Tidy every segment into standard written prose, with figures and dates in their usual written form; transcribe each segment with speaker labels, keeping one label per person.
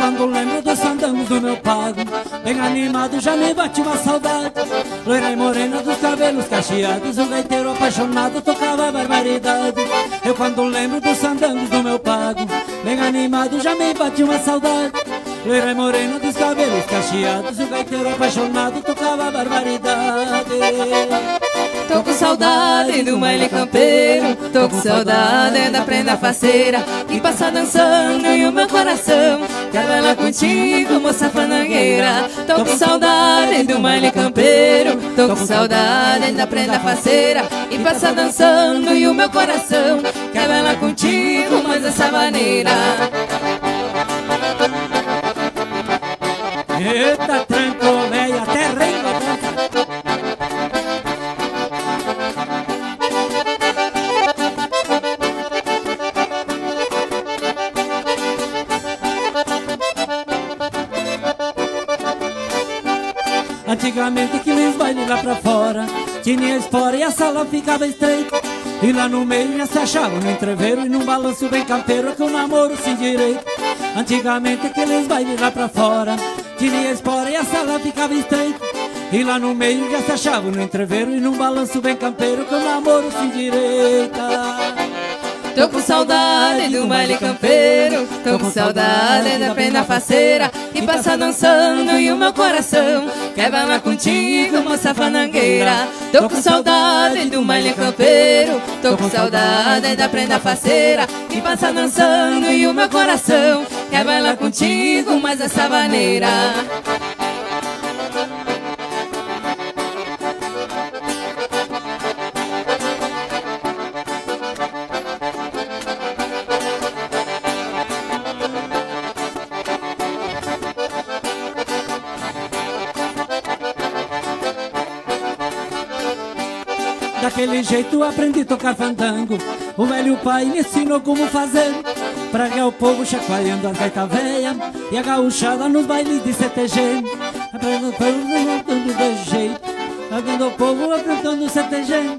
Speaker 1: quando lembro dos fandangos do meu pago, bem animado já me bate uma saudade. Loira e morena dos cabelos cacheados, um gaiteiro apaixonado tocava barbaridade. Eu quando lembro dos fandangos do meu pago, bem animado já me bate uma saudade. Loira e morena dos cabelos cacheados, um gaiteiro apaixonado tocava barbaridade.
Speaker 2: Tô com saudade do baile campeiro, tô com saudade da prenda faceira que passa dançando e o meu coração quer bailar contigo, moça fandangueira. Tô com saudade do baile campeiro, tô com saudade da prenda faceira que passa dançando e o meu coração quer bailar contigo, mas dessa maneira.
Speaker 1: Eita, tranco, véia, até rima. Antigamente que nos bailes lá pra fora tinha espora e a sala ficava estreita, e lá no meio já se achava no entreveiro e num balanço bem campeiro que o namoro se endireita. Antigamente aqueles bailes lá pra fora tinha espora e a sala ficava estreita, e lá no meio já se achava no entreveiro e num balanço bem campeiro que o namoro se endireita.
Speaker 2: Tô com saudade do baile campeiro, tô com saudade da prenda faceira que passa dançando e o meu coração quer bailar contigo, moça fandangueira. Tô com saudade do baile campeiro, tô com saudade da prenda faceira que passa dançando e o meu coração quer bailar contigo, mas dessa maneira.
Speaker 1: Daquele jeito aprendi a tocar fandango, o velho pai me ensinou como fazer, pra ganhar o povo chacoalhando a gaita véia e a gauchada nos bailes de CTG. Aprendendo o povo de jeito, agando o povo aprontando o CTG.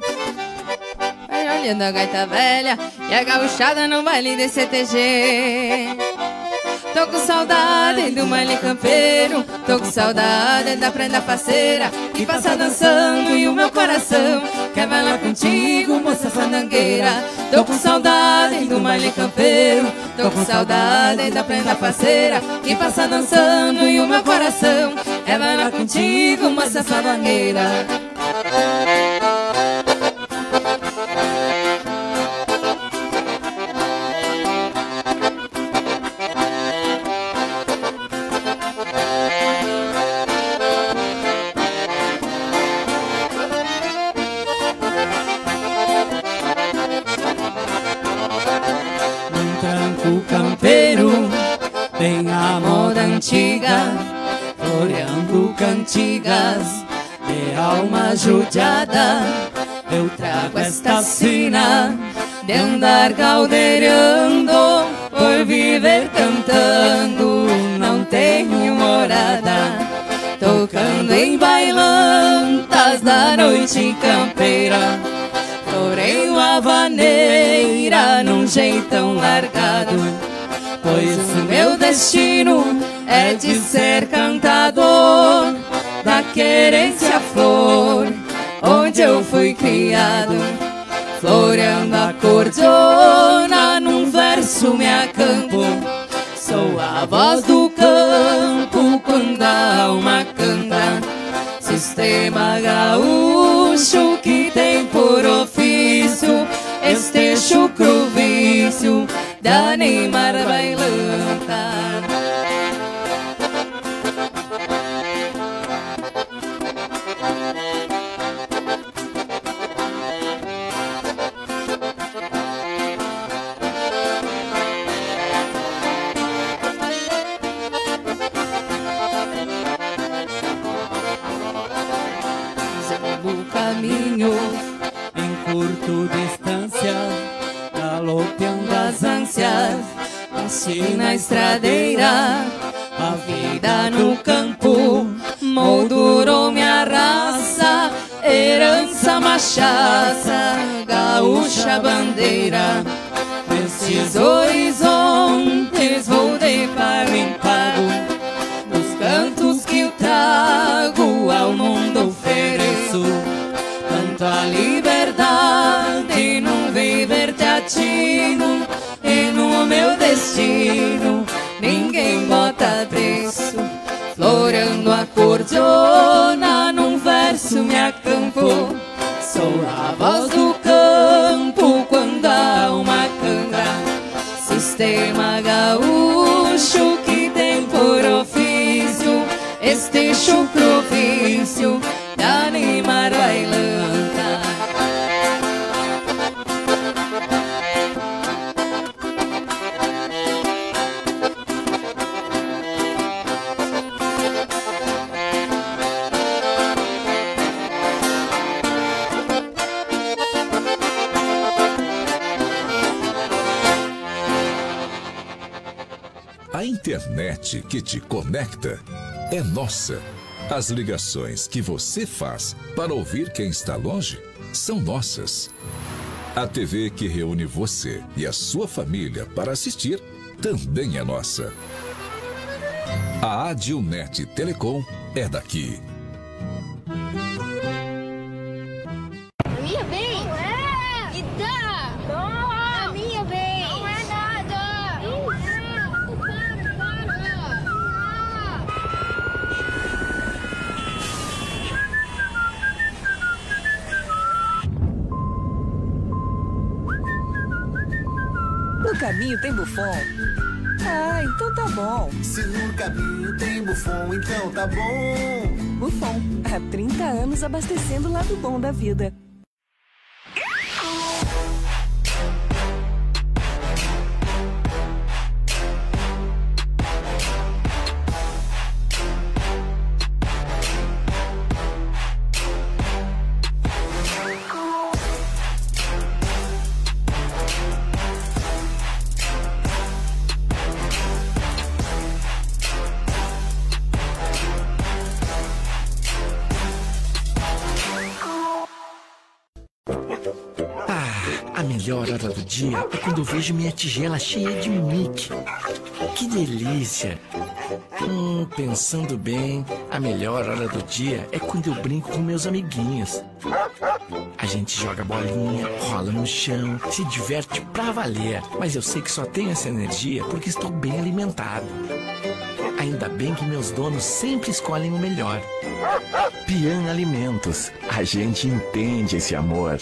Speaker 2: Olhando a gaita velha e a gauchada no baile de CTG. Tô com saudade do baile campeiro, tô com saudade da prenda faceira que passa dançando e o meu coração quer bailar contigo, moça fandangueira. Tô com saudade do baile campeiro, tô com saudade da prenda faceira que passa dançando e o meu coração quer bailar contigo, moça fandangueira.
Speaker 1: Bem a moda antiga, floreando cantigas de alma judiada. Eu trago esta sina de andar caldeirando, por viver cantando, não tenho morada. Tocando em bailantas da noite campeira, floreio a vaneira num jeitão largado, pois o meu destino é de ser cantador da querência flor, onde eu fui criado. Floreando a cordiona num verso me acampo, sou a voz do campo quando a alma canta. Sistema gaúcho que tem por ofício este chucro vício de animar bailanta. Fazendo caminho em curto distância, galopeando as ânsias, nasci na estradeira. A vida no campo moldurou minha raça, herança machaça, gaúcha bandeira. Nesses horizontes vou de pago em pago,
Speaker 2: latino e no meu destino ninguém bota preço. Florando a cordiona num verso me acampou. Sou a voz do campo quando há uma canga. Sistema gaúcho que tem por ofício este chucrofício de animar bailanta.
Speaker 3: A internet que te conecta é nossa. As ligações que você faz para ouvir quem está longe são nossas. A TV que reúne você e a sua família para assistir também é nossa. A Adilnet Telecom é daqui.
Speaker 4: A minha bem? Não é! E dá! Não! A minha bem! Não é nada! Não é! Para!
Speaker 5: No caminho tem Buffon. Ah, então tá bom.
Speaker 6: Se no caminho tem Buffon, então tá bom.
Speaker 5: Buffon, há 30 anos abastecendo o lado bom da vida.
Speaker 7: A melhor hora do dia é quando eu vejo minha tigela cheia de Mickey. Que delícia! Pensando bem, a melhor hora do dia é quando eu brinco com meus amiguinhos. A gente joga bolinha, rola no chão, se diverte pra valer. Mas eu sei que só tenho essa energia porque estou bem alimentado. Ainda bem que meus donos sempre escolhem o melhor.
Speaker 8: Pian Alimentos. A gente entende esse amor.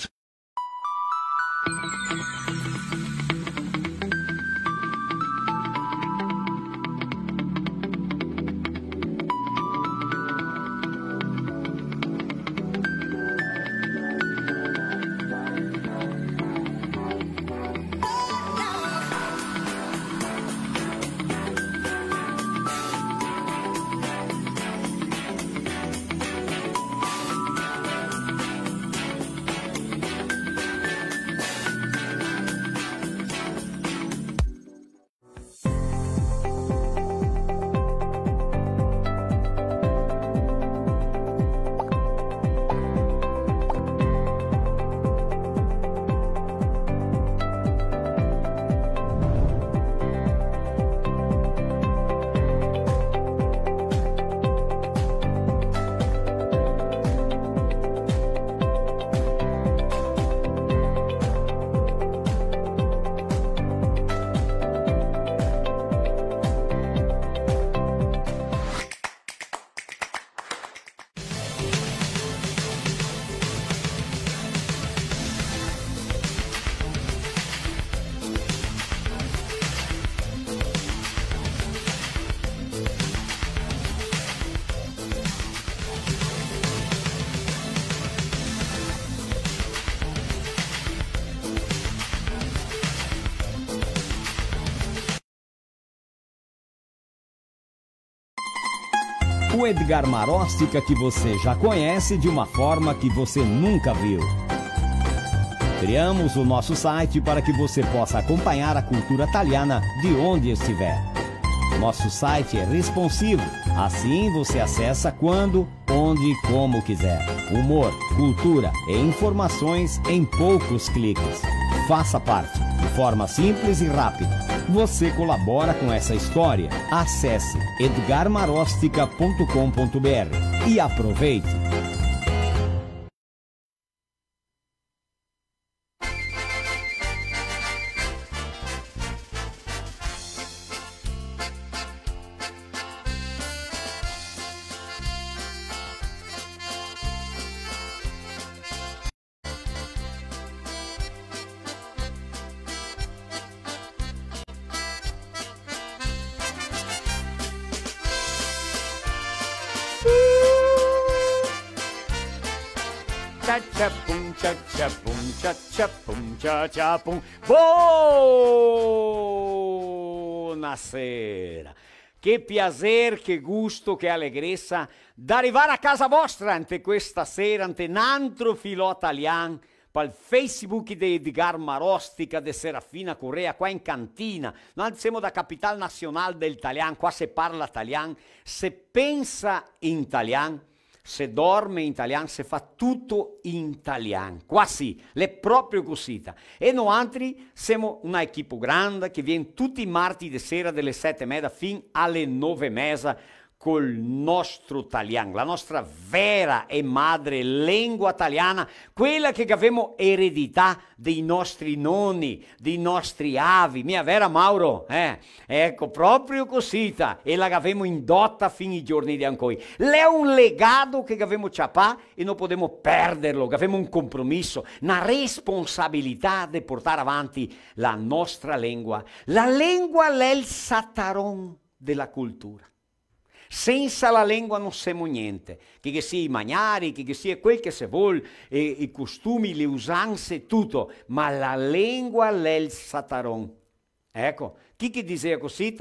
Speaker 9: O Edgar Maróstica que você já conhece de uma forma que você nunca viu. Criamos o nosso site para que você possa acompanhar a cultura italiana de onde estiver. Nosso site é responsivo, assim você acessa quando, onde e como quiser. Humor, cultura e informações em poucos cliques. Faça parte, de forma simples e rápida. Você colabora com essa história? Acesse edgarmarostica.com.br e aproveite!
Speaker 10: cia cia pum cia cia pum cia cia pum cia cia pum. Buonasera. Che piacere, che gusto, che allegrezza d'arrivare a casa vostra ante questa sera, ante un altro filò italiano, per il Facebook di Edgar Marostica, di Serafina Correa, qua in cantina. Noi siamo da Capitale Nazionale del Italiano, qua si parla italiano, se pensa in italiano, se dorme in italiano, se fa tutto in italiano. Qua sì, è proprio così. E noi altri siamo una equipe grande che viene tutti i martedì sera dalle 7:30 fino alle 9:30 col nostro italiano, la nostra vera e madre lingua italiana, quella che abbiamo eredità dei nostri nonni, dei nostri avi, mia vera Mauro, ecco, proprio così, e la abbiamo indotta fino ai giorni di ancora. È un legato che abbiamo ciapà e non possiamo perderlo, che abbiamo un compromesso, una responsabilità di portare avanti la nostra lingua. La lingua è il sataron della cultura. Senza la lingua non siamo niente, che sia i magnari, che sia quel che si vuole, i costumi, le usanze, tutto, ma la lingua è il sataron. Ecco, chi che diceva così?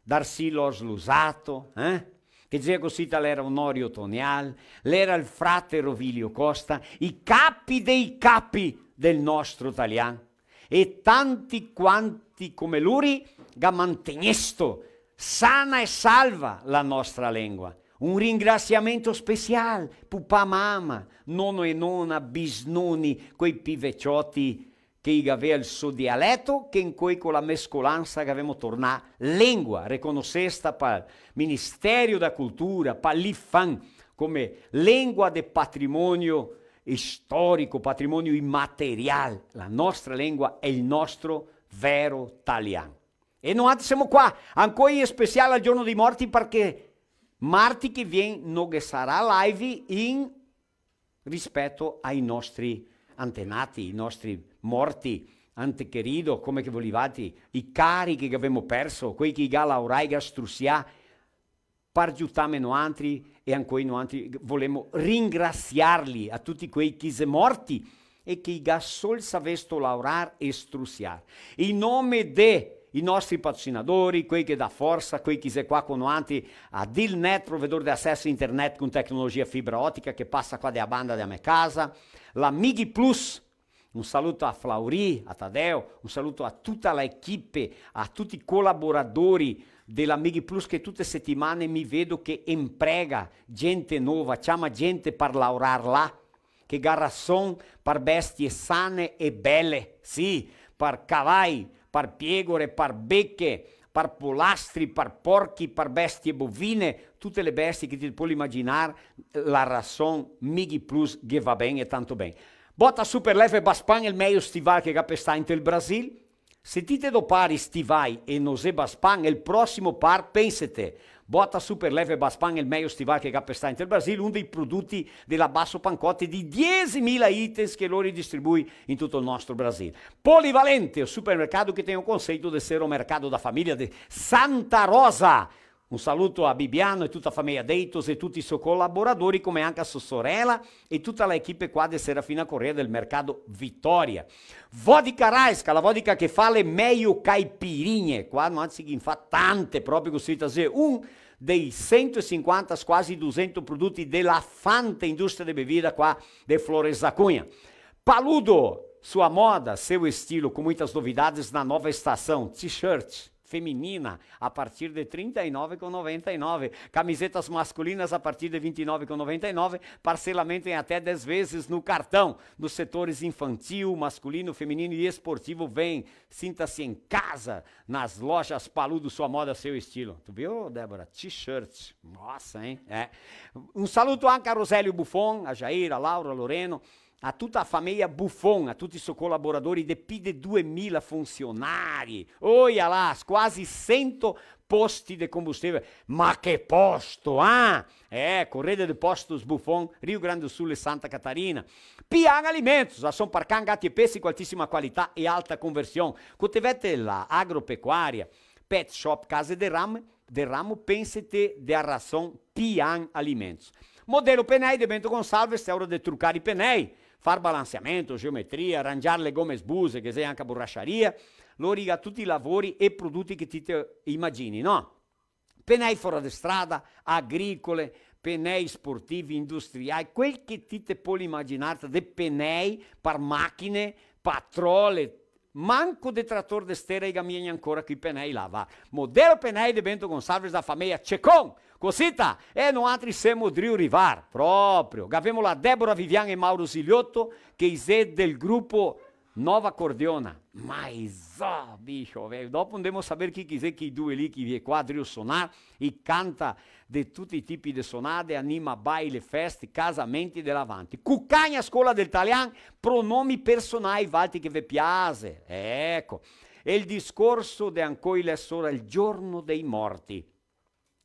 Speaker 10: Darsilo Slusato, che diceva così l'era Onorio Tonial, l'era il frate Rovilio Costa, i capi dei capi del nostro italiano, e tanti quanti come lui che mantenesto sana e salva la nostra lingua. Un ringraziamento speciale, papà, mamma, nonno e nonna, bisnonni, quei pivecciotti che avevano il suo dialetto, che in cui con la mescolanza che avevamo tornato lingua, riconosciuta per il Ministero della Cultura, per l'IFAN, come lingua del patrimonio storico, patrimonio immateriale. La nostra lingua è il nostro vero italiano. E noi siamo qua, ancora in speciale al giorno dei morti, perché martedì che viene non sarà live in rispetto ai nostri antenati, i nostri morti, antequerido, come che volevate, i cari che abbiamo perso, quei che laurai gastrusia, per aiutarmi noi altri, e ancora noi altri volemo ringraziarli a tutti quei che sono morti e che sol savesto laurare e strusiare. In nome de i nostri patrocinatori, quei che dà forza, quei che sono qua con noi a Dilnet, provedore di accesso a internet con tecnologia fibra ottica che passa qua della banda della mia casa, la Migi Plus, un saluto a Flauri, a Tadeo, un saluto a tutta l'equipe, a tutti i collaboratori della Migi Plus che tutte le settimane mi vedo che imprega gente nuova, chiama gente per lavorare là, che garrasson per bestie sane e belle, sì, per cavalli, per piegore, per becche, per polastri, per porchi, per bestie bovine, tutte le bestie che ti puoi immaginare, la razón Migi Plus che va bene e tanto bene. Botta Super Leve Baspan è il meglio stivale che capesta in il Brasile. Se ti te do pari stivai e non se Baspan è il prossimo par, pensate. Botta Super Leve Baspan è il meglio stivale che capesta in il Brasile, uno dei prodotti della Basso Pancotti di 10.000 items che loro distribuiscono in tutto il nostro Brasile. Polivalente, il supermercato che tiene un conceito di essere un mercato da famiglia di Santa Rosa. Un saluto a Bibiano e tutta la famiglia Deitos e tutti i suoi collaboratori, come anche a sua sorella e tutta l'equipe qua di Serafina Correa del mercato Vittoria. Vodka Raisca, la vodka che fa le meglio caipirinhe, qua non si fa tante proprio così, un dei 150 quasi 200 prodotti della Fanta industria di bebida qua di Flores da Cunha. Paludo, sua moda, seu estilo, com muitas novidades na nova estação, t-shirt feminina a partir de R$ 39,99, camisetas masculinas a partir de R$ 29,99, parcelamento em até 10 vezes no cartão, nos setores infantil, masculino, feminino e esportivo. Vem, sinta-se em casa nas lojas Paludo, sua moda, seu estilo. Tu viu, Débora? T-shirt, nossa, hein? Um saluto anche a Rosélio Buffon, a Jair, a Laura, a Loreno, a tutta la famiglia Buffon, a tutti i suoi collaboratori, di più di 2.000 funzionari, olha là, quasi 100 posti di combustibile, ma che posto, Correde de Postos Buffon, Rio Grande do Sul e Santa Catarina. Pian Alimentos, ação para can, gatti e pesci, com altíssima qualità e alta conversione. Cotivete la agropecuária, pet shop, casa de ramo, pensete de a ração Pian Alimentos. Modelo Penei di Bento Gonçalves è ora di truccare i penei, far balanceamento, geometria, arrangiare le gomme sbuse, che sei anche a borracciaria, lo riga tutti i lavori e prodotti che ti immagini, no? Penei fuori di strada, agricole, penei sportivi, industriali, quel che ti puoi immaginare di penei per macchine, patrole, manco de trattore de stera e gamieni ancora qui penei là, va. Modelo penei di Bento Gonçalves da famiglia Cecon, cosita, e non altri siamo Driu Rivar, proprio. Avevamo la Deborah Vivian e Mauro Ziliotto, che è del gruppo Nova Cordiona. Mas, bicho, velho, dopo andiamo a sapere chi quiser che i due lì, che viene qua, Driu Sonar, e canta di tutti i tipi di sonate, anima baile, feste, casamenti dell'avanti. Cuccagna scuola del italiano, pronomi personali, valti che vi piace. Ecco. E il discorso di ancora solo il giorno dei morti.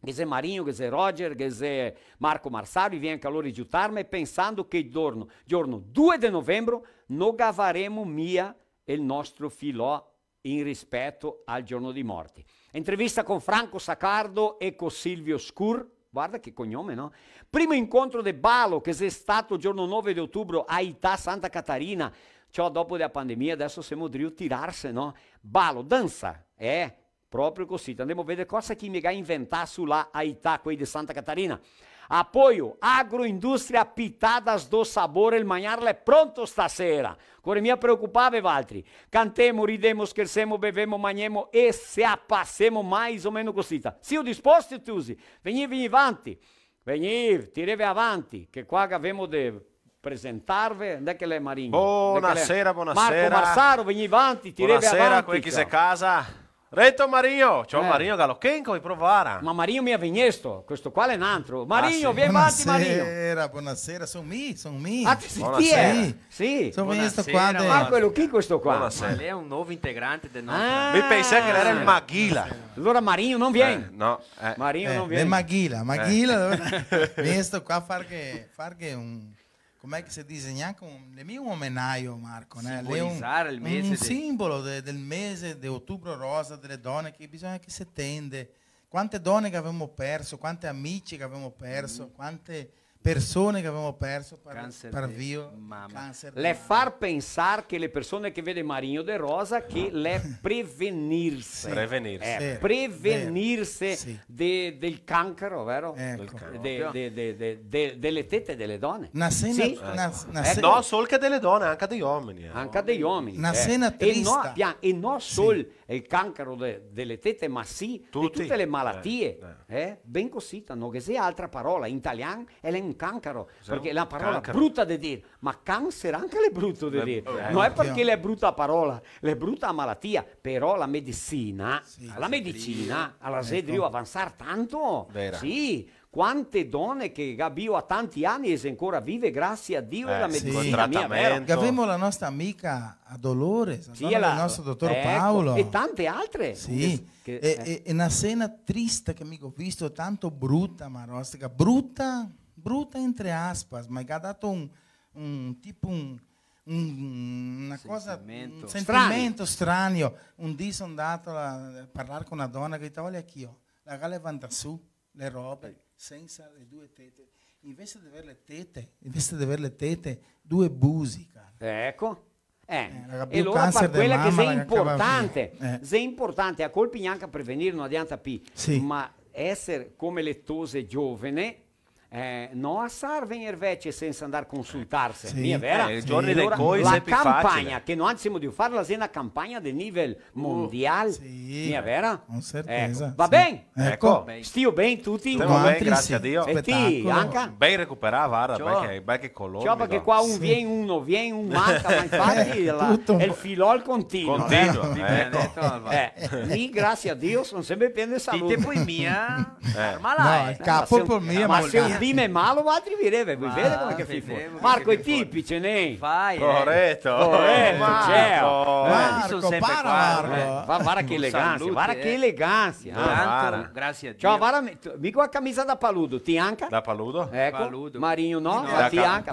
Speaker 10: Che se Marinho, che se Roger, che se Marco Marsari viene anche loro aiutarmi pensando che il giorno 2 di novembre non gavaremo mia il nostro filò in rispetto al giorno dei morti. Intervista con Franco Saccardo e con Silvio Scur, guarda che cognome, no? Primo incontro di Balo che è stato il giorno 9 di ottobre a Ità Santa Catarina, ciò dopo la pandemia, adesso siamo driu tirarsi, no? Balo, danza, proprio così, andiamo a vedere cosa che mi ha inventato sulla Ità, quei di Santa Catarina. Apoio, agroindustria pitadas do sabore, il mangiarla è pronto stasera. Corre mia preoccupave altri. Cantemo, ridemo, scherzemo, bevemo, mangiamo e se appassemo mais o meno così. Siamo disposti tutti? Veni avanti. Veni, tirevi avanti, che qua abbiamo di presentarvi. Non è che lei Marinho?
Speaker 11: Buonasera, buonasera.
Speaker 10: Marco Marsaro, veni avanti, tirevi avanti.
Speaker 11: Buonasera, qui chi se casa. Retto Marinho, ciao Marinho Galochenco, vuoi provare?
Speaker 10: Ma Marinho mi ha vignesto, questo qua è un altro. Marinho, vieni avanti Marinho.
Speaker 12: Buonasera, sono mi.
Speaker 10: Ah, ti è? Sì.
Speaker 12: Sono questo qua.
Speaker 10: Ma quello chi questo qua?
Speaker 11: Buonasera.
Speaker 13: Lei è un nuovo integrante del nostro...
Speaker 11: Mi pensai che era il Maghila.
Speaker 10: Allora Marinho non viene.
Speaker 11: No.
Speaker 10: Marinho non viene.
Speaker 12: Maghila, questo qua far che un... Com'è che si disegna un omenaggio, Marco?
Speaker 13: Simbolizzare il mese.
Speaker 12: Un simbolo del mese di ottobre rosa, delle donne che bisogna che si tende. Quante donne che avevamo perso, quante amici che avevamo perso, quante persone che avevamo perso per via cáncer.
Speaker 10: Le far pensare che le persone che vede Marinho de Rosa che le prevenirsi. Prevenirsi del cancro, vero?
Speaker 12: Ecco.
Speaker 10: Delle tette delle donne.
Speaker 12: Una cena,
Speaker 11: no, solo che delle donne, anche degli uomini.
Speaker 10: Anche degli uomini.
Speaker 12: Una cena triste.
Speaker 10: E non solo il cancro delle tette, ma sì di tutte le malattie. Ben così, non che sia altra parola. In italiano è un cancro, perché è una parola brutta da dire, ma cancer anche è brutto da dire. Non è perché è brutta la parola, è brutta la malattia, però la medicina, alla sedrio avanzare tanto. Sì. Quante donne che Gabio ha tanti anni e ancora vive, grazie a Dio e la medicina mia, vero?
Speaker 12: Abbiamo la nostra amica a Dolores, il nostro dottor Paolo.
Speaker 10: E tante altre.
Speaker 12: Sì, è una scena triste che mi ho visto, tanto brutta, Marostica, brutta entre aspas, ma che ha dato un sentimento strano. Un dì sono andato a parlare con una donna che diceva, olha qui, la levanta su le robe senza le due tette, invece di avere le tette, due busi, cara.
Speaker 10: Ecco. E allora per quella che è importante, è importante, a colpi anche a prevenire una dianta P, ma essere come lettose giovane, non assar venire vecchie senza andare a consultarsi, mia vera? La campagna, che noi siamo di fare una campagna di livello mondiale, mia vera?
Speaker 12: Con certeza.
Speaker 10: Ecco. Va bene?
Speaker 11: Ecco.
Speaker 10: Stio bene tutti?
Speaker 11: Stiamo bene, grazie a Dio.
Speaker 10: E ti, anche?
Speaker 11: Ben recuperato, guarda, perché colore.
Speaker 10: Ciò perché qua un viene, un manca, ma infatti è il filo al continuo. Grazie a Dio, sono sempre pieno di salute.
Speaker 13: E poi mia,
Speaker 12: no, il capo per mia,
Speaker 10: ma se un dime malo, altri virebbe, vuoi vedere come che fifo? Marco è tipice, ne?
Speaker 13: Fai,
Speaker 11: corretto,
Speaker 12: Marco,
Speaker 10: guarda che eleganza, guarda che eleganza.
Speaker 13: Grazie a Dio.
Speaker 10: Ciao, guarda, mica la camisa da paludo, ti anche?
Speaker 11: Da paludo?
Speaker 10: Ecco, Marinho no, ti anche.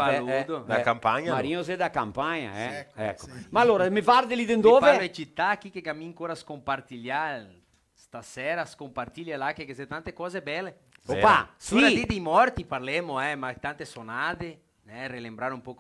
Speaker 11: Da campagna?
Speaker 10: Marinho sei da campagna, ecco. Ma allora, mi guardi lì dove?
Speaker 13: Parla città chi che cammina ancora a scompartigliare. Stasera scompartiglia là che c'è tante cose belle.
Speaker 10: Opa,
Speaker 13: Ora
Speaker 10: sì.
Speaker 13: di morti parliamo, ma tante sonate, rilembrare un po'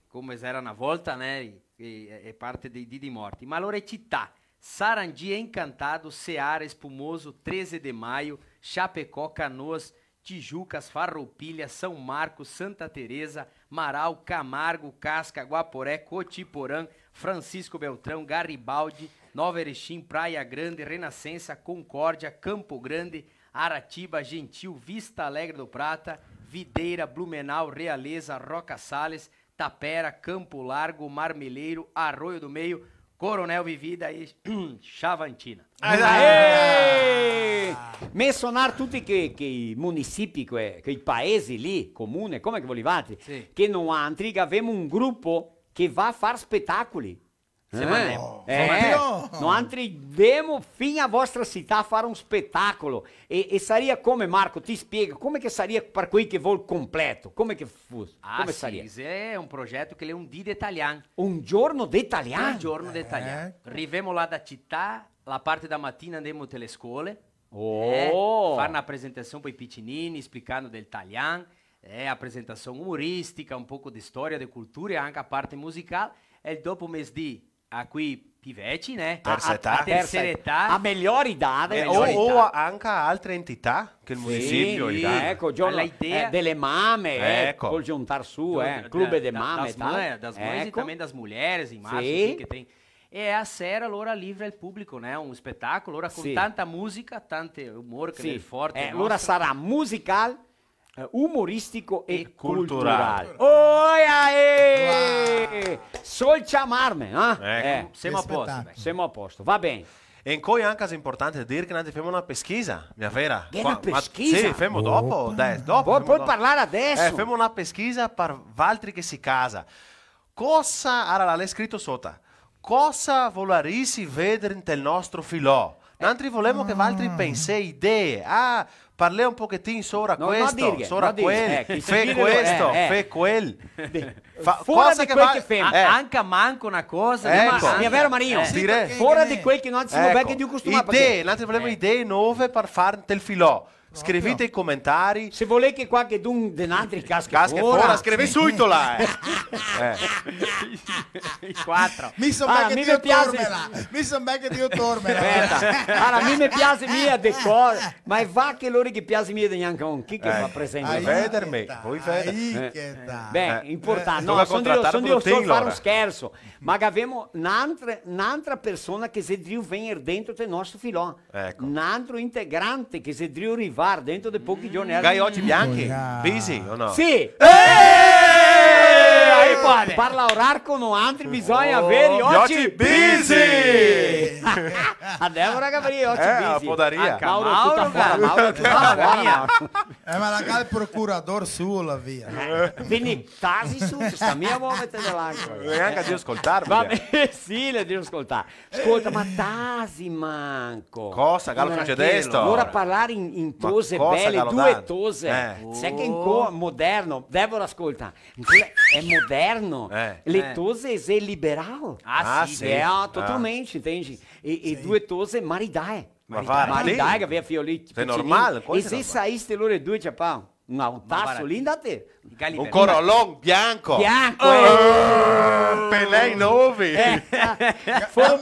Speaker 13: come era una volta, è parte di morti. Ma allora città, sarà un dia encantado, Ceará, espumoso, 13 de maio, Chapecó, Canoas, Tijucas, Farroupilha, São Marcos, Santa Teresa, Marau, Camargo, Casca, Guaporé, Cotiporã, Francisco Beltrão, Garibaldi, Nova Erechim, Praia Grande, Renascença, Concórdia, Campo Grande, Aratiba, Gentil, Vista Alegre do Prata, Videira, Blumenau, Realeza, Roca Salles, Tapera, Campo Largo, Marmeleiro, Arroio do Meio, Coronel Vivida e Chavantina.
Speaker 10: Mencionar tutti che municipi, che paesi lì, comune, come che volevate, che non altri, che abbiamo un gruppo che va a fare spettacoli. Noi andremo fino a vostra città a fare un spettacolo e sarebbe come, Marco, ti spiego, come che sarebbe per quelli che vuol completo, come che fosse, come sarebbe?
Speaker 13: Sì, è un progetto che è un dì d'italiano.
Speaker 10: Un giorno d'italiano?
Speaker 13: Un giorno d'italiano. Arriviamo là da città, la parte da mattina andiamo alle scuole, fare una presentazione per i piccinini, spiegando del italiano, a presentazione umoristica, un po' di storia, di cultura e anche a parte musicale, e dopo mesi a qui pivetti, terza età,
Speaker 10: a migliori idade,
Speaker 11: o anche altre entità che il municipio
Speaker 10: ecco, delle mame, col giuntar su, clube de mame,
Speaker 13: das mães e também das mulheres, em março, que tem. E a sera, allora livre al pubblico, un spettacolo, ora con tanta musica, tanto humor che è forte.
Speaker 10: Allora sarà musical, umoristico e culturale. Sol chiamarmi,
Speaker 11: siamo a posto.
Speaker 10: Siamo a posto, va bene.
Speaker 11: E in cui anche è importante dire che noi facciamo una pesquisa, mia vera.
Speaker 10: Una pesquisa?
Speaker 11: Sì, facciamo dopo.
Speaker 10: Puoi parlare adesso?
Speaker 11: Facciamo una pesquisa per altri che si casa. Cosa, allora l'hai scritto sotto, cosa vorresti vedere nel nostro filò? Noi volevamo che altri pensi idee, parli un pochettino sopra questo, sopra quel, fe questo, fe quel.
Speaker 10: Fuori di quel che fai.
Speaker 13: Anche manca una cosa.
Speaker 10: Mia vera Marino, fuori di quel che non si muove di costume.
Speaker 11: Idee, noi volevamo idee nuove per fare il filò. Scrivete i commentari.
Speaker 10: Se volete che qualche d'un denatri casca
Speaker 11: fuori, scrivi subito là.
Speaker 13: I quattro.
Speaker 12: Mi sono becca di tormela.
Speaker 10: Allora, mi piace mia decor, ma è va che loro che piace mia di neanche un chi che fa presente.
Speaker 11: Vedermi, vuoi vedere?
Speaker 10: Beh, importante. No, sono io solo fare un scherzo. Ma abbiamo un'altra persona che si deve venire dentro del nostro filò. Un altro integrante che si deve arrivare dentro di pochi giorni.
Speaker 11: Gai oggi bianchi? Busy o no?
Speaker 10: Sì. Per lavorare con altri bisogna avere oggi busy. A Deborah Gabriele oggi busy.
Speaker 11: Podaria.
Speaker 10: Mauro tutta fuori.
Speaker 12: Ma la cal procurador su la via.
Speaker 10: Quindi tasi su, sta mia muovete dell'acqua.
Speaker 11: Neanche a Dio ascoltarmi.
Speaker 10: Vabbè, sì, le devo ascoltare. Ascolta, ma tasi manco.
Speaker 11: Cosa? Che succede sto?
Speaker 10: Ora parlare in tose belle, due tose. Sai che in moderno, Deborah ascolta, è moderno. Le tose è liberal.
Speaker 11: Sì.
Speaker 10: Totalmente, entende? E due tose maridae.
Speaker 11: Maridae
Speaker 10: che aveva fioliti.
Speaker 11: È normale.
Speaker 10: E se saiste loro due, Giappone? Un tasso lì da te.
Speaker 11: Un corolon bianco. Pelei nuovi.
Speaker 10: Foram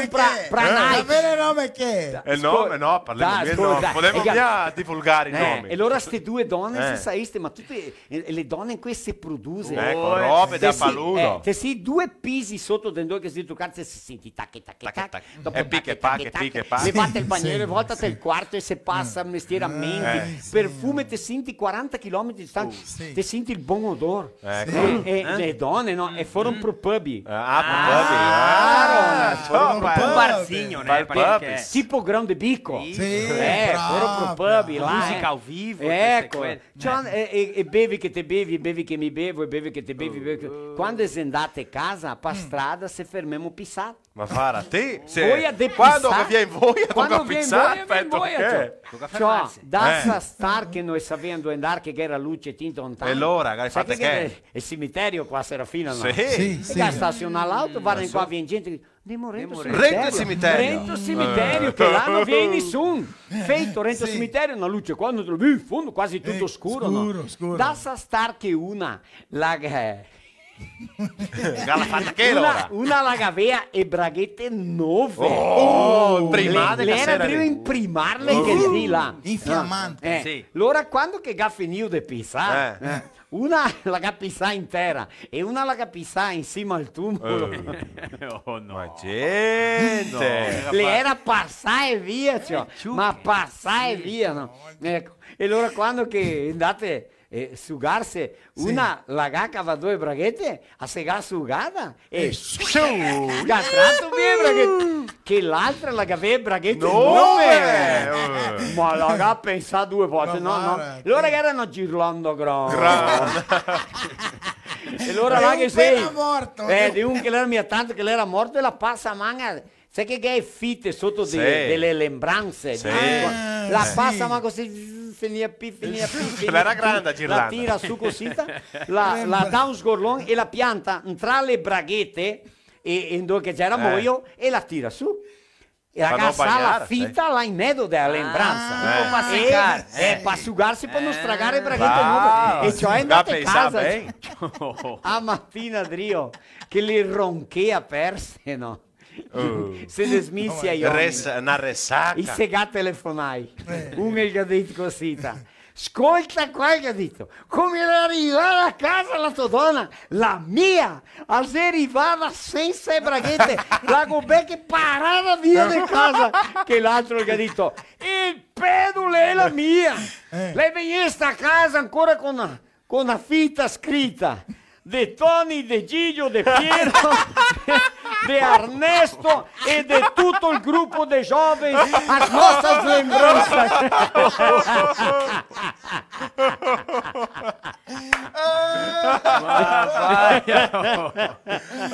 Speaker 10: pra
Speaker 12: Nike. Nome che?
Speaker 11: Il nome no, parliamo di nome. Volevo via divulgare i nomi.
Speaker 10: E allora queste due donne si saiste, ma tutte le donne in cui si produce.
Speaker 11: Ecco, robe da paludo.
Speaker 10: Se si due pisi sotto dentro che si toccate si senti tac.
Speaker 11: E picche pac.
Speaker 10: Levate il bagnere, voltate il quarto e si passa mestieramente. Perfume ti senti 40 km distanti. Ti senti il buon odore. E le donne, no? E foram pro pub.
Speaker 13: Un barzinho, né?
Speaker 10: Tipo grão de bico.
Speaker 12: Sì,
Speaker 10: foram pro pub lá.
Speaker 13: Musica ao vivo.
Speaker 10: Ecco. E bevi che te bevi, bevi che mi bevo, e bevi che te bevi. Quando andate a casa, per strada, se fermiamo pissato.
Speaker 11: Ma fara, te?
Speaker 10: Voia de
Speaker 11: Quando
Speaker 10: pissar.
Speaker 11: viene in voglia,
Speaker 10: Quando
Speaker 11: tocca
Speaker 10: viene in
Speaker 11: pissare,
Speaker 10: voglia, viene in voglia,
Speaker 11: aspetta,
Speaker 10: cioè. Cioè, da star che noi sapendo andare che era luce tinta lontano.
Speaker 11: E allora, ragazzi,
Speaker 10: sai
Speaker 11: fate
Speaker 10: che
Speaker 11: che?
Speaker 10: è il cimitero qua a Serafina, no?
Speaker 11: Sì.
Speaker 10: Sì. Stazionare l'auto, vanno qua, viene gente che Rento
Speaker 11: il cimitero.
Speaker 10: Rento cimitero, che là non viene nessuno. Feito Rento cimitero, una luce quando tu in fondo quasi tutto scuro, no?
Speaker 12: Scuro.
Speaker 10: Da star che una la
Speaker 11: Galla fatta che ora?
Speaker 10: una lagavea e braghette nuove.
Speaker 11: Imprimate
Speaker 10: le
Speaker 11: che
Speaker 10: era
Speaker 11: sera
Speaker 10: prima
Speaker 11: di-
Speaker 10: imprimarle che di là.
Speaker 12: Infiammante.
Speaker 11: Sì.
Speaker 10: Allora quando che ha finito di pisare, una la capissà intera e una la capissà insieme al tumulo.
Speaker 11: Oh no. Ma gente.
Speaker 10: Le era passare via, cioè, ma passare via, no? Ecco. E allora quando che andate sugarsi, una la gacca va due braghette a segare sugata e gastrato via braghette, che l'altra la aveva braghette nuove. Ma la ha pensato due volte, no. Allora che erano girlando grande. E allora là che sei
Speaker 12: morto.
Speaker 10: di un che era mia tante che era morto e la passa a manga. Sai che è fitte sotto
Speaker 11: Sì.
Speaker 10: delle lembranze?
Speaker 11: Sì.
Speaker 10: La
Speaker 12: Sì.
Speaker 10: passa ma così finì.
Speaker 11: Era grande a girlanda.
Speaker 10: La tira su così, la dà un sgorlone e la pianta tra le braghette e dove che c'era muoio e la tira su. E la
Speaker 11: Per non
Speaker 10: cassa la
Speaker 11: bagnare,
Speaker 10: fitta là in mezzo della lembranza.
Speaker 13: Tipo per seccare.
Speaker 10: Per sugarsi per non stragare braghette
Speaker 11: brava.
Speaker 10: nuove. E cioè andate a
Speaker 11: Pensava
Speaker 10: casa.
Speaker 11: bene.
Speaker 10: A mattina Drio che le ronchea perse, no? Se ne smizia io.
Speaker 11: Una ressaca.
Speaker 10: I sega telefonai. Un gli ha detto così. Ascolta qua gli ha detto, come era arrivata a casa la tua donna, la mia, se arrivava senza le braghette, la gobè che parava via di casa, che l'altro gli ha detto, il pedule è la mia, lei viene a casa ancora con una fitta scritta, de Tony, de Gigio, de Piero, de Ernesto e di tutto il gruppo dei giovani a nostra lembranza.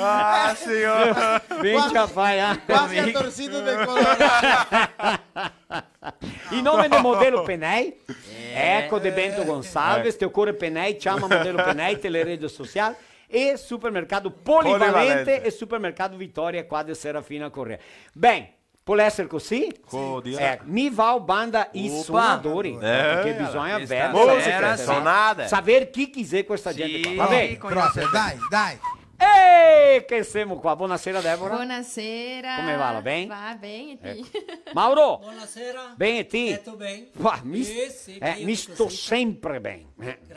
Speaker 11: Ah, signore.
Speaker 10: Vinci a fare
Speaker 12: Quasi ha torcido del colore.
Speaker 10: il nome del modello Penei, ecco de Bento Gonçalves, teu core Penei, chama modelo Penei, telerede social e supermercado polivalente e supermercado Vitória qua di Serafina Correa. Bem, può essere così? Mi va o banda i suonatori, perché bisogna avere
Speaker 11: musica, suonate.
Speaker 10: saber chi quiser questa gente qua. Vabbè.
Speaker 12: Proprio, dai.
Speaker 10: Ehi, che siamo qua. Buonasera Deborah.
Speaker 2: Buonasera.
Speaker 10: Come va? Bene?
Speaker 2: Va bene, e ti?
Speaker 10: Mauro.
Speaker 1: Buonasera.
Speaker 10: Bene, e ti?
Speaker 1: Tutto bene?
Speaker 10: Mi sto sempre bene.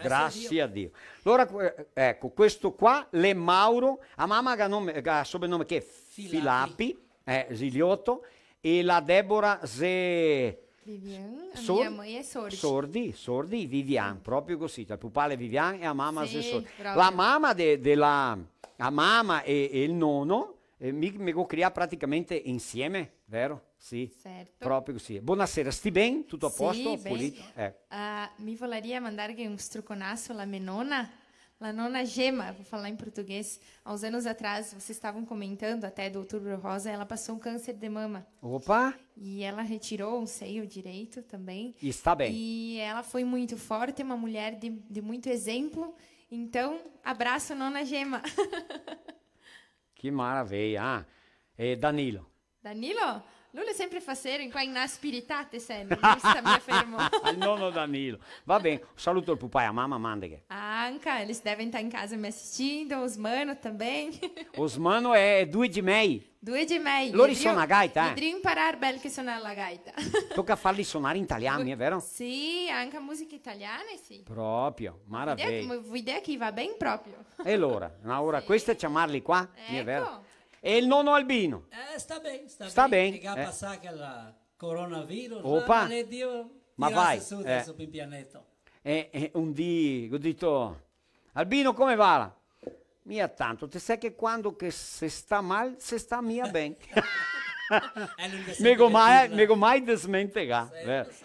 Speaker 10: Grazie a Dio. Allora, ecco, questo qua, le Mauro, a mamma ha soprannome che è Filapi, Ziliotto, e la Deborah
Speaker 2: Vivian, mia mãe è
Speaker 10: Sordi, Vivian, proprio così, il pupale Vivian e a mamma
Speaker 2: Sì,
Speaker 10: Sordi.
Speaker 2: proprio.
Speaker 10: La mamma a mamma e il nonno mi crea praticamente insieme, vero? Sì,
Speaker 2: Certo.
Speaker 10: proprio così. Buonasera, sti bene? Tutto a
Speaker 2: Sì,
Speaker 10: posto?
Speaker 2: bene.
Speaker 10: Pulito?
Speaker 2: Mi voleria mandar um struconaço alla minha nona, la nona Gema, vou falar em português. Há uns anos atrás, vocês estavam comentando até do Outubro Rosa, ela passou um câncer de mama.
Speaker 10: Opa!
Speaker 2: E ela retirou um seio direito também.
Speaker 10: E está bem.
Speaker 2: E ela foi muito forte, uma mulher de muito exemplo. Então, abraço, nona Gema.
Speaker 10: Que maravilha. E Danilo?
Speaker 2: Danilo? Lui è sempre faceiro qua in spiritate, sempre. Questa mi affermo.
Speaker 10: Il nonno Danilo. Va bene, un saluto al papai, a mamma manda che.
Speaker 2: Anca, eles devem estar em casa me assistindo, os mano também.
Speaker 10: Os mano è 2 di Mei.
Speaker 2: 2 di Mei.
Speaker 10: Loro suonano gaita,
Speaker 2: Devo imparare bene che suonare la gaita.
Speaker 10: Tocca farli suonare in italiano, è vero?
Speaker 2: Sì, anche musica italiana, sì.
Speaker 10: Proprio, maravilha.
Speaker 2: Vuoi idea che va ben proprio.
Speaker 10: E allora, ora
Speaker 2: Sì.
Speaker 10: questo è chiamarli qua, è
Speaker 2: Ecco.
Speaker 10: vero? E il nonno Albino?
Speaker 1: Sta bene,
Speaker 10: Sta bene,
Speaker 1: Che ha passato il coronavirus,
Speaker 10: Opa.
Speaker 1: ma Dio
Speaker 10: Ma
Speaker 1: tirasse
Speaker 10: vai,
Speaker 1: su adesso sul pianeta.
Speaker 10: E un dì ho detto, Albino come va? Mia tanto, te sai che quando che se sta mal, se sta mia ben. Nego mai desmentega.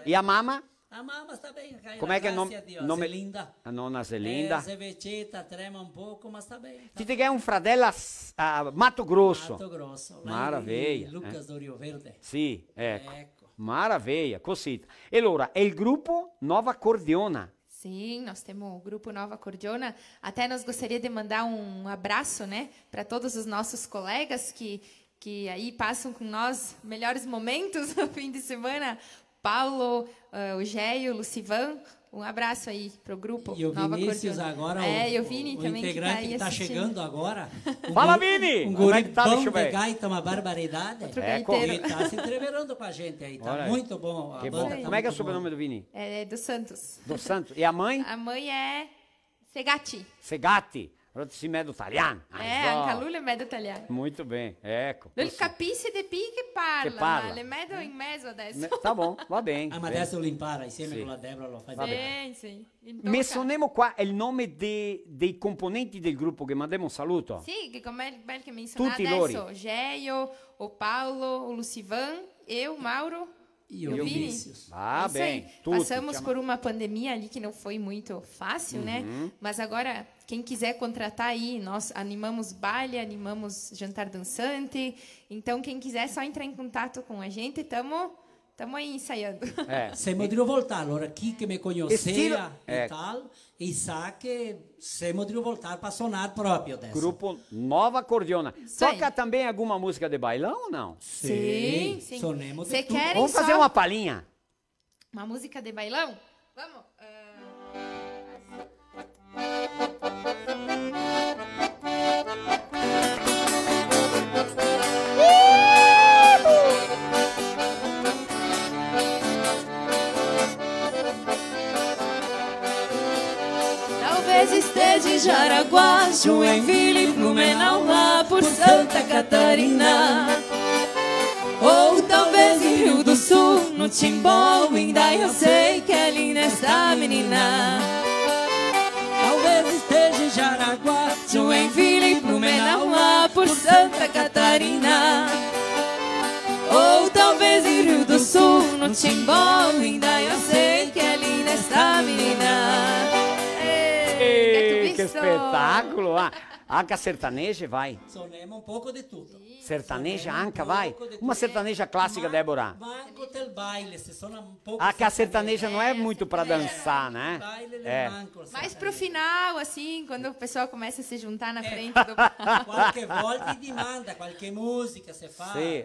Speaker 10: E a mamma?
Speaker 1: A mamma sta bene,
Speaker 10: Come è che
Speaker 1: grazie a Dio.
Speaker 10: nome?
Speaker 1: Zelinda.
Speaker 10: La nonna Zelinda.
Speaker 1: Se vecchietta, trema un poco, ma sta bene.
Speaker 10: Ti è un fratello a Mato Grosso.
Speaker 1: Mato Grosso.
Speaker 10: Maravilha.
Speaker 1: Lucas do Rio Verde.
Speaker 10: Sì, ecco. Maravilha, così. E allora, è il gruppo Nova Cordiona.
Speaker 2: Sim, nós temos o grupo Nova Cordiona. Até nós gostaria de mandar um abraço, né, para todos os nossos colegas que aí passam com nós melhores momentos no fim de semana. Paulo, o Géio, o Lucivan, um abraço aí pro grupo
Speaker 1: E o
Speaker 2: Nova
Speaker 1: Vinícius
Speaker 2: Cordiona.
Speaker 1: agora,
Speaker 2: e o Vini
Speaker 1: o
Speaker 2: também
Speaker 1: integrante
Speaker 2: que
Speaker 1: que
Speaker 2: tá
Speaker 1: está
Speaker 2: aí
Speaker 1: chegando agora.
Speaker 10: Fala, Vini!
Speaker 1: Um
Speaker 10: Como é
Speaker 1: guri
Speaker 10: que tá,
Speaker 1: bom
Speaker 10: bicho
Speaker 1: de
Speaker 10: velho?
Speaker 1: gaita, uma barbaridade.
Speaker 2: Outro
Speaker 10: É,
Speaker 2: gaiteiro.
Speaker 1: E tá se entreverando com a gente aí, tá
Speaker 10: Olha aí.
Speaker 1: muito bom. A
Speaker 10: Que
Speaker 1: banda
Speaker 10: bom.
Speaker 1: tá
Speaker 10: Como é que é o
Speaker 1: muito
Speaker 10: sobrenome
Speaker 1: boa.
Speaker 10: do Vini?
Speaker 2: É do Santos.
Speaker 10: Do Santos. E a mãe?
Speaker 2: A mãe é Segatti.
Speaker 10: Segatti. Si medo italiano.
Speaker 2: Anche lui è medio italiano.
Speaker 10: Muito bem, ecco.
Speaker 2: Lui capisce di più che parla,
Speaker 10: Che parla.
Speaker 2: ma le medo in mezzo adesso.
Speaker 10: Tá bom, va bene.
Speaker 1: Ah, ma adesso lo impara insieme
Speaker 10: Sì.
Speaker 1: con la Debra, lo fa
Speaker 10: Va
Speaker 1: bene.
Speaker 2: Sì.
Speaker 10: Menzionemo qua è il nome dei componenti del gruppo che mandiamo un saluto.
Speaker 2: Sì, che come il bel che mencionar
Speaker 10: Tutti
Speaker 2: adesso,
Speaker 10: loro.
Speaker 2: Geio, o Paulo, o Lucivan, eu, o Mauro
Speaker 1: e
Speaker 2: o
Speaker 1: o
Speaker 2: Vini.
Speaker 1: Vinícius.
Speaker 10: Ah,
Speaker 2: É isso aí.
Speaker 10: bem, tudo.
Speaker 2: Passamos por uma pandemia ali que não foi muito fácil, né? Mas agora, quem quiser contratar aí, nós animamos baile, animamos jantar dançante. Então, quem quiser, é só entrar em contato com a gente. Estamos aí ensaiando.
Speaker 1: Se potrò voltar, allora chi che mi conosceva e
Speaker 10: Ecco.
Speaker 1: tal, e sa che se potrò voltar para sonar proprio adesso.
Speaker 10: Gruppo Nova Cordiona.
Speaker 2: aí.
Speaker 10: Toca também alguma música de bailão ou não?
Speaker 2: Sim.
Speaker 1: Sonemos
Speaker 2: Você
Speaker 1: de tudo.
Speaker 2: querem
Speaker 10: Vamos
Speaker 2: só
Speaker 10: fazer uma palhinha.
Speaker 2: uma música de bailão? Vamos.
Speaker 14: Talvez esteja em Jaraguá, Joinville, Blumenau, lá por Santa Catarina. Ou talvez em Rio do Sul, no Timbó, ainda eu sei que é linda esta menina.
Speaker 1: Talvez esteja em Jaraguá,
Speaker 14: Joinville, Blumenau, lá por Santa Catarina. Ou talvez em Rio do Sul, no Timbó, ainda eu sei que é linda esta menina.
Speaker 10: Que espetáculo! Anche a sertaneja vai.
Speaker 1: sonemos un poco di tutto.
Speaker 10: Sertaneja anche vai. Uma sertaneja clássica, Débora.
Speaker 1: Manco del baile, se suona un poco.
Speaker 10: Ah, que a sertaneja não é muito para dançar, né? É.
Speaker 2: Mais pro final, assim, quando o pessoal começa a se juntar na frente do...
Speaker 1: Qualche volta ti manda qualche musica se fa,
Speaker 10: Sì,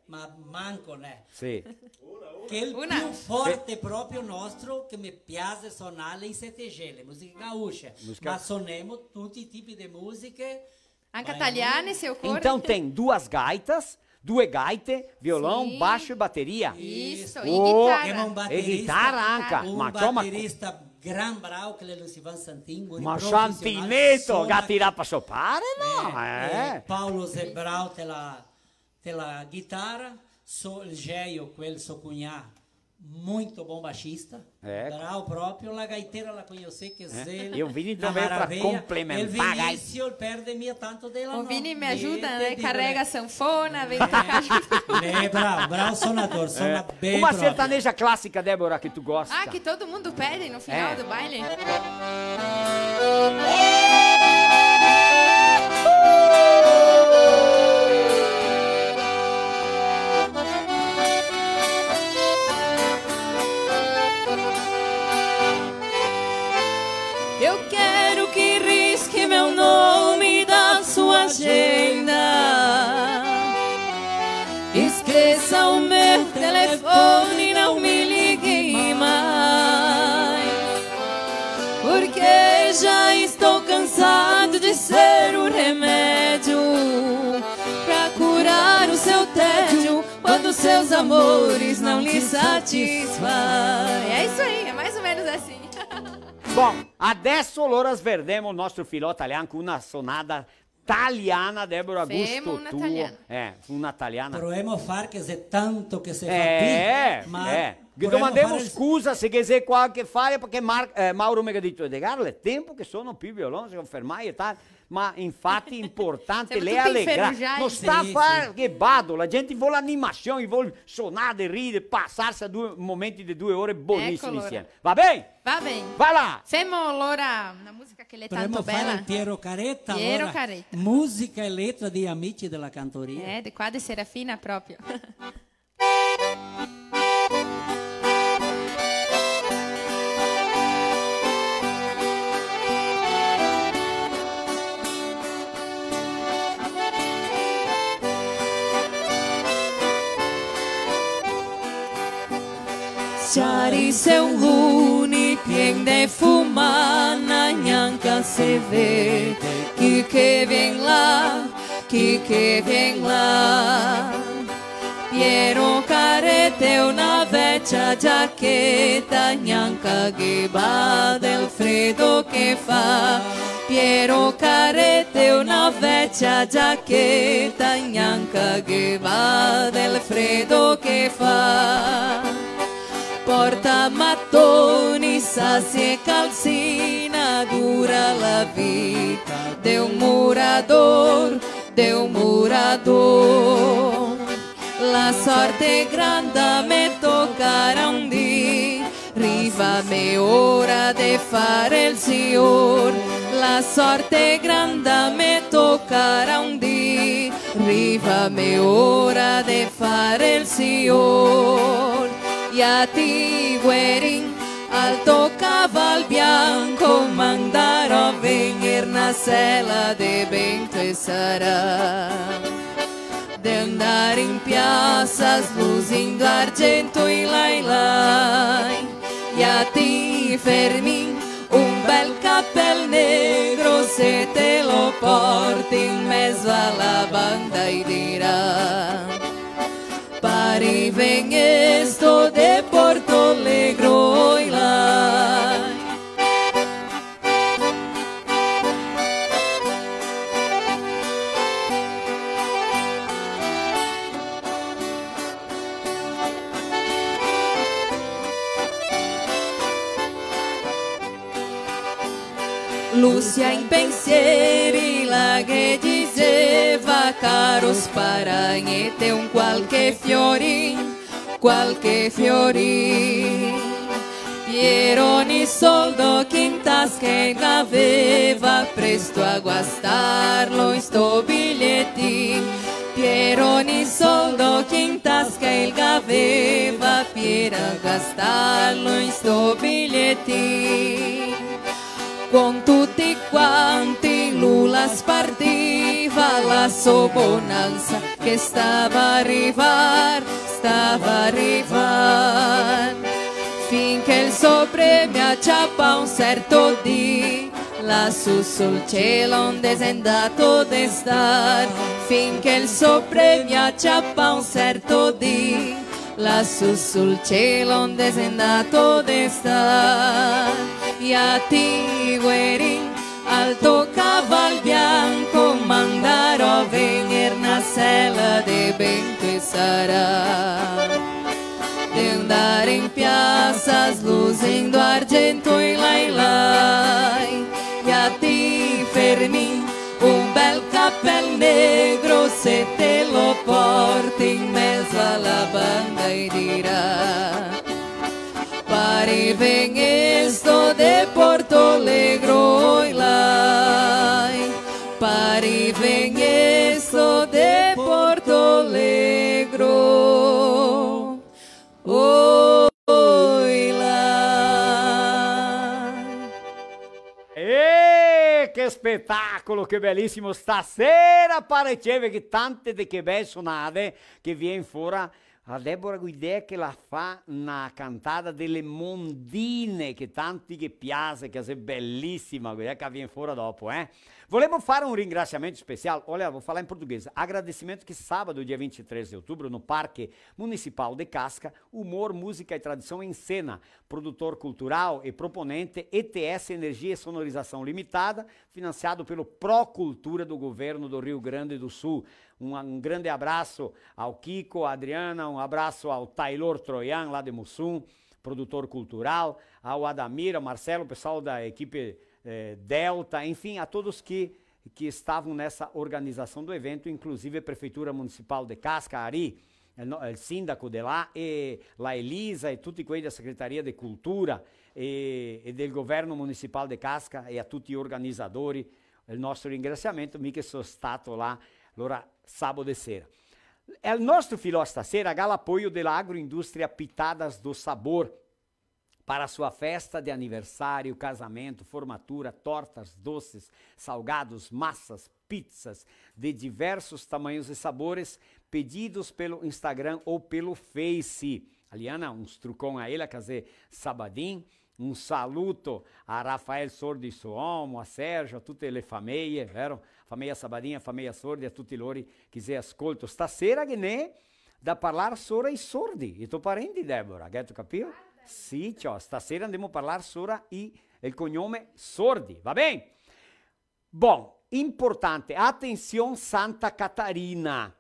Speaker 1: ma manco, né?
Speaker 10: Sì.
Speaker 1: Che è il più forte proprio nostro che mi piace suonare in CTG, le musiche gaúche. Ma suoniamo tutti i tipi di musiche.
Speaker 2: Anche italiane, seu coro.
Speaker 10: Então tem duas gaitas, due gaite, violão,
Speaker 2: Sim.
Speaker 10: baixo e bateria.
Speaker 2: Isso,
Speaker 10: Oh,
Speaker 2: e guitarra.
Speaker 1: Abbiamo un batterista,
Speaker 10: E guitarra anche.
Speaker 1: un
Speaker 10: Ma c'ho ma
Speaker 1: batterista gran bravo che è Lucivan Santin,
Speaker 10: ma Santinetto, gattirà per sopare, no?
Speaker 1: Paolo Zebrau te la chitarra, il Geio, quel suo cugnato, muito bom baixista, bravo proprio, la gaiteira la conheci, che
Speaker 10: E o Vini também para complementar.
Speaker 1: Il Vinícius, il perde mia tanto della
Speaker 2: O Vini me
Speaker 1: niente
Speaker 2: ajuda, né?
Speaker 1: di
Speaker 2: Carrega a sanfona, vem tocar junto.
Speaker 1: bravo sonador, suona bem
Speaker 10: Uma
Speaker 1: proprio.
Speaker 10: sertaneja clássica, Débora, que tu gosta.
Speaker 2: Ah, que todo mundo pede no final do baile.
Speaker 14: Eu quero que risque meu nome da sua agenda. Esqueça o meu telefone, não me ligue mais. Porque já estou cansado de ser o remédio pra curar o seu tédio quando seus amores não lhe satisfazem.
Speaker 2: É isso aí, é mais ou menos assim.
Speaker 10: Bom, adesso allora sverdiamo il nostro filò italiano con una sonata italiana, Débora,
Speaker 2: Femo
Speaker 10: gusto
Speaker 2: una
Speaker 10: tuo.
Speaker 2: italiana.
Speaker 10: Una italiana.
Speaker 1: Proviamo a fare che se tanto che se fa qui, ma
Speaker 10: Domandiamo
Speaker 1: fare il-
Speaker 10: scusa se che se qualche fare perché Mauro mi ha detto, Edgar, è tempo che sono più violone, se confermai e tal. ma infatti è importante
Speaker 2: Siamo
Speaker 10: lei
Speaker 2: tutti
Speaker 10: allegrar.
Speaker 2: inferrujati.
Speaker 10: Non sta a
Speaker 1: Sì,
Speaker 10: fare che bado, la gente vuole animazione, vuole suonare, ridere, passarsi a momenti di 2 ore buonissimi
Speaker 2: allora.
Speaker 10: insieme. Va bene?
Speaker 2: Va bene.
Speaker 10: Va là!
Speaker 2: Femo allora una musica che le è
Speaker 1: Potremmo
Speaker 2: tanto
Speaker 1: fare
Speaker 2: bella.
Speaker 1: il Piero Caretta,
Speaker 2: Piero
Speaker 1: allora.
Speaker 2: Caretta.
Speaker 1: Musica e letra di Amici della Cantoria.
Speaker 2: Di qua di Serafina proprio.
Speaker 14: Ciari se un luni pien de fumana neanche se vede chi che vien là, chi che vien là. Piero Carete una vecchia giacchetta neanche che va del freddo che fa. Piero Carete una vecchia giacchetta neanche che va del freddo che fa. Porta mattoni, sassi e calzina, dura la vita de un murador, de un murador. La sorte grande me toccarà un dì, rivame ora de fare il Signor. La sorte grande me toccarà un dì, rivame ora de fare il Signor. Ya ti guerin, alto caval bianco, mandarò a venir na sela de vento e sarà. De andare in piazza slusindo argento e lai lai. Ya ti fermi, un bel cappel negro, se te lo porti in mezzo alla banda e dirà. Pari ven esto de Porto Alegro y la. Lucia in pensieri la che diceva caro sparagnete un qualche fiorin, qualche fiorin. Piero ni soldo che in tasca aveva presto a guastarlo in sto biglietti. Piero ni soldo che in tasca aveva Piero a gastarlo in sto biglietti. Con tutti quanti Lula spartiva la sua bonanza che stava a arrivar, finché il suo premio acciappa un certo dì, lassù sul cielo onde è andato de star, finché il suo premio acciappa un certo dì, lassù sul cielo onde è andato de star. Ya ti guerin, alto caval bianco, mandarò a venir na sela de vento e sarà. De andare in piazza slusindo argento e lai lai. Ya ti fermi, un bel cappel negro, se te lo porti in mezzo alla banda e dirà. Pari ven esto de Porto Alegro y lai. Pari ven esto de Porto Alegro y lai.
Speaker 10: Che spettacolo, che bellissimo stasera, parecchie che tante di che belle suonate che viene fuori. A Deborah Guidè che la fa una cantata delle mondine che tanti che piace, che è bellissima, Guidè che viene fuori dopo, Volevo fare un ringraziamento speciale, olha, vou falar em português, agradecimento que sábado, dia 23 de outubro, no Parque Municipal de Casca, Humor, Música e Tradição em Cena, produtor cultural e proponente ETS Energia e Sonorização Limitada, financiado pelo Procultura do Governo do Rio Grande do Sul. Um grande abraço ao Kiko, à Adriana, um abraço ao Taylor Troian, lá de Mussum, produtor cultural, ao Adamir, ao Marcelo, o pessoal da equipe Delta, enfim, a todos que que estavam nessa organização do evento, inclusive a Prefeitura Municipal de Cascari, o síndaco de lá, e a Elisa e tutti quelli da Secretaria de Cultura e del Governo Municipal de Casca e a tutti gli organizzatori, il nostro ringraziamento, mica sono stato là, allora sabato sera. Il nostro filò stasera ha l'apoio dell'agroindustria Pitadas do Sabor para sua festa de aniversário, casamento, formatura, tortas, doces, salgados, massas, pizzas de diversos tamanhos e sabores, pedidos pelo Instagram ou pelo Face. Aliana, uns trucão a ele, quer dizer, sabadinho. Un saluto a Rafael Sordi Suomo, a Sérgio, a tutte le famiglie, vero? Famiglia Sabadinha, famiglia Sordi, a tutti loro che si ascoltano. Stasera che ne da parlare solo ai sordi. E tu parenti, Deborah, che tu capito? Sì, ciao, stasera andiamo a parlare solo il cognome Sordi, va bene? Bom, importante, attenzione Santa Catarina.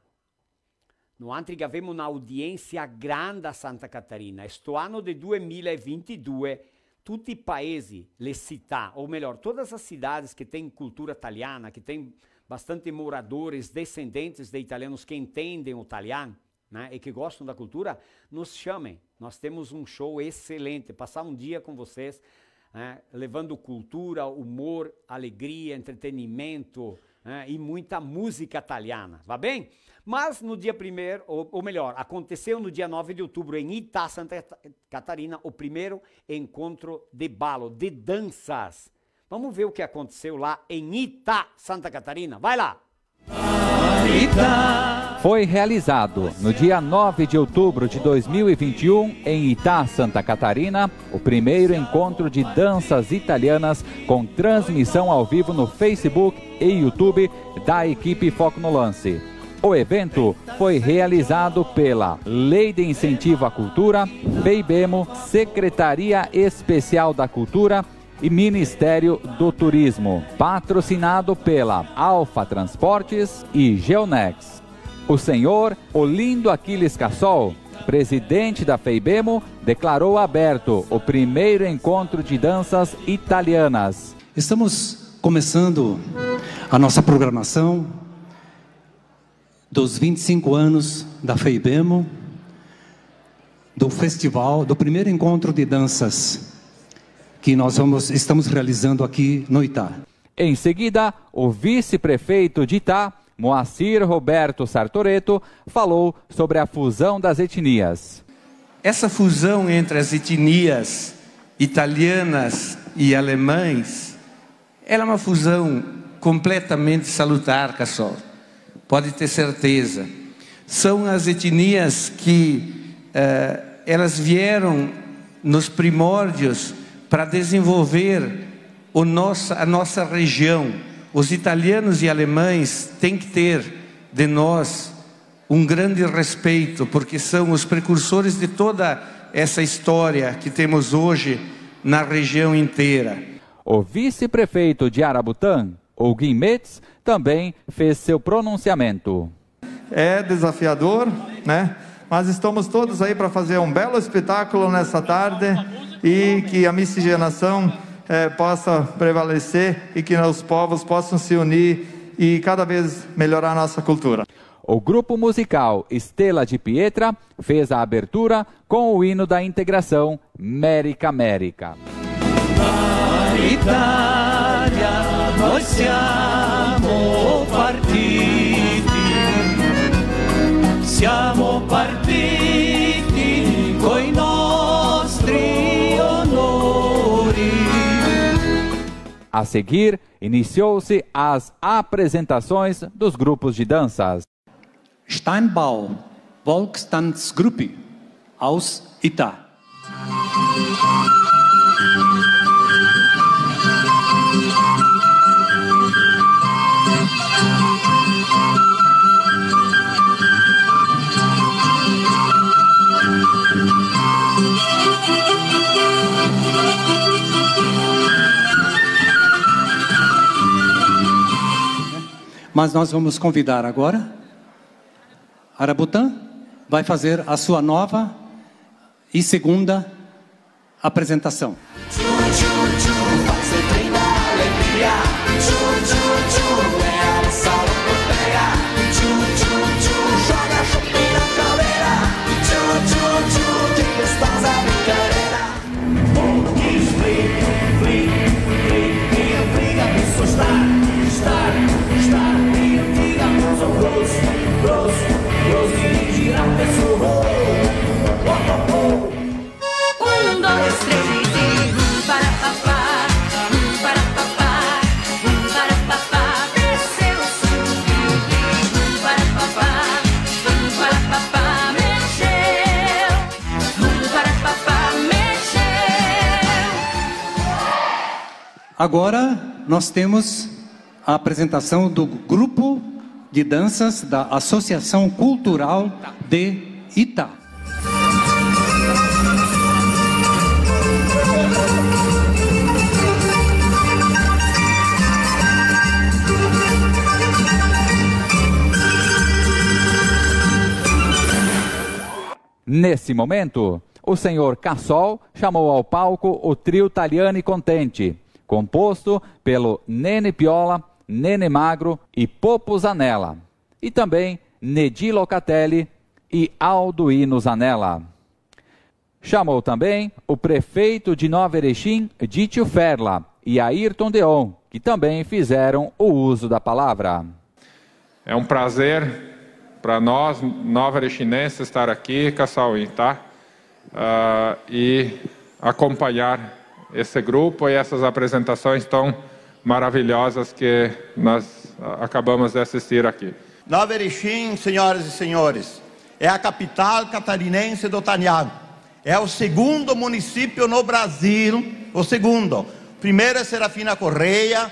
Speaker 10: Noi abbiamo un'audiência grande a Santa Catarina. Questo anno del 2022, tutti i paesi, le città, ou melhor, todas as cidades que têm cultura italiana, que têm bastante moradores, descendentes de italianos que entendem o italiano, né, e que gostam da cultura, nos chamem. Nós temos um show excelente, passar um dia com vocês, levando cultura, humor, alegria, entretenimento, e muita música italiana, va bem? Mas no dia 1º, ou melhor, aconteceu no dia 9 de outubro em Itá, Santa Catarina, o primeiro encontro de balo, de danças. Vamos ver o que aconteceu lá em Itá, Santa Catarina. Vai lá!
Speaker 15: Foi realizado no dia 9 de outubro de 2021 em Itá, Santa Catarina, o primeiro encontro de danças italianas com transmissão ao vivo no Facebook e YouTube da equipe Foco no Lance. O evento foi realizado pela Lei de Incentivo à Cultura, FEIBEMO, Secretaria Especial da Cultura e Ministério do Turismo, patrocinado pela Alfa Transportes e Geonex. O senhor Olindo Aquiles Cassol, presidente da FEIBEMO, declarou aberto o primeiro encontro de danças italianas.
Speaker 16: Estamos começando a nossa programação dos 25 anos da FEIBEMO, do festival, do primeiro encontro de danças que nós estamos realizando aqui no Itá.
Speaker 15: Em seguida, o vice-prefeito de Itá, Moacir Roberto Sartoreto, falou sobre a fusão das etnias.
Speaker 17: Essa fusão entre as etnias italianas e alemães, ela é uma fusão completamente salutar, Cassol. Pode ter certeza. São as etnias que elas vieram nos primórdios para desenvolver a nossa região. Os italianos e alemães têm que ter de nós um grande respeito, porque são os precursores de toda essa história que temos hoje na região inteira.
Speaker 15: O vice-prefeito de Arabutã, o Guimetz, também fez seu pronunciamento.
Speaker 18: É desafiador, né? Mas estamos todos aí para fazer um belo espetáculo nessa tarde e que a miscigenação possa prevalecer e que os povos possam se unir e cada vez melhorar a nossa cultura.
Speaker 15: O grupo musical Stella di Pietra fez a abertura com o hino da integração Merica Merica.
Speaker 14: Italia, noi siamo partiti coi nostri onori.
Speaker 15: A seguir, iniciou-se as apresentações dos grupos de danças.
Speaker 16: Steinbau Volkstanzgruppe aus Itá. Mas nós vamos convidar agora Arabutã, vai fazer a sua nova e segunda apresentação.
Speaker 14: Tchu, tchu, tchu, faz sempre na alegria. Tchu, tchu, tchu.
Speaker 16: Agora nós temos a apresentação do grupo de danças da Associação Cultural de Itá.
Speaker 15: Nesse momento, o senhor Cassol chamou ao palco o trio Taliani Contente, composto pelo Nene Piola, Nene Magro e Popo Zanella, e também Nedi Locatelli e Alduino Zanella. Chamou também o prefeito de Nova Erechim, Dítio Ferla, e Ayrton Deon, que também fizeram o uso da palavra.
Speaker 19: É um prazer para nós, nova erechinenses, estar aqui, Cassauí, tá? E acompanhar esse grupo e essas apresentações tão maravilhosas que nós acabamos de assistir aqui.
Speaker 20: Nova Erechim, senhoras e senhores, é a capital catarinense do Talian. É o segundo município no Brasil, o segundo. Primeiro é Serafina Correia,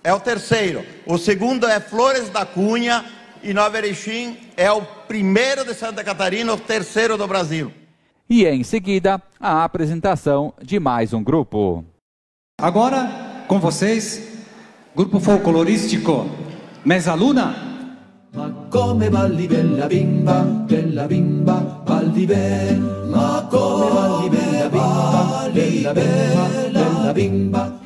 Speaker 20: é o terceiro. O segundo é Flores da Cunha e Nova Erechim é o primeiro de Santa Catarina, o terceiro do Brasil.
Speaker 15: E em seguida, a apresentação de mais um grupo.
Speaker 16: Agora, com vocês, grupo folclorístico Mezzaluna.
Speaker 6: Ma come balli bella bimba, balli bella. Ma come balli bella bimba, bella bimba.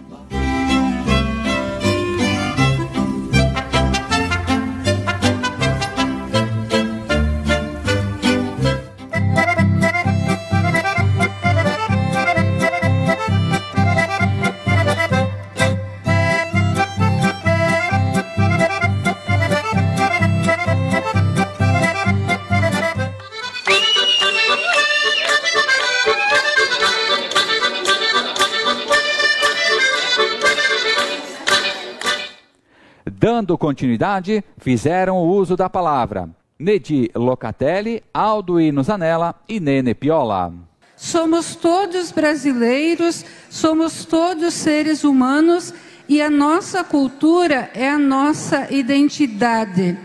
Speaker 15: Dando continuidade, fizeram o uso da palavra Nedi Locatelli, Alduino Zanella e Nene Piola.
Speaker 21: Somos todos brasileiros, somos todos seres humanos e a nossa cultura é a nossa identidade,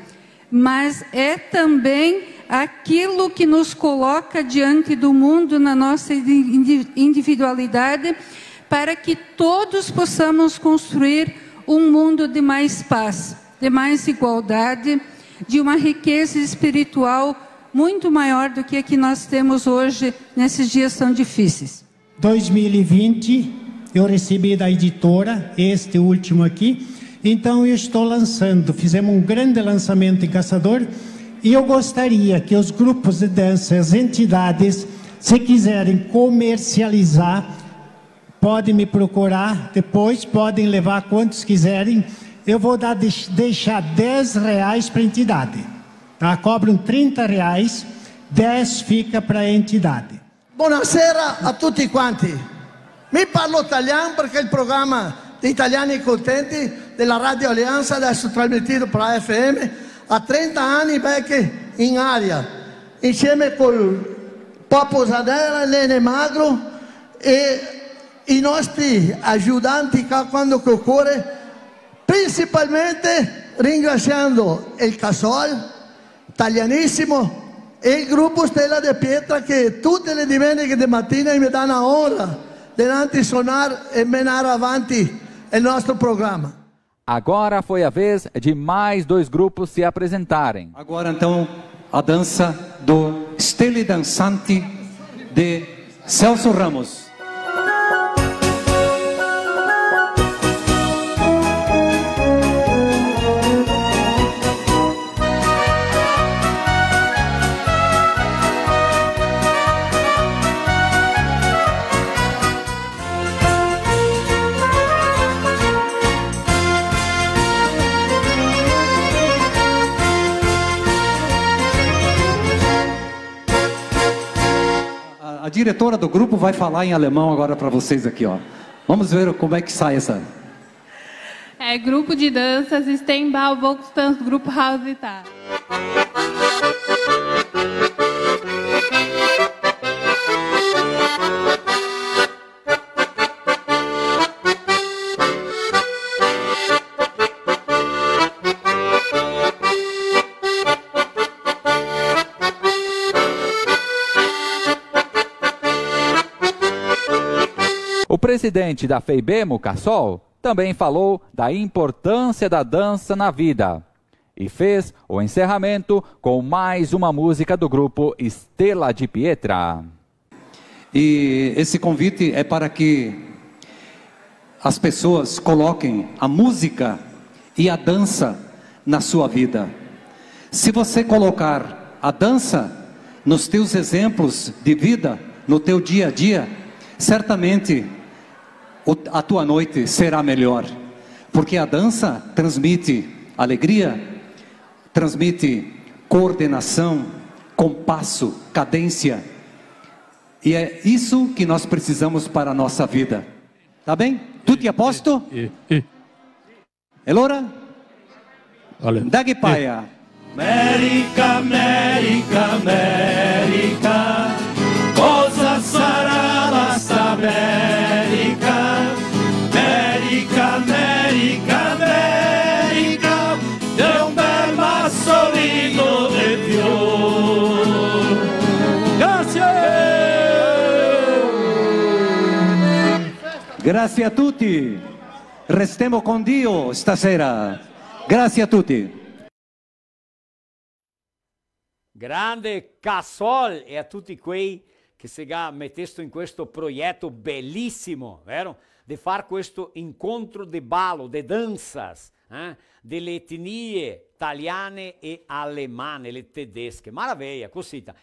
Speaker 21: mas é também aquilo que nos coloca diante do mundo na nossa individualidade para que todos possamos construir um mundo de mais paz, de mais igualdade, de uma riqueza espiritual muito maior do que a que nós temos hoje, nesses dias tão difíceis.
Speaker 22: 2020, eu recebi da editora, este último aqui, então eu estou lançando, fizemos um grande lançamento em Caçador, e eu gostaria que os grupos de dança, as entidades, se quiserem comercializar, podem me procurar, depois podem levar quantos quiserem. Eu vou deixar R$10 para a entidade. Tá? Cobram R$30, 10 fica para a entidade.
Speaker 23: Buonasera a tutti quanti. Mi parlo italiano perché il programma di Italiani Contenti della Radio Alleanza, adesso trasmesso per la FM, ha 30 anni vecchi in aria, insieme con Popo Zanella e Nene Magro e i nostri aiutanti quando occorre, principalmente ringraziando il Cassol, Talianissimo, e il gruppo Stella de Pietra che tutte le domeniche di mattina mi danno onra di suonare e menare avanti il nostro programma.
Speaker 15: Agora foi a vez de mais dois grupos se apresentarem.
Speaker 16: Agora então a dança do Stelle Dançanti de Celso Ramos. A diretora do grupo vai falar em alemão agora para vocês aqui, ó. Vamos ver como é que sai essa.
Speaker 24: É grupo de danças Steinbau Volkstanzgruppe Hausita.
Speaker 15: presidente da FEIBEMO, Cassol, também falou da importância da dança na vida e fez o encerramento com mais uma música do grupo Stella di Pietra.
Speaker 16: E esse convite é para que as pessoas coloquem a música e a dança na sua vida. Se você colocar a dança nos teus exemplos de vida, no teu dia a dia, certamente a tua noite será melhor, porque a dança transmite alegria, transmite coordenação, compasso, cadência, e é isso que nós precisamos para a nossa vida. Tá bem? Tutti a posto? E allora? Daghi paia.
Speaker 3: America, America, America, cosa sarà la sta America? America, America, America, è un bel massolino di più.
Speaker 16: Grazie a tutti. Restiamo con Dio stasera. Grazie a tutti.
Speaker 10: Grande Cassol e a tutti quei che si mettessero in questo progetto bellissimo, vero? Di fare questo incontro di ballo, di danzas, delle etnie italiane e alemane, le tedesche. Maraviglia, cosita.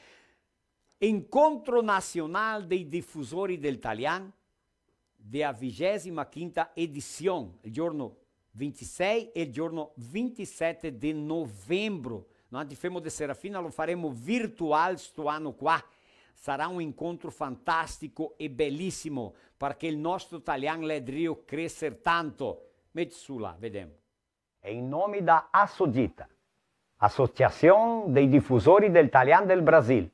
Speaker 10: Incontro nazionale dei diffusori del italiano, della 25ª edizione, il giorno 26 e il giorno 27 di novembro. Nós de Femo de Serafina lo faremo virtual sto anno qua. Sarà un incontro fantastico e bellissimo perché il nostro italiano ledrio crescer tanto. Metti su là, vediamo. E in nome da Assodita, Associazione dei Diffusori del Italiano del Brasil,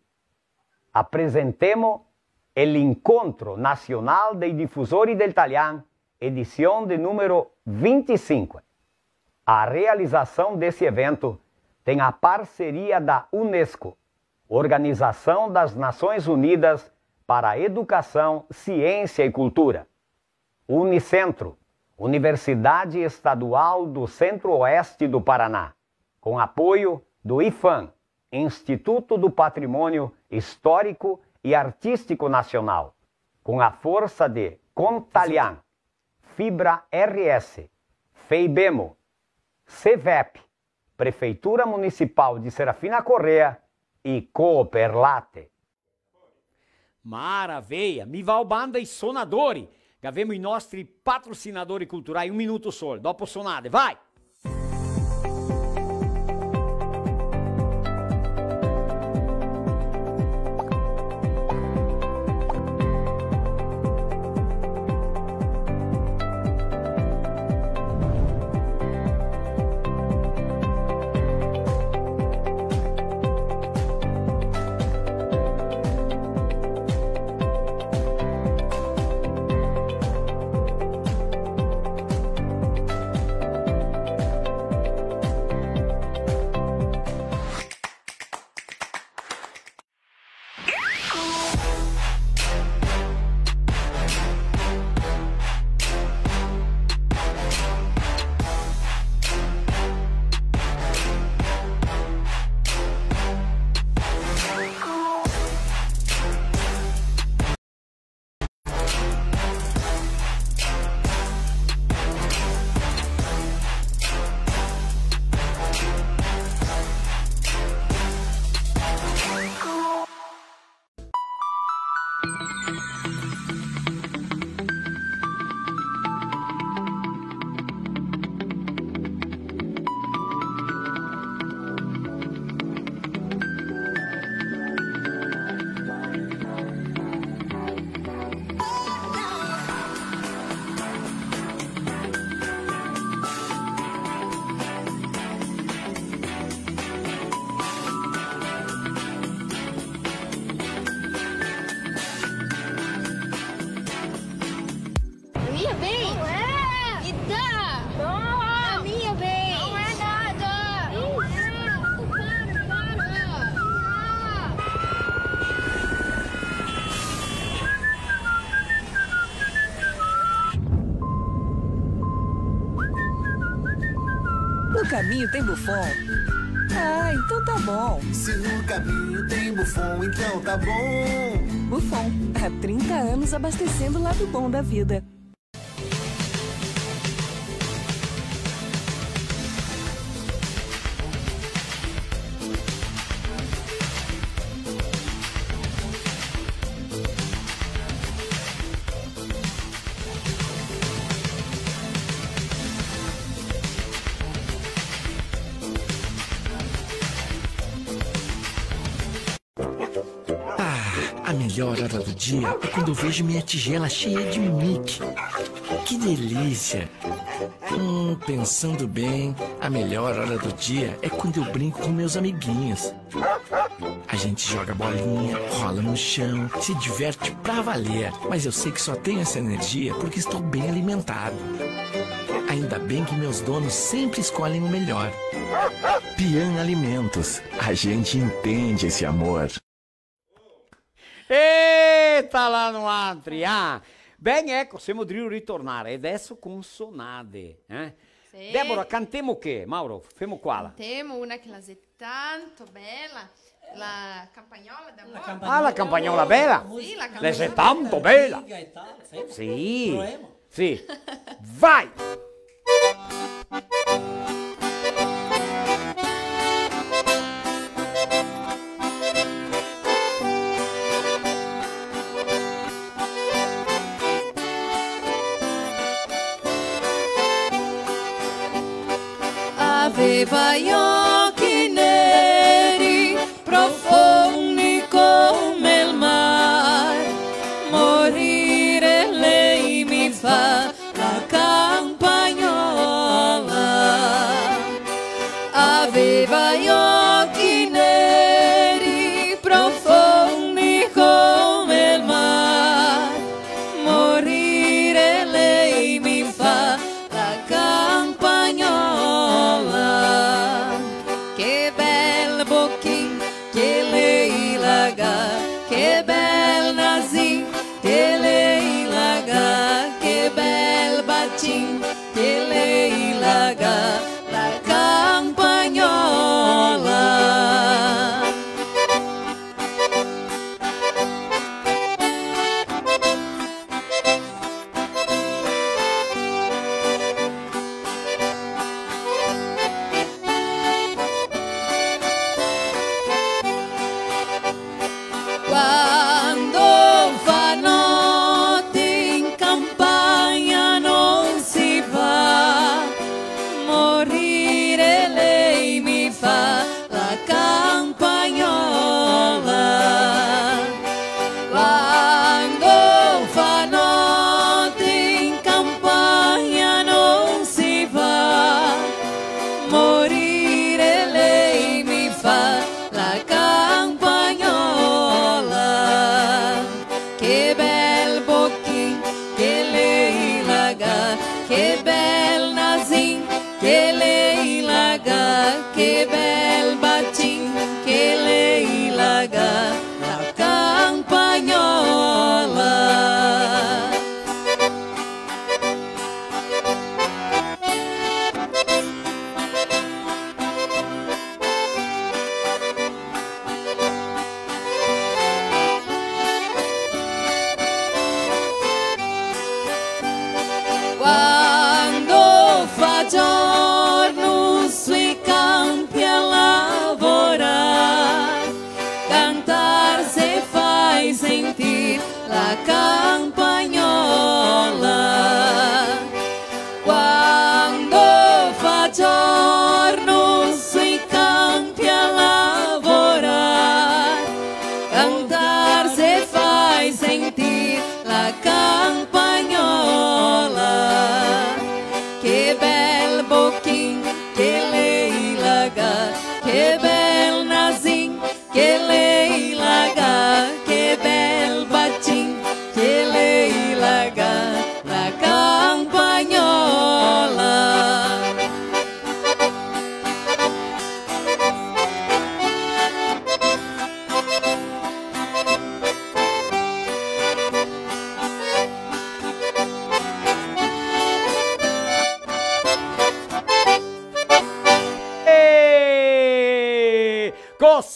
Speaker 10: apresentemo l'incontro nazionale dei diffusori del italiano, edição de número 25. A realização desse evento tem a parceria da Unesco, Organização das Nações Unidas para a Educação, Ciência e Cultura, Unicentro, Universidade Estadual do Centro-Oeste do Paraná, com apoio do IFAM, Instituto do Patrimônio Histórico e Artístico Nacional, com a força de Contalian, Fibra RS, FEIBEMO, CEVEP, Prefeitura Municipal de Serafina Correia e Cooperlate. Maravilha! Mi va banda e sonadori, che abbiamo i nostri patrocinadori culturali. Un minuto solo, dopo sonate, vai!
Speaker 4: caminho tem Buffon. Ah, então tá bom.
Speaker 6: Se no caminho tem Buffon, então tá bom.
Speaker 4: Buffon, há 30 anos abastecendo o lado bom da vida.
Speaker 5: A melhor hora do dia é quando eu vejo minha tigela cheia de Mickey. Que delícia! Pensando bem, a melhor hora do dia é quando eu brinco com meus amiguinhos. A gente joga bolinha, rola no chão, se diverte pra valer. Mas eu sei que só tenho essa energia porque estou bem alimentado. Ainda bem que meus donos sempre escolhem o melhor. Pian Alimentos. A gente entende esse amor.
Speaker 10: Eita lá no altri, Bem, ecco, siamo di ritornare, e adesso con sonade.
Speaker 2: Sì.
Speaker 10: Deborah, cantiamo che? Mauro, femo quale?
Speaker 2: Cantiamo una che la è tanto bella, la campagnola d'amore.
Speaker 10: La campagnola bella?
Speaker 2: Sì, la
Speaker 10: Lei
Speaker 2: campagnola
Speaker 10: è tanto bella. Sì, sì. Vai!
Speaker 14: Aveva gli occhi neri, profondi come il mare. Morire lei mi fa la campagnola. Aveva gli occhi neri, profondi come il mare. Morire lei mi fa la campagnola. Che bel bocchin che lei laga, che bel nasin che lei laga, che bel bacin che lei laga, la campagnola.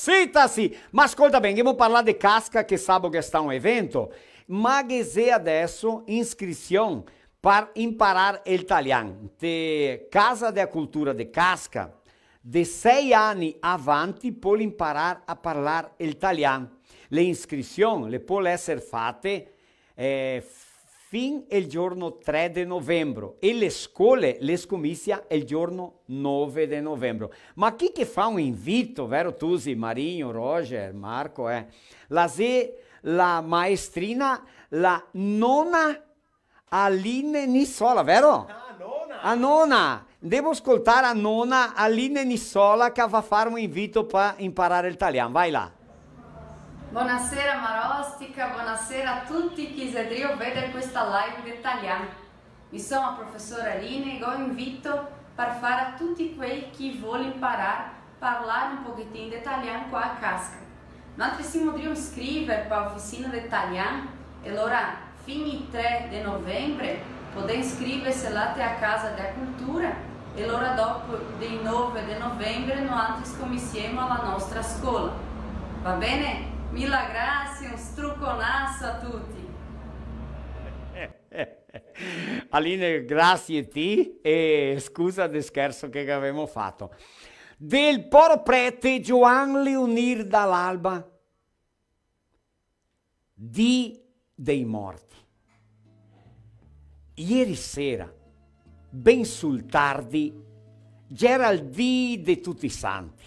Speaker 10: Cita-se! Ma ascolta bene, abbiamo parlato di Casca che sabato che sta un evento, ma che c'è adesso iscrizione per imparare l'italiano. De Casa della Cultura di Casca, de 6 anni avanti puoi imparare a parlare l'italiano. Le iscrizioni le possono essere fatte fin il giorno 3 di novembre e le scuole le scommissia il giorno 9 di novembre. Ma chi che fa un invito, vero Tusi, Marinho, Roger, Marco, la maestrina, la nonna Aline Nissola, vero? A nonna! Devo ascoltare a nonna Aline Nissola che va a fare un invito per imparare l'italiano. Vai là!
Speaker 7: Buonasera Marostica, buonasera a tutti chi sedrio vedere questa live di italiano. Mi sono la professora Aline e ho invito per fare a tutti quei chi vuole imparare a parlare un pochettino di italiano qua a Casca. Noi si potremmo iscrivere per l'officina di italiano e allora fino al 3 di novembre potete iscriversi là a Casa della Cultura e allora dopo il 9 di novembre noi scommissiamo alla nostra scuola. Va bene? Mille grazie, un strucconasso a tutti.
Speaker 10: Aline, grazie a te e scusa del scherzo che avevamo fatto. Del poro prete Gioan Leonir dall'Alba, di dei morti. Ieri sera, ben sul tardi, c'era il dì di tutti i santi.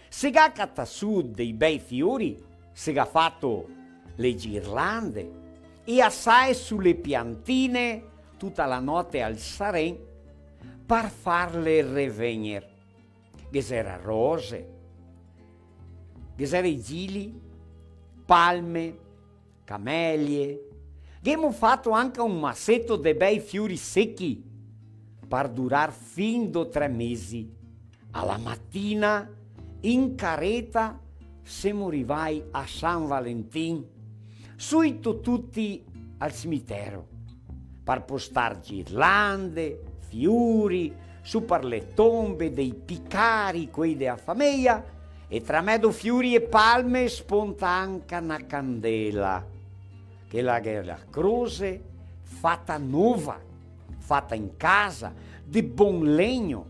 Speaker 10: Se ga catta su dei bei fiori, se ga fatto le ghirlande e assai sulle piantine tutta la notte al saren per farle revenire. Che c'era rose, che c'era gili, palme, camelie. Che abbiamo fatto anche un massetto de bei fiori secchi per durar fin do 3 mesi. Alla mattina in careta siamo arrivati a San Valentin, subito tutti al cimitero per postare ghirlande, fiori, su per le tombe dei piccari, quei della famiglia, e tra mezzo fiori e palme spunta anche una candela, che è la croce fatta nuova, fatta in casa, di buon legno.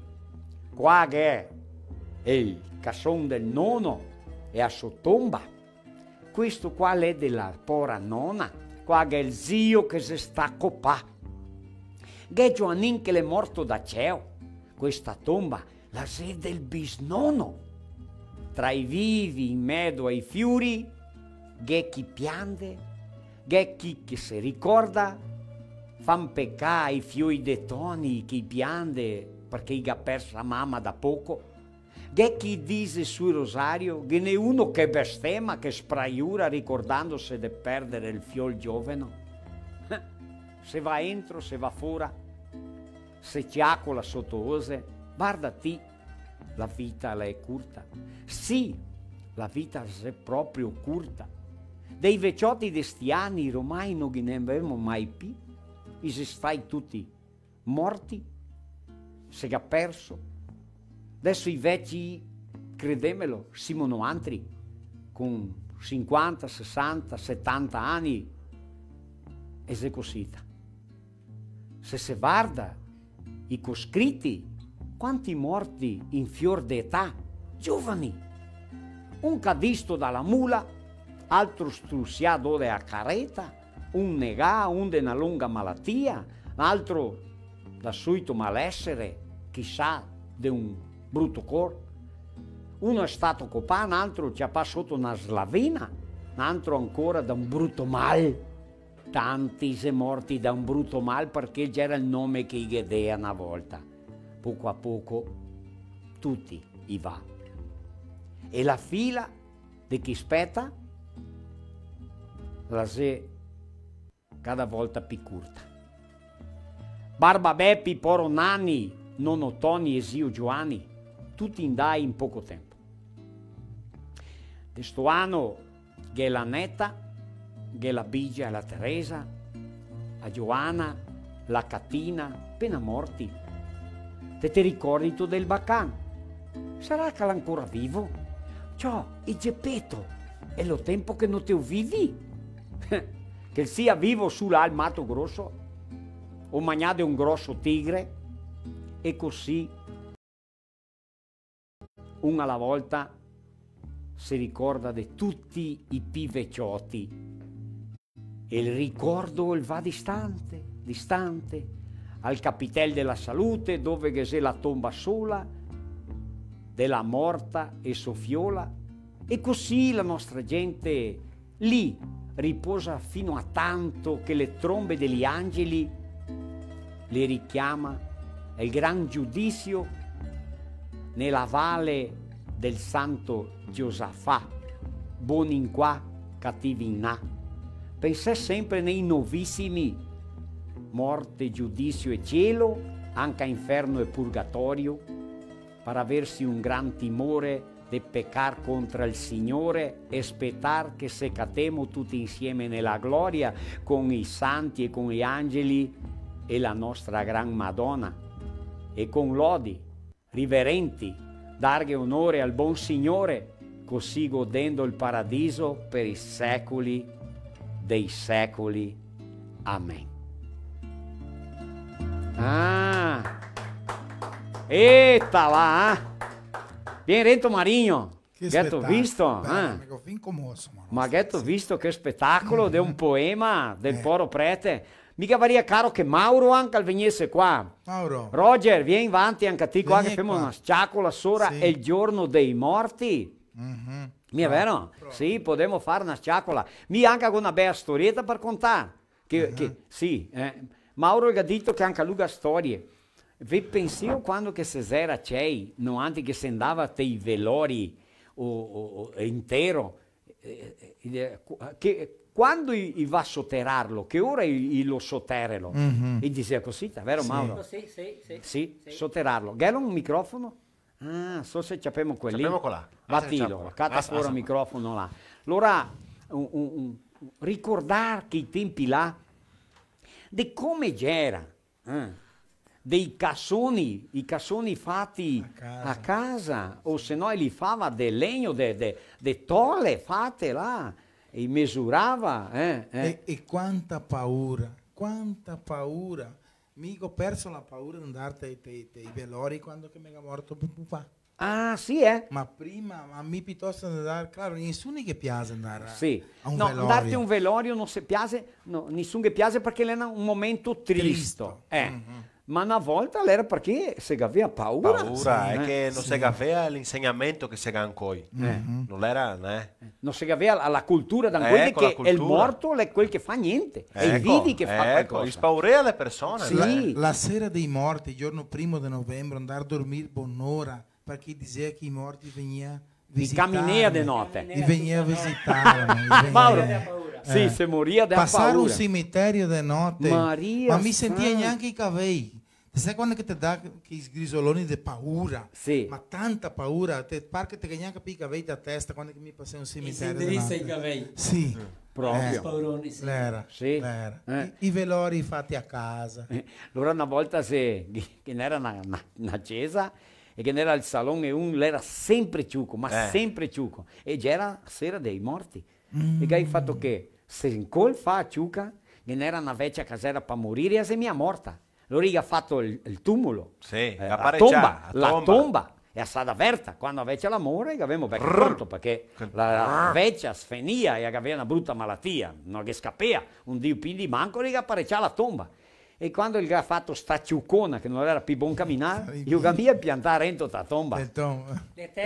Speaker 10: Qua che è il casson del nonno e a sua tomba. Questo qua è della pora nonna, qua che è il zio che si sta copà. Che è Giovannin che è morto da cielo. Questa tomba la c'è del bisnonno. Tra i vivi in mezzo ai fiori, che chi piange, che chi che si ricorda, fan peccare i fiori de toni chi piange perché ha perso la mamma da poco. Che chi dice sul rosario, che ne uno che bestema, che spraiura ricordandosi di perdere il fiol giovane. Se va entro, se va fuori, se ciacola sotto ose, guardati, la vita è curta. Sì, la vita è proprio curta. Dei vecchiotti di sti anni ormai non ne abbiamo mai più. E si stai tutti morti, si è perso. Adesso i vecchi, credemelo, siamo altri, con 50, 60, 70 anni, e se così. Se si guarda i coscritti, quanti morti in fior d'età, giovani, un cadisto dalla mula, altro strussiato della carreta, un negà, un di una lunga malattia, altro da subito malessere, chissà, di un brutto cor. Uno è stato copà, un altro ci ha passato una slavina, un altro ancora da un brutto mal. Tanti si morti da un brutto mal perché c'era il nome che gli dea una volta. Poco a poco tutti i va. E la fila di chi spetta la se cada volta più curta. Barba Beppi, Poro Nanni, nonno Toni e zio Giovanni, tutti indai in poco tempo. Questo anno che la Netta, che la Bigia e la Teresa, la Giovanna, la Catina, appena morti. Te ricordi tu del Bacan? Sarà che l'ha ancora vivo? Ciao, e Gepetto, è lo tempo che non ti vidi? Che sia vivo sulla al Mato Grosso, o mangiate un grosso tigre, e così, una alla volta, si ricorda di tutti i pivecchiotti. E il ricordo il va distante, distante, al Capitel della Salute, dove che c'è la tomba sola, della morta e soffiola, e così la nostra gente lì riposa fino a tanto che le trombe degli angeli le richiama il gran giudizio nella valle del santo Giosafà, buoni in qua, cattivi in là. Pensai sempre nei novissimi, morte, giudizio e cielo, anche inferno e purgatorio, per aversi un gran timore di peccar contro il Signore e aspettar che se catemo tutti insieme nella gloria con i santi e con gli angeli e la nostra gran Madonna, e con lodi riverenti darghe onore al buon Signore, così godendo il paradiso per i secoli dei secoli. Amen. Ah, eita lá, vieni Rento Marinho. Ghetto visto? Ma ghetto visto che spettacolo di un poema del Poro Prete. Mica varia caro che Mauro anche venisse qua.
Speaker 12: Mauro.
Speaker 10: Roger, vieni avanti anche a te qua che facciamo una sciacola sora,
Speaker 12: Sì.
Speaker 10: è il giorno dei morti. Mi è vero? Sì, potremmo fare una sciacola. Mi anche con una bella storietta per contare. Sì, Mauro ha detto che anche lui ha storie. Vi pensiamo quando che Cesera c'è, non anche che si andava a dei velori intero, che quando va a sotterrarlo, che ora lo sotterrelo, e diceva così, è vero Mauro? Sì, sotterrarlo. Gelo un microfono? Ah, so se c'abbiamo quelli.
Speaker 8: C'abbiamo qua là.
Speaker 10: Battilo, cata fuori il microfono là. Allora, ricordare che i tempi là, di come c'era, dei cassoni, i cassoni fatti a casa, o se no li fava del legno, de tole fatte là, e misurava.
Speaker 12: E quanta paura, quanta paura. Mica ho perso la paura di andare ai velori quando che mi è morto papà.
Speaker 10: Ah, sì,
Speaker 12: Ma prima, a me piuttosto di andare, claro, nessuno che piace andare a un
Speaker 10: no,
Speaker 12: velorio.
Speaker 10: andarti a un velorio non si piace, no, nessuno che piace perché è un momento tristo. Ma una volta era perché si aveva paura.
Speaker 8: È che non si aveva l'insegnamento che si ha coi. Non era,
Speaker 10: non si aveva la cultura da quelli che è il morto è quel che fa niente, è il vivi che fa qualcosa.
Speaker 8: Spaurea le persone.
Speaker 10: Sì.
Speaker 12: La sera dei morti, il giorno 1 di novembre, andare a dormire buon'ora, perché diceva che i morti venivano visitare.
Speaker 10: Camminea di notte.
Speaker 12: E veniva a visitarmi.
Speaker 10: Mauro, sì, se moria da paura.
Speaker 12: Passare un cimitero di notte,
Speaker 10: Maria
Speaker 12: ma mi sentia
Speaker 10: Santa.
Speaker 12: neanche i capelli. Sai quando che ti dà quei sgrisoloni di paura?
Speaker 10: Sì.
Speaker 12: Ma tanta paura, te pare che ti neanche i capelli da testa quando che mi passai un cimitero di
Speaker 1: indirizza
Speaker 12: notte.
Speaker 1: i capelli.
Speaker 12: Sì.
Speaker 10: Proprio.
Speaker 1: Spauroni, sì.
Speaker 12: L'era.
Speaker 10: Sì.
Speaker 12: L'era. I velori fatti a casa.
Speaker 10: Allora una volta che era una chiesa e che era il salone e uno era sempre ciuco, ma sempre ciuco. E già era sera dei morti. E che hai fatto che se in col fa ciuca, che era una vecchia casera per morire e se mia morta. Allora ha fatto il tumulo, la tomba è stata aperta quando aveva l'amore che avevamo becco pronto perché la vecchia sfenia e aveva una brutta malattia, non che scappava, un dio più di manco che appareccia la tomba. E quando il ha fatto sta ciucona che non era più buon camminare, io camminai a piantare dentro la tomba.
Speaker 8: E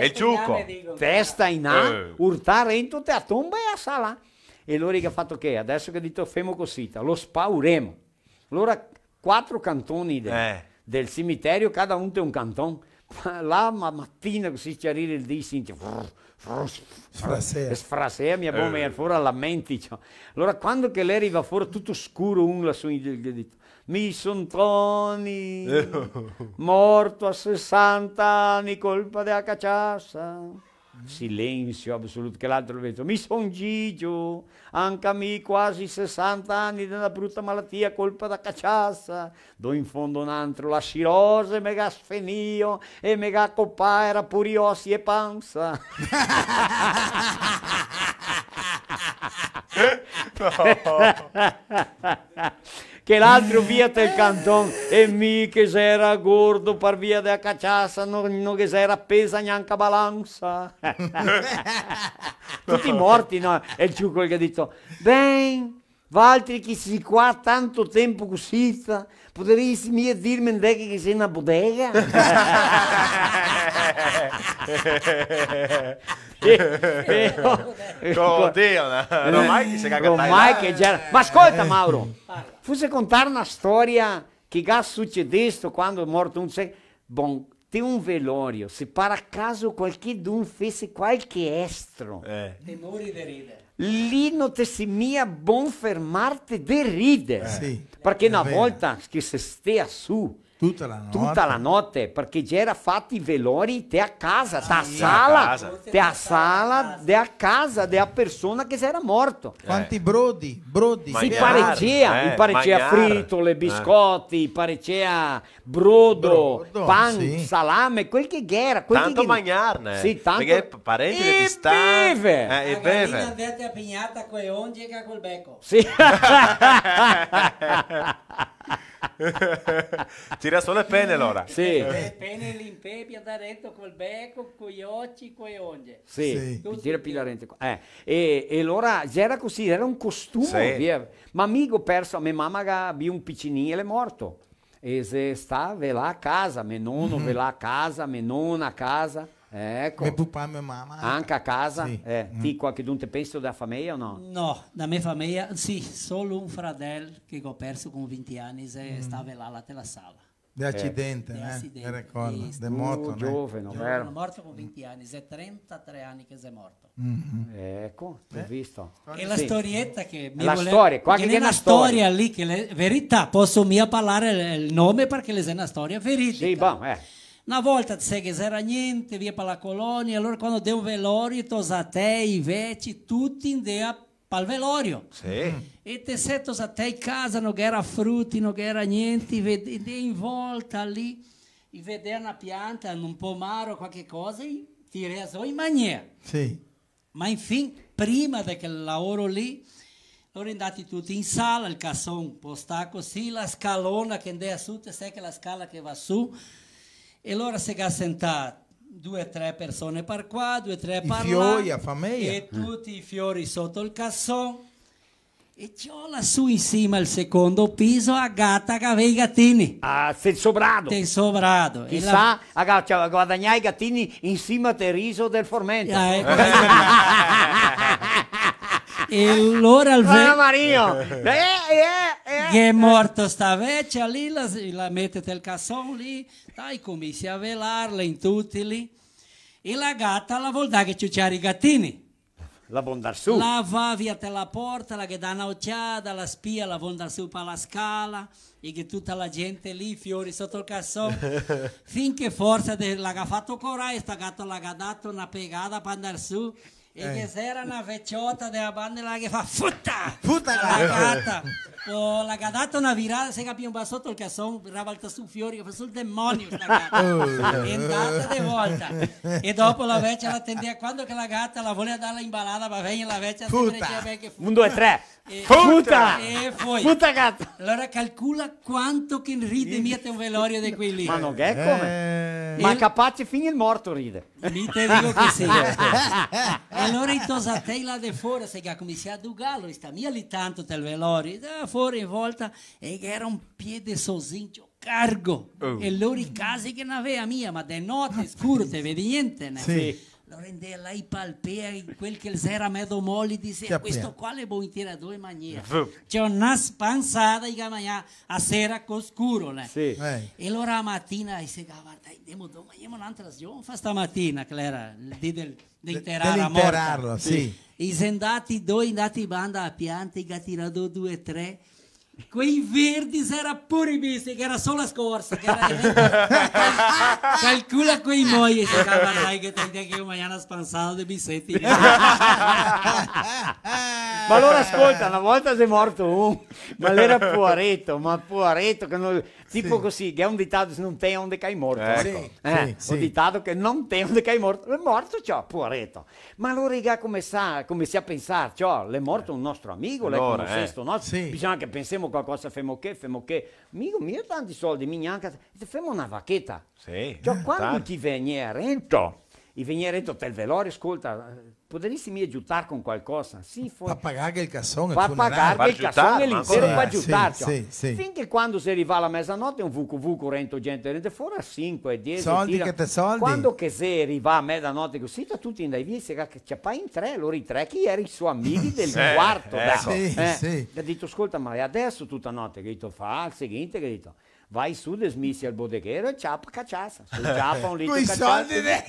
Speaker 8: il ciuco?
Speaker 10: Testa in A, urtare dentro la tomba e a sala. E allora ha fatto che adesso che dito femo così, lo spauremo. Allora 4 cantoni del cimitero, cada uno un canton. La mattina così ci arriva il dì, sfrasea, mia bomba era fuori alla mente. Allora quando che lei arriva fuori tutto scuro, uno lassù, mi son Toni, morto a 60 anni, colpa della cacciassa. Silenzio assoluto, che l'altro detto, mi son Gigio, anche a me quasi 60 anni di una brutta malattia, colpa da cacciassa, do in fondo un altro la scirose, mega sfenio, e mega coppa era pure ossi e panza. Che l'altro via del canton e mi che era gordo per via della cacciassa, non che era appesa neanche a balanza. Tutti morti, no? E il ciucco che ha detto, ben, Valtteri che si qua tanto tempo così, potresti mi dirmi che sei una bodega? Ma ascolta Mauro, forse contare una storia che già succedesse quando è morto un bon, te un velorio, se per a caso qualcuno fece qualche estro,
Speaker 1: Te muri di ridere.
Speaker 10: lì non ti si mia buon fermarti di ridere,
Speaker 12: Sì,
Speaker 10: perché una
Speaker 12: vero.
Speaker 10: volta che se stia su
Speaker 12: Tutta la notte.
Speaker 10: tutta la notte, perché già era fatti i velori te a casa, te a
Speaker 8: sì,
Speaker 10: sala,
Speaker 8: a casa.
Speaker 10: te a sala, te a casa della persona che si era morto.
Speaker 12: Quanti brodi,
Speaker 10: Si parecchia,
Speaker 8: mangiare.
Speaker 10: fritole, biscotti, parecchia brodo,
Speaker 12: Brodo,
Speaker 10: pan,
Speaker 12: sì.
Speaker 10: salame, quel che era. Quel
Speaker 8: Tanto
Speaker 10: che...
Speaker 8: mangiarne.
Speaker 10: Sì, tanto...
Speaker 8: Perché parenti
Speaker 10: E
Speaker 8: di stanza.
Speaker 10: beve.
Speaker 8: E
Speaker 1: La gallina
Speaker 8: beve.
Speaker 1: andate a pignata con le onde che col becco.
Speaker 10: Sì.
Speaker 8: Tira solo le penne allora.
Speaker 10: Sì.
Speaker 1: Le penne limpepia da retto col becco, con gli occhi, con le onde.
Speaker 10: Sì, tira pilarente. E allora era così, era un costume,
Speaker 8: Sì.
Speaker 10: via. Ma amico perso, mia mamma aveva un piccinino e è morto. E se stava là a casa, mio nonno là a casa, mia nonna a casa. Ecco.
Speaker 12: Mio papà e mia mamma.
Speaker 10: Anche a casa?
Speaker 12: Sì.
Speaker 10: Ti qualche dunque penso della famiglia o no?
Speaker 1: No, da mia famiglia, sì, solo un fratello che ho perso con 20 anni e stava là nella sala.
Speaker 12: Di accidente,
Speaker 1: Di
Speaker 12: né?
Speaker 1: accidente.
Speaker 12: Mi ricordo,
Speaker 1: Sì,
Speaker 12: di moto, né?
Speaker 10: giovane,
Speaker 1: Sono morto con 20 anni, è 33 anni che sei morto.
Speaker 10: Ecco, ho visto.
Speaker 1: E la storietta che mi
Speaker 10: La
Speaker 1: voleva-
Speaker 10: storia, qua
Speaker 1: perché
Speaker 10: che è
Speaker 1: nella
Speaker 10: una storia.
Speaker 1: lì che le verità posso mia parlare il nome perché le è una storia veridica.
Speaker 10: Sì, boh,
Speaker 1: Una volta sai che c'era niente via per la colonia, allora quando deu un velorio tosate i vecchi tutti indea pal velorio.
Speaker 8: Sì.
Speaker 1: E te sei tosate in casa, non era frutti, non era niente, vede in volta lì, e vedere una pianta, un pomaro, qualche cosa, e ti reso in maniera.
Speaker 12: Sì.
Speaker 1: Ma infine, prima di quel lavoro lì, loro andati tutti in sala, il casson posta così, la scalona che andava su, te sai che la scala che va su, e allora si è sentato 2 o 3 persone per qua, 2 o 3 per là.
Speaker 12: I fiori, a famiglia.
Speaker 1: E tutti i fiori sotto il casson. E c'ho lassù in cima al secondo piso a gatta che aveva i gattini.
Speaker 10: Ah, sei sobrado.
Speaker 1: Sei sobrado. E
Speaker 10: Chissà, a guadagnare i gattini insieme a Teriso del Formento.
Speaker 1: E allora il
Speaker 10: Mario!
Speaker 1: che è morto sta vecchia lì, la mettete il casson lì, dai, cominci a velarla in tutti lì. E la gatta la vuol dare che ciucciare i gattini.
Speaker 10: La vuol dar su.
Speaker 1: La va via dalla porta, la che dà una occhiata, la spia, la vuol dar su per la scala, e che tutta la gente lì, fiori sotto il casson, finché forse l'ha fatto corare, sta gatto l'ha dato una pegata per andare su. E che c'era una vecchiotta della banda là che fa futta la gatta. Oh, l'ha dato una virata, si capiva sotto il casson, ravalta su fiori, che fa sul demonio sta gatta. È andata di volta. E dopo la vecchia la attendeva quando che la gatta la voleva dare imballata, ma venga la vecchia
Speaker 10: Futta. 1, 2, 3.
Speaker 1: Futta! E poi.
Speaker 10: Futta gatta!
Speaker 1: Allora calcula quanto che ride miete un velorio di quelli lì.
Speaker 10: Ma non è come? Ma capace fino il morto ride.
Speaker 1: Mi te dico che sì. E allora i tosatei là di fuori, se che cominciato a dugallo, sta mia lì tanto del velorio, da fuori in volta, e che era un piede sosincio, cargo. E loro i casi che ne aveva mia, ma de notte scuro, te vedi niente, ne?
Speaker 12: Sì.
Speaker 1: Lo rendeva là i palpea, quel che era medo molli, disse, questo qua è buon tira 2 maniere. C'è una spansata di mangiare a sera con scuro, ne?
Speaker 10: Sì.
Speaker 1: E allora la mattina si guarda, andiamo un'altra giorno, fa stamattina, che era il dì dell'interrare la
Speaker 12: dell'interrarlo,
Speaker 1: morta.
Speaker 12: sì.
Speaker 1: I sono andati 2, andati in banda a piante, che ha tirato 2 o 3, Quei verdi era pure visti, che era solo la scorsa. Che era... Calcula quei mogli, se cavardai che tendría che io mañana spansado di bisetti.
Speaker 10: Ma allora ascolta, una volta sei morto uno, ma l'era Puareto, che non, tipo così, che è un ditato che non tem onde cai morto.
Speaker 12: Ecco.
Speaker 10: Un ditato che non tem onde cai morto, è morto, ciò, Puareto. Ma allora come si a pensare, ciò, è morto un nostro amico, lei conosce nostro, bisogna che pensiamo qualcosa, femo che, amico mio tanti soldi, mi neanche, femo una vacchetà.
Speaker 8: Sì.
Speaker 10: Cioè, quando ti veniva rento, del velorio, ascolta, potresti mi aiutare con qualcosa? Sì,
Speaker 12: per pagare il cassone,
Speaker 10: per pagare il cassone l'intero per aiutarci.
Speaker 12: Sì.
Speaker 10: Finché quando si arriva alla mezzanotte un VQV rento gente fuori a 5, 10
Speaker 12: soldi che te soldi.
Speaker 10: Quando che si arriva a mezzanotte così, tutti in dai vizi che c'è poi in tre, loro i tre che erano i suoi amici del quarto. Sì. Ha detto, ascolta, ma adesso tutta notte, che detto, fa il seguente, che detto, vai su, desmissi al bodeghero e ciappa cacciassa. Ciappa un litro di cacciassa.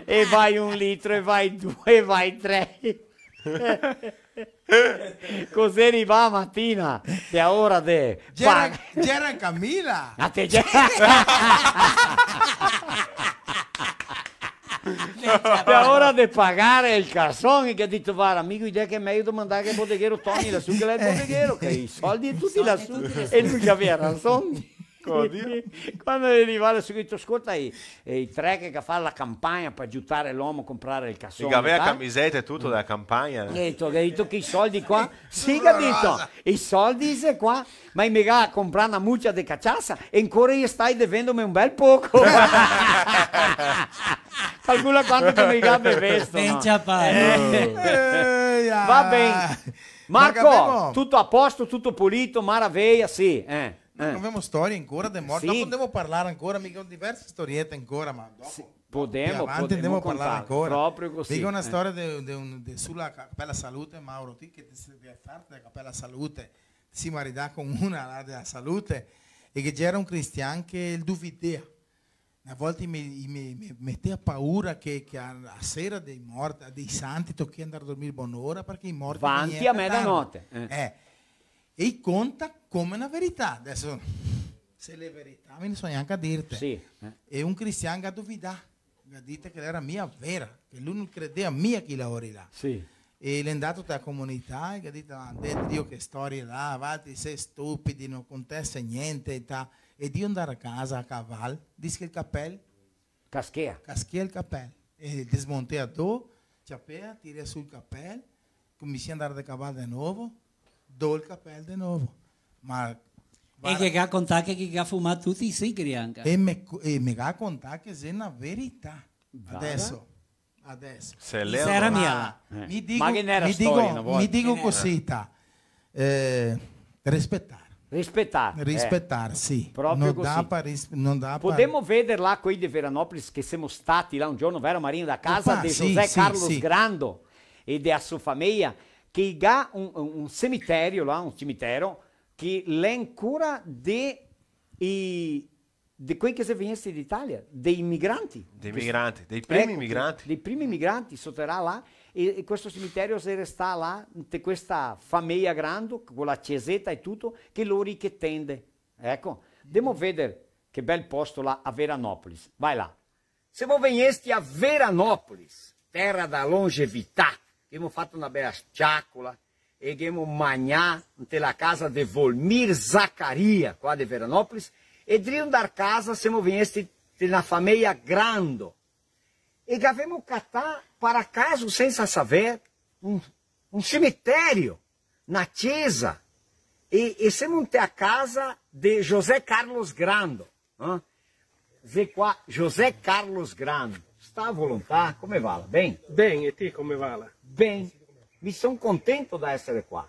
Speaker 10: E vai 1 litro, e vai 2, e vai 3. Così arriva la mattina, che è ora di...
Speaker 12: C'era Camilla.
Speaker 10: A te è ora di pagare il cassone, che ha detto, guarda, amico, idea che è meglio domandare che il bodeghero Tony lassù, che lei è il bodeghero, che i soldi e tutti lassù, e lui aveva ragione. Quando è arrivato su detto, ascolta, i tre che fa la campagna per aiutare l'uomo a comprare il cassone,
Speaker 8: che aveva camisette e tutto della campagna,
Speaker 10: ha detto che i soldi qua, sì, che ha detto, i soldi se qua, ma mi va a comprare una muccia di cacciassa e ancora io stai devendomi un bel poco. Calcola quanto che mi gabe vesto, no? Va bene, Marco, tutto a posto, tutto pulito, maraviglia, sì,
Speaker 12: Non abbiamo storie ancora di morte,
Speaker 10: Sì.
Speaker 12: non potevo parlare ancora, mica diverse storiette ancora, ma dopo.
Speaker 10: Podemo
Speaker 12: Andiamo a parlare ancora.
Speaker 10: Proprio così.
Speaker 12: Dico una storia sulla Cappella Salute, Mauro, ti che ti farti della Cappella Salute, si marità con una là della Salute e che c'era un cristiano che il duvidea. A volte mi metteva paura che a sera dei morti, dei santi, tocchi andare a dormire buon'ora perché i morti
Speaker 10: Vanti a mezzanotte.
Speaker 12: E conta come una verità. Adesso, se le verità, me ne so neanche a dirti.
Speaker 10: Sì.
Speaker 12: E un cristiano che ha duvidato, ha detto che era mia vera, che lui non credeva mia chi lavora là.
Speaker 10: Sì.
Speaker 12: E l'è andato alla comunità e ha detto, Dio che storia là, avanti, sei stupidi, non contesta niente. E Dio andare a casa a cavallo, dice che il cappello.
Speaker 10: Caschea
Speaker 12: il cappello. E desmontea tu, ciapea, tira sul cappello, comincia ad andare a cavallo di nuovo. Do il cappello di nuovo, ma
Speaker 1: e che ha contato che ha fumato tutti i sigari anche.
Speaker 12: E mi ha contato che è una verità. Adesso.
Speaker 8: Se
Speaker 1: era mia.
Speaker 12: Mi dico,
Speaker 10: Ma che n'era storia,
Speaker 12: mi dico così, rispettare, sì.
Speaker 10: Proprio
Speaker 12: non dà
Speaker 10: Podemo vedere là qui di Veranopoli che siamo stati là un giorno, vero Marino, da casa di José Carlos Grando e della sua famiglia, che ha un cimitero là, che l'è ancora di quelli che si venissero d'Italia, dei migranti.
Speaker 8: Dei primi migranti.
Speaker 10: Dei primi migranti, sotterrà là, e questo cimitero si resta là, di questa famiglia grande, con la chiesetta e tutto, che loro che tende. Ecco, dobbiamo vedere che bel posto là a Veranopoli. Vai là. Se voi veniste a Veranopoli, terra da longevità, abbiamo fatto una bella sciaccola e abbiamo mangiato nella casa di Volmir Zaccaria, qua di Veranopoli, e dentro da casa siamo venuti una famiglia grande e abbiamo cattato per caso senza sapere un cimitero, una chiesa, e siamo andati a casa di José Carlos Grando. Vê qua José Carlos Grando. Sta a volontà? Come va? Bem?
Speaker 9: Bem, e te come va?
Speaker 10: Bem. Mi sono contento di essere qua.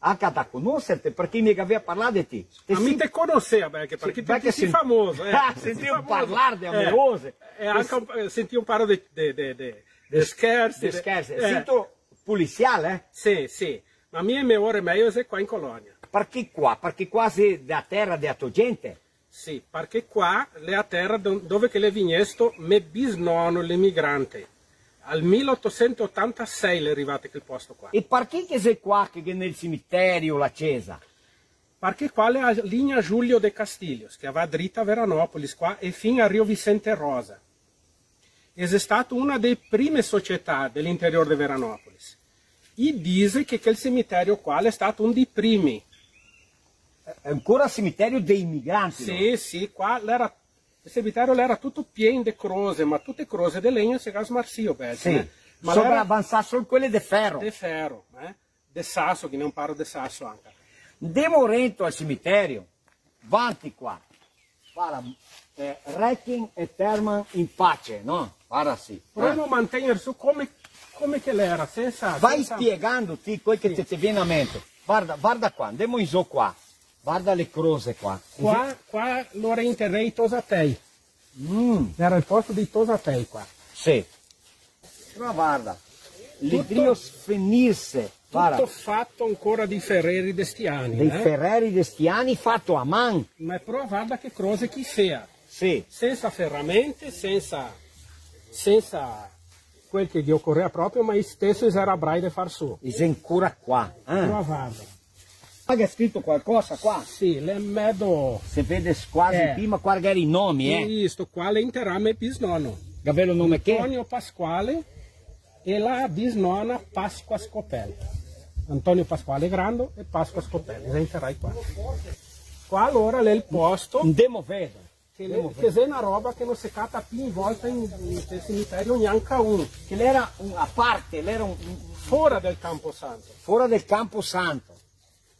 Speaker 10: Anche da conoscerti, perché mi aveva parlato di te.
Speaker 9: Mi te conosceva, perché tu sei famoso.
Speaker 10: Sentivo parlare di amorose.
Speaker 9: Anche sentivo parlare di scherzi.
Speaker 10: Sento policiale?
Speaker 9: Sì. Ma mia ora è meglio se qua in Colonia.
Speaker 10: Perché qua? Perché qua sei da terra della tua gente?
Speaker 9: Sì, perché qua è la terra dove che le vignesto me bisnonno l'immigrante. Al 1886 è arrivato quel posto qua.
Speaker 10: E perché che sei qua che nel cimitero la chiesa?
Speaker 9: Perché qua è la linea Giulio de Castilhos, che va dritta a Veranopolis qua e fino a Rio Vicente Rosa. È stata una delle prime società dell'interior di Veranopolis. E dice che quel cimitero qua è stato uno dei primi.
Speaker 10: È ancora il cimitero dei migranti?
Speaker 9: Sì, sì, qua il cimitero era tutto pieno di croce, ma tutte croce di legno si smarcio.
Speaker 10: Sì, ma sopra avanzare solo quelle di ferro.
Speaker 9: Di ferro, di sasso, che non parlo di sasso anche.
Speaker 10: Demorento al cimitero, vanti qua, para Requiem e Terman in pace, no? Para sì.
Speaker 9: Proviamo a mantenere su come che l'era, senza...
Speaker 10: Vai spiegandoti quel che ti viene a mente. Guarda qua, andiamo in su qua. Guarda le croce qua.
Speaker 9: Qua lo interrei Tosatei. Era il posto di Tosatei qua.
Speaker 10: Sì. Ma guarda, l'idrio sfinirse.
Speaker 9: Tutto fatto ancora di ferreri destiani.
Speaker 10: Dei ferreri destiani fatto a man.
Speaker 9: Ma però guarda che croce chi sia.
Speaker 10: Sì.
Speaker 9: Senza ferramenti, senza quel che gli occorreva proprio, ma stesso era bravo di far su.
Speaker 10: È ancora qua.
Speaker 9: Però guarda.
Speaker 10: Ma che è scritto qualcosa qua?
Speaker 9: Sì, le medo.
Speaker 10: Si vede quasi prima qua i nomi,
Speaker 9: Questo qua è interame bisnonno.
Speaker 10: Gavello nome che?
Speaker 9: Antonio Pasquale e la bisnonna Pasqua Scopelli. Antonio Pasquale Grando e Pasqua Scopelli. Se interai qua. Qua allora è il posto.
Speaker 10: Andiamo a vedere.
Speaker 9: Che è una roba che non si cata più in volta in cimitero neanche uno.
Speaker 10: Che era a parte, era
Speaker 9: fuori del Camposanto.
Speaker 10: Fuori del Camposanto.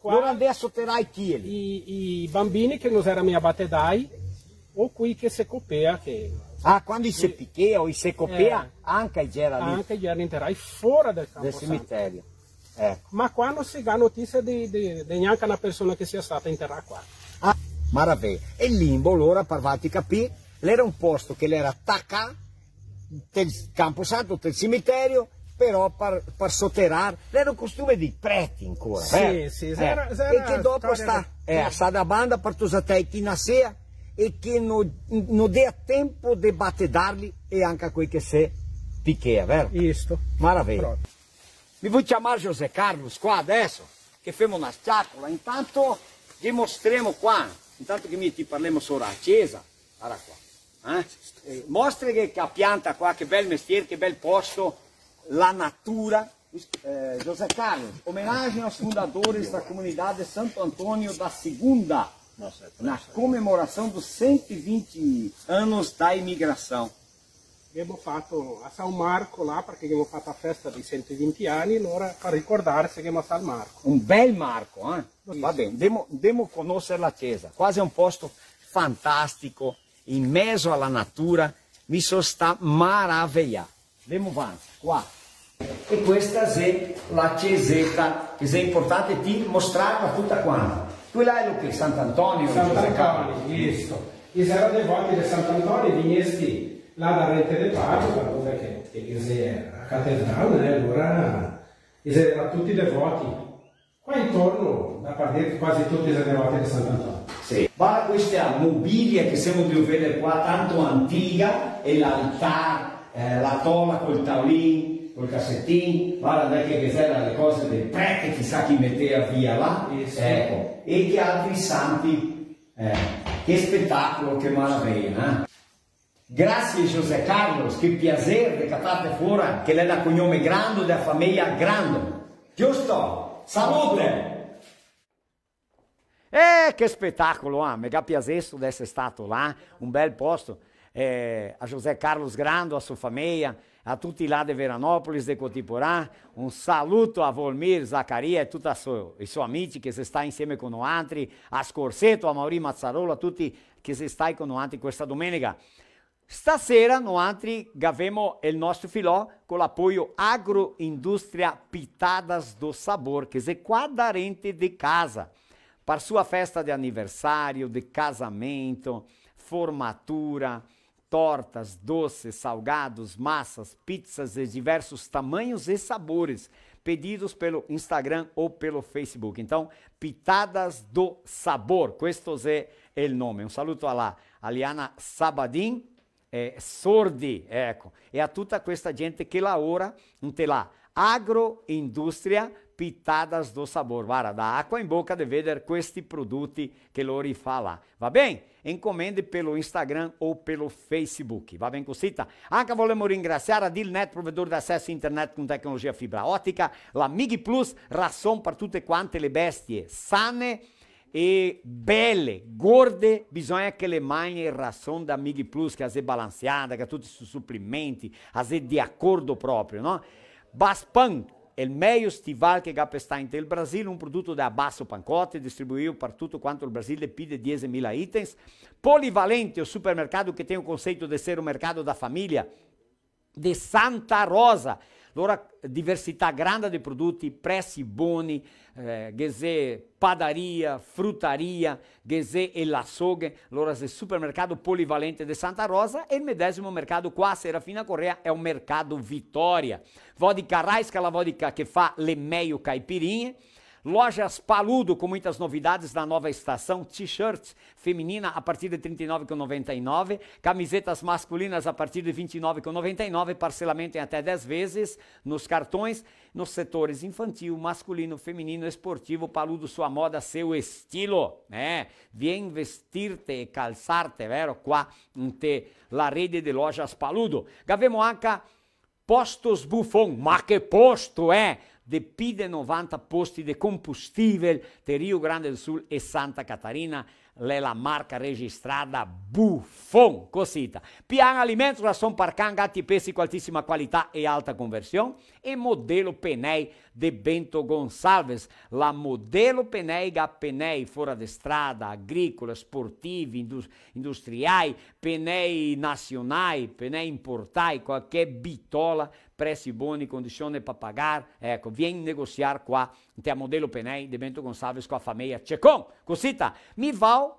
Speaker 10: Allora andai a sotterrare i chili.
Speaker 9: I bambini che non erano a battedai, o qui che si copea che...
Speaker 10: Ah, quando si picchea o si copea, anche c'era lì.
Speaker 9: Anche gli erano interai fuori del Camposanto.
Speaker 10: Del cimitero. Ecco.
Speaker 9: Ma qua non si ha notizia di neanche una persona che sia stata interrata qua.
Speaker 10: Ah, maraviglia. E il limbo, allora, per farti capire, era un posto che era attaccato del Camposanto, del cimitero, però per sotterrare, era un costume di preti ancora.
Speaker 9: Sì,
Speaker 10: e che dopo sta da banda per tutti chi nasceva e che non dia tempo di battedarli e anche a quei che si picchea, vero?
Speaker 9: Questo.
Speaker 10: Maraviglia. Mi vuoi chiamare José Carlos qua adesso, che facciamo una sciaccola, intanto dimostriamo qua, intanto che mi ti parliamo sopra la chiesa, guarda qua. Mostri che la pianta qua, che bel mestiere, che bel posto, la natura. José Carlos, omenagem aos fundadores da comunidade Santo Antônio da Segunda, na comemoração dos 120 anos da imigração.
Speaker 9: Abbiamo fatto a San Marco là, perché abbiamo fatto la festa dei 120 anni, allora per ricordarsi che abbiamo a San Marco.
Speaker 10: Un bel Marco, Va bene, andiamo a conoscere la chiesa, quasi è un posto fantastico, in mezzo alla natura, mi sono sta maravigliato. Andiamo avanti, qua. E questa è la chiesetta, che è importante di mostrarla tutta quanta. Tu là è lo che? Sant'Antonio?
Speaker 9: Sant'Antonio, questo. I erano devoti di Sant'Antonio, vignesti là da Rete del Pago, che era la cattedrale, allora erano tutti devoti. Qua intorno, da partire quasi tutti i devoti di Sant'Antonio.
Speaker 10: Sì. Ma questa mobilia che siamo di vedere qua, tanto antica, e l'altare, la tola col tavolino, col cassettino, guarda che erano le cose del prete, chissà chi metteva via là, ecco. E che altri santi, che spettacolo, che meraviglia, Grazie José Carlos, che piacere che catate fuori, che lei da cognome Grando della famiglia Grando. Giusto? Salute! Che spettacolo, mega piacere di essere stato là, un bel posto. A José Carlos Grando, a sua famiglia, a tutti là di Veranopolis, di Cotiporã, un saluto a Volmir, Zaccaria e tutti i suoi amici che si sta insieme con noi altri, a Scorsetto, a Mauri Mazzarola, a tutti che si sta con noi altri questa domenica. Stasera noi abbiamo il nostro filò con l'appoggio Agroindustria Pitadas do Sabor, che è qua da rente di casa, per sua festa di anniversario, di casamento, formatura, tortas, doces, salgados, massas, pizzas de diversos tamanhos e sabores, pedidos pelo Instagram ou pelo Facebook. Então, Pitadas do Sabor, questo é o nome. Um saluto a Liana Sabadin, sordi, ecco, e a tutta questa gente che lavora, não tem lá, agroindústria pitadas do sabor. Guarda, dá água em boca de ver questi prodotti che loro fa lá. Va bem? Encomende pelo Instagram ou pelo Facebook. Va bem, cosita? Anche volemo ringraziare a Dilnet, provedor di accesso a internet con tecnologia fibra ottica, la Migi Plus, ração per tutte quante le bestie sane e belle, gorde, bisogna che le mangi ração da Migi Plus, che è balanceada, che ha tutti i supplementi, è di accordo proprio, no? Baspan, il meglio stival che está in il Brasile, un prodotto da basso pacote, distribuído per tutto quanto il Brasile pide 10.000 itens. Polivalente, o supermercado che tem o conceito de ser o mercado da família, de Santa Rosa. Allora, diversità grande di prodotti, prezzi buoni, padaria, frutaria, e l'Açougue. Allora, il supermercato polivalente di Santa Rosa e il medesimo mercato qua a Serafina Correa è un mercato Vitória. Vodka Raisca, la vodka che fa le meio caipirinha. Lojas Paludo, com muitas novidades na nova estação, t-shirts feminina a partir de R$ 39,99, camisetas masculinas a partir de R$ 29,99, parcelamento em até 10 vezes nos cartões, nos setores infantil, masculino, feminino, esportivo. Paludo, sua moda, seu estilo, Vem vestirte e calçarte, vero? Qua te la rede de lojas Paludo. Gavemo anche Postos Buffon, ma che posto de Pide 90 posti de combustível de Rio Grande do Sul e Santa Catarina, la marca registrada Buffon, cosita. Pian Alimentos, ração para cão, gato e peixe com altíssima qualidade e alta conversão. E Modelo Penei de Bento Gonçalves. La Modelo Penei, Penei fora de estrada, agrícola, esportivi, industriai, Penei nacionai, Penei importai, qualquer bitola, prezzi buoni, condizione per pagare. Ecco, vieni negociar qua, te a Modelo Penei de Bento Gonçalves com a família Checon. Cosita, mi val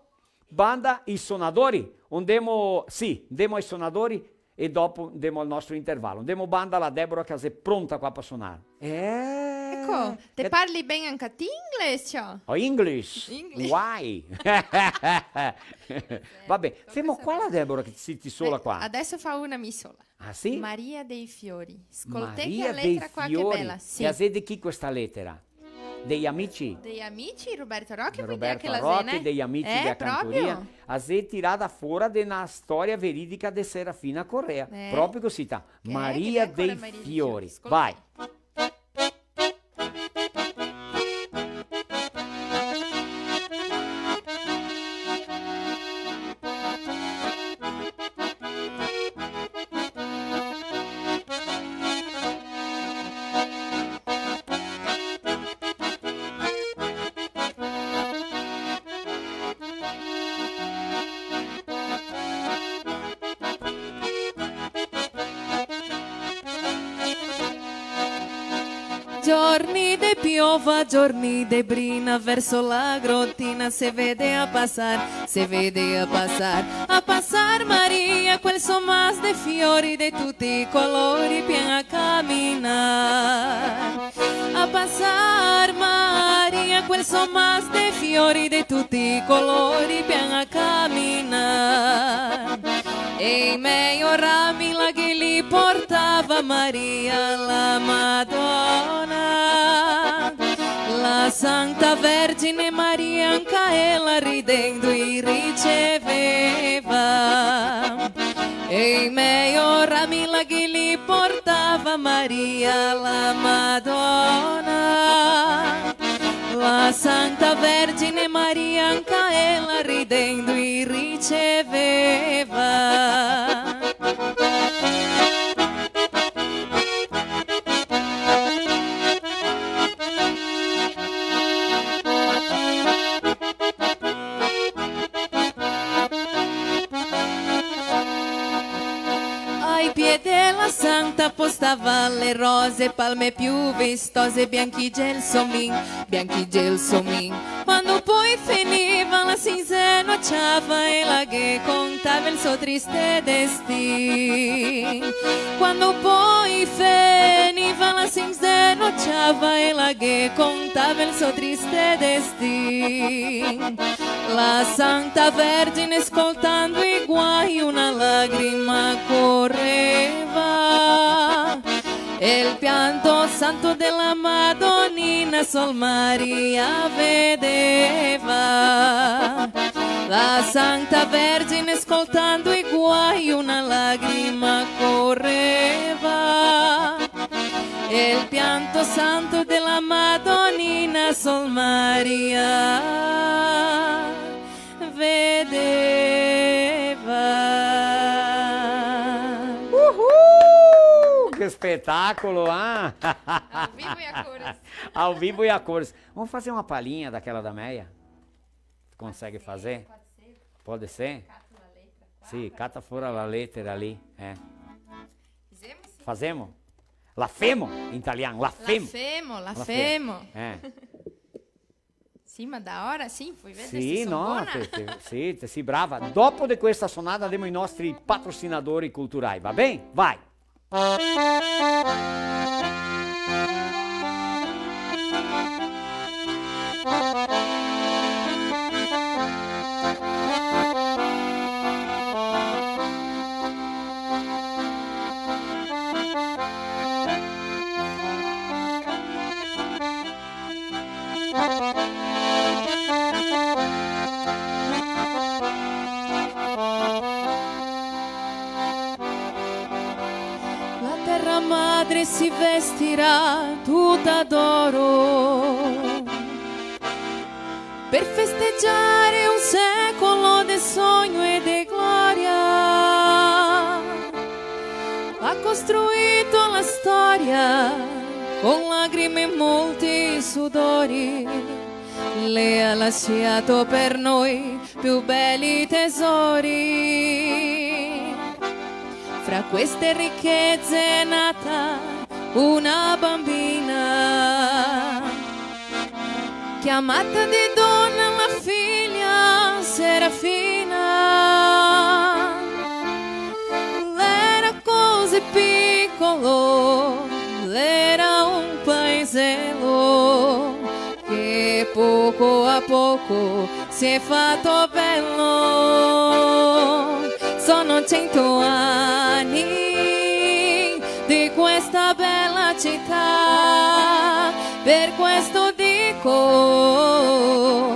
Speaker 10: banda i sonadori, demo i sonadori e dopo demo il nostro intervallo. Demo banda la Débora che è pronta qua per suonare.
Speaker 2: Ecco, te parli bene anche a te inglese?
Speaker 10: Oh, English? Why? Vabbè, fermo qua la Débora che ti sola qua.
Speaker 2: Adesso fa una mi sola.
Speaker 10: Ah sì?
Speaker 2: Maria dei Fiori. Ascoltate
Speaker 10: Maria
Speaker 2: che
Speaker 10: dei
Speaker 2: lettera qua
Speaker 10: Fiori.
Speaker 2: che bella. Sì.
Speaker 10: E a di chi questa lettera? Degli amici?
Speaker 2: Degli amici, Roberto Rocchi,
Speaker 10: Roberto Rocchi, degli amici della cantoria. A tirata fuori di una storia veridica di Serafina Correa. Proprio così. Maria dei Fiori. Vai.
Speaker 14: Giorni de piova, giorni de brina, verso la grottina se vede a passar Maria, quel sommas de fiori de tutti i colori, pian a camminar. A passar Maria, quel sommas de fiori de tutti i colori, pian a camminar. E in meio rami la che li portava Maria la Madonna, la Santa Vergine Maria anche ella ridendo i riceveva. E in meio rami la che li portava Maria la Madonna, la Santa Vergine Maria anche ella ridendo i riceveva. Ai piedi la Santa postava le rose, palme più vistose, bianchi gelsommin. Quando poi finiva la si insenuacciava e la che contava il suo triste destin. Quando poi finiva la si insenuacciava e la che contava il suo triste destin. La Santa Vergine ascoltando i guai una lacrima correva e il pianto santo della Madonnina Sol Maria vedeva. La Santa Vergine ascoltando i guai una lacrima correva e il pianto santo della Madonnina Sol Maria vedeva.
Speaker 10: Que espetáculo, ah!
Speaker 2: Ao vivo e a cores.
Speaker 10: Ao vivo e a cores. Vamos fazer uma palhinha daquela da Meia? Consegue fazer? Pode ser? Sì, cata fora la lettera ali. Fazemos? La femo in italiano, la femo.
Speaker 2: La femo.
Speaker 10: Sì,
Speaker 2: ma da ora sì, puoi vedere
Speaker 10: sì,
Speaker 2: se sono
Speaker 10: no,
Speaker 2: buona.
Speaker 10: sì, brava. Dopo di questa sonata abbiamo i nostri patrocinatori culturali, va bene? Vai!
Speaker 14: Madre si vestirà tutta d'oro per festeggiare un secolo di sogno e di gloria. Ha costruito la storia con lacrime e molti sudori. Le ha lasciato per noi più belli tesori. Fra queste ricchezze è nata una bambina, chiamata di donna la figlia Serafina. L'era così piccolo, l'era un paesello che poco a poco si è fatto bello. Sono 100 anni di questa bella città, per questo dico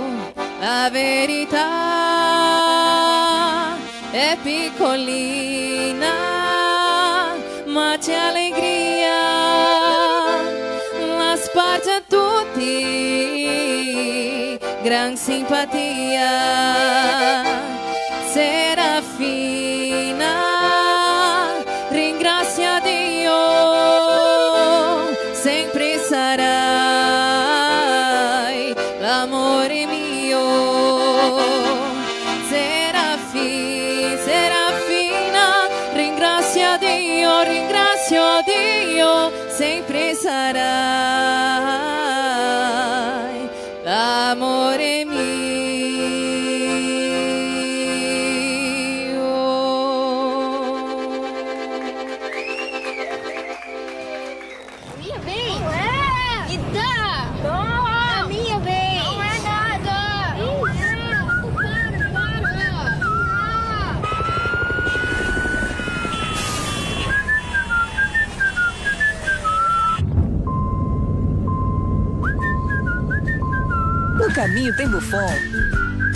Speaker 14: la verità. È piccolina, ma c'è allegria, la sparge a tutti, gran simpatia. Serafina, ringrazia Dio, sempre sarai l'amore mio. Serafina, ringrazia Dio, ringrazio Dio, sempre sarai l'amore mio.
Speaker 4: No caminho tem Buffon?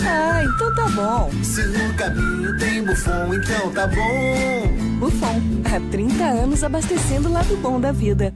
Speaker 4: Ah, então tá bom.
Speaker 6: Se no caminho tem Buffon, então tá bom.
Speaker 4: Buffon, há 30 anos abastecendo o lado bom da vida.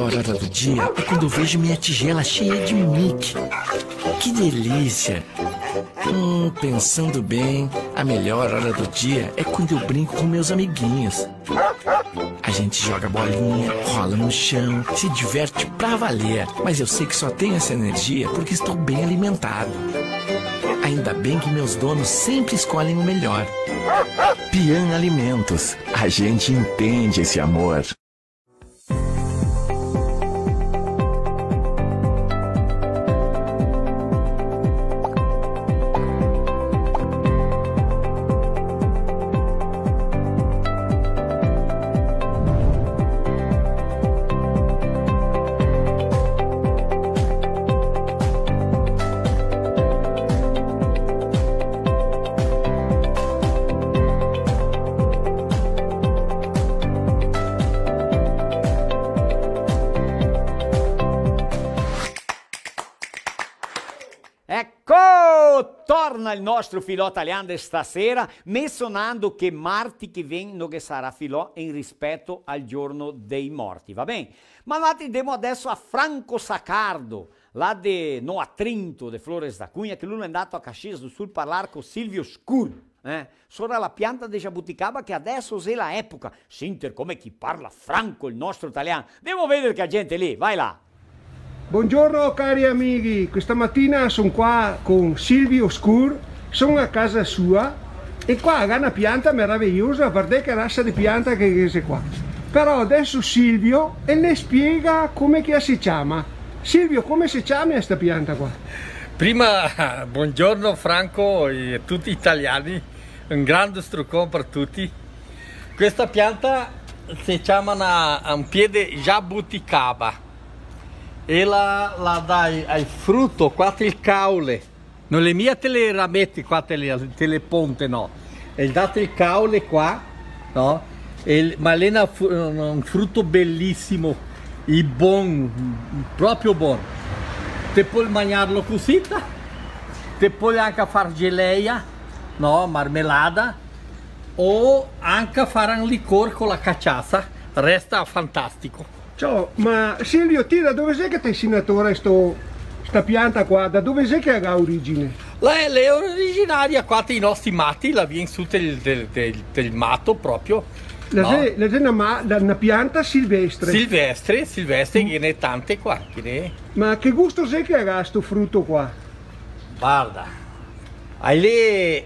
Speaker 5: melhor hora do dia é quando eu vejo minha tigela cheia de mic. Que delícia! Pensando bem, a melhor hora do dia é quando eu brinco com meus amiguinhos. A gente joga bolinha, rola no chão, se diverte pra valer. Mas eu sei que só tenho essa energia porque estou bem alimentado. Ainda bem que meus donos sempre escolhem o melhor. Pian Alimentos. A gente entende esse amor.
Speaker 10: Torna il nostro filò italiano stasera, menzionando che martedì che viene non sarà filò in rispetto al giorno dei morti, va bene? Ma noi andiamo adesso a Franco Saccardo, là no a Trinto, de Flores da Cunha, che lui è andato a Caxias do Sul a parlare con Silvio Scur, sopra la pianta di Jabuticaba che adesso è la epoca. Sinter, come chi parla franco il nostro italiano. Devo vedere che la gente lì, vai là.
Speaker 11: Buongiorno cari amici, questa mattina sono qua con Silvio Scur, sono a casa sua e qua ha una pianta meravigliosa, guardate che razza di pianta che è qua. Però adesso Silvio e le spiega come che si chiama. Silvio, come si chiama questa pianta qua?
Speaker 13: Prima, buongiorno Franco e tutti gli italiani, un grande struccone per tutti. Questa pianta si chiama un piede Jabuticaba. Ela dà il frutto, qua il caule, non le mie te le rametti qua, te le ponte no, e date il caule qua, no? Ma lei ha un frutto bellissimo, e buon, proprio buono. Te puoi mangiarlo così, te puoi anche fare geleia, no? Marmelada, o anche fare un liquore con la cachaça, resta fantastico.
Speaker 11: Ciao, ma Silvio, ti da dove sei che ti hai insegnato sta pianta qua? Da dove sei che ha origine?
Speaker 13: Lei è originaria qua dei nostri matti, la viene su del matto proprio.
Speaker 11: È una pianta silvestre.
Speaker 13: Silvestre, che ne è tante qua.
Speaker 11: Ma che gusto sei che ha sto frutto qua?
Speaker 13: Guarda, è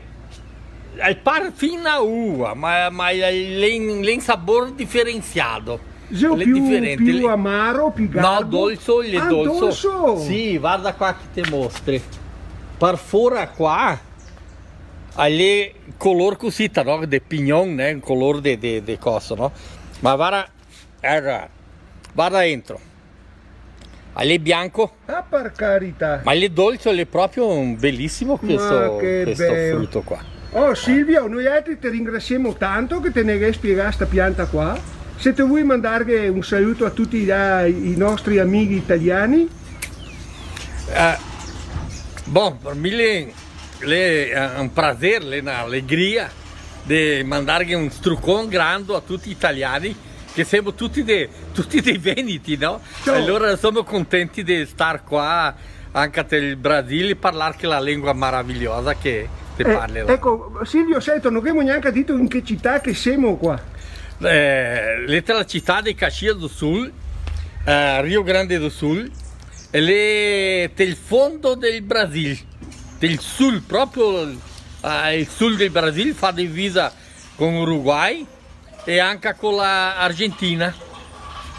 Speaker 13: par fina uva, ma è un sapore differenziato.
Speaker 11: Più amaro, più garbo?
Speaker 13: No, dolce, dolce. Sì, guarda qua che ti mostri. Per fuori qua, è color così, no? De pignon, né? Un color de cosa, no? Ma guarda dentro. È bianco.
Speaker 11: Ah, per carità.
Speaker 13: Ma è dolce, è proprio un bellissimo questo frutto qua.
Speaker 11: Oh Silvio, noi altri ti ringraziamo tanto che te ne hai spiegato questa pianta qua. Se ti vuoi mandare un saluto a tutti i nostri amici italiani?
Speaker 13: Per me è un piacere, un'allegria di mandare un struccone grande a tutti gli italiani, che siamo tutti dei veneti, no? Ciao. Allora siamo contenti di stare qua, anche nel Brasile, e parlare la lingua meravigliosa che ti parli.
Speaker 11: Ecco, Silvio, sento, non abbiamo neanche detto in che città che siamo qua.
Speaker 13: La città di Caxias do Sul, Rio Grande do Sul, è del fondo del Brasile, del sul, proprio il sul del Brasile, fa divisa con Uruguay e anche con l'Argentina.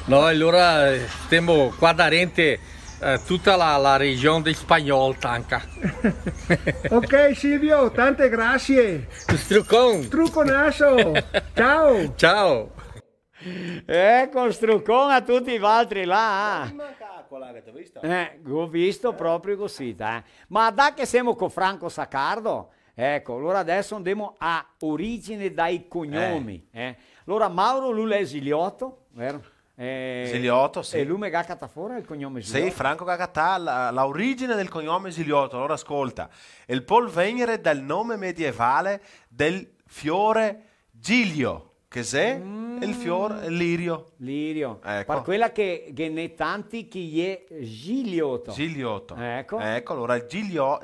Speaker 13: No, allora stiamo qua aderente tutta la regione del spagnolo anche.
Speaker 11: Ok Silvio, tante grazie. Strucconasso. Ciao.
Speaker 13: Ciao.
Speaker 10: Con struccone a tutti gli altri là. Ho visto proprio così. Ma da che siamo con Franco Saccardo, ecco, allora adesso andiamo a origine dai cognomi. Allora Mauro lui è Ziliotto, vero?
Speaker 8: Ziliotto, sì.
Speaker 10: E lui mi cacata fuori il cognome Ziliotto?
Speaker 8: Sì, Franco Cacatà, l'origine del cognome Ziliotto. Allora ascolta, il pol venire dal nome medievale del fiore Giglio. Che c'è? Il fiore, il lirio.
Speaker 10: Lirio.
Speaker 8: Ecco.
Speaker 10: Per quella che ne tanti che è Giglioto.
Speaker 8: Giglioto.
Speaker 10: Ecco.
Speaker 8: Ecco, allora il Giglio,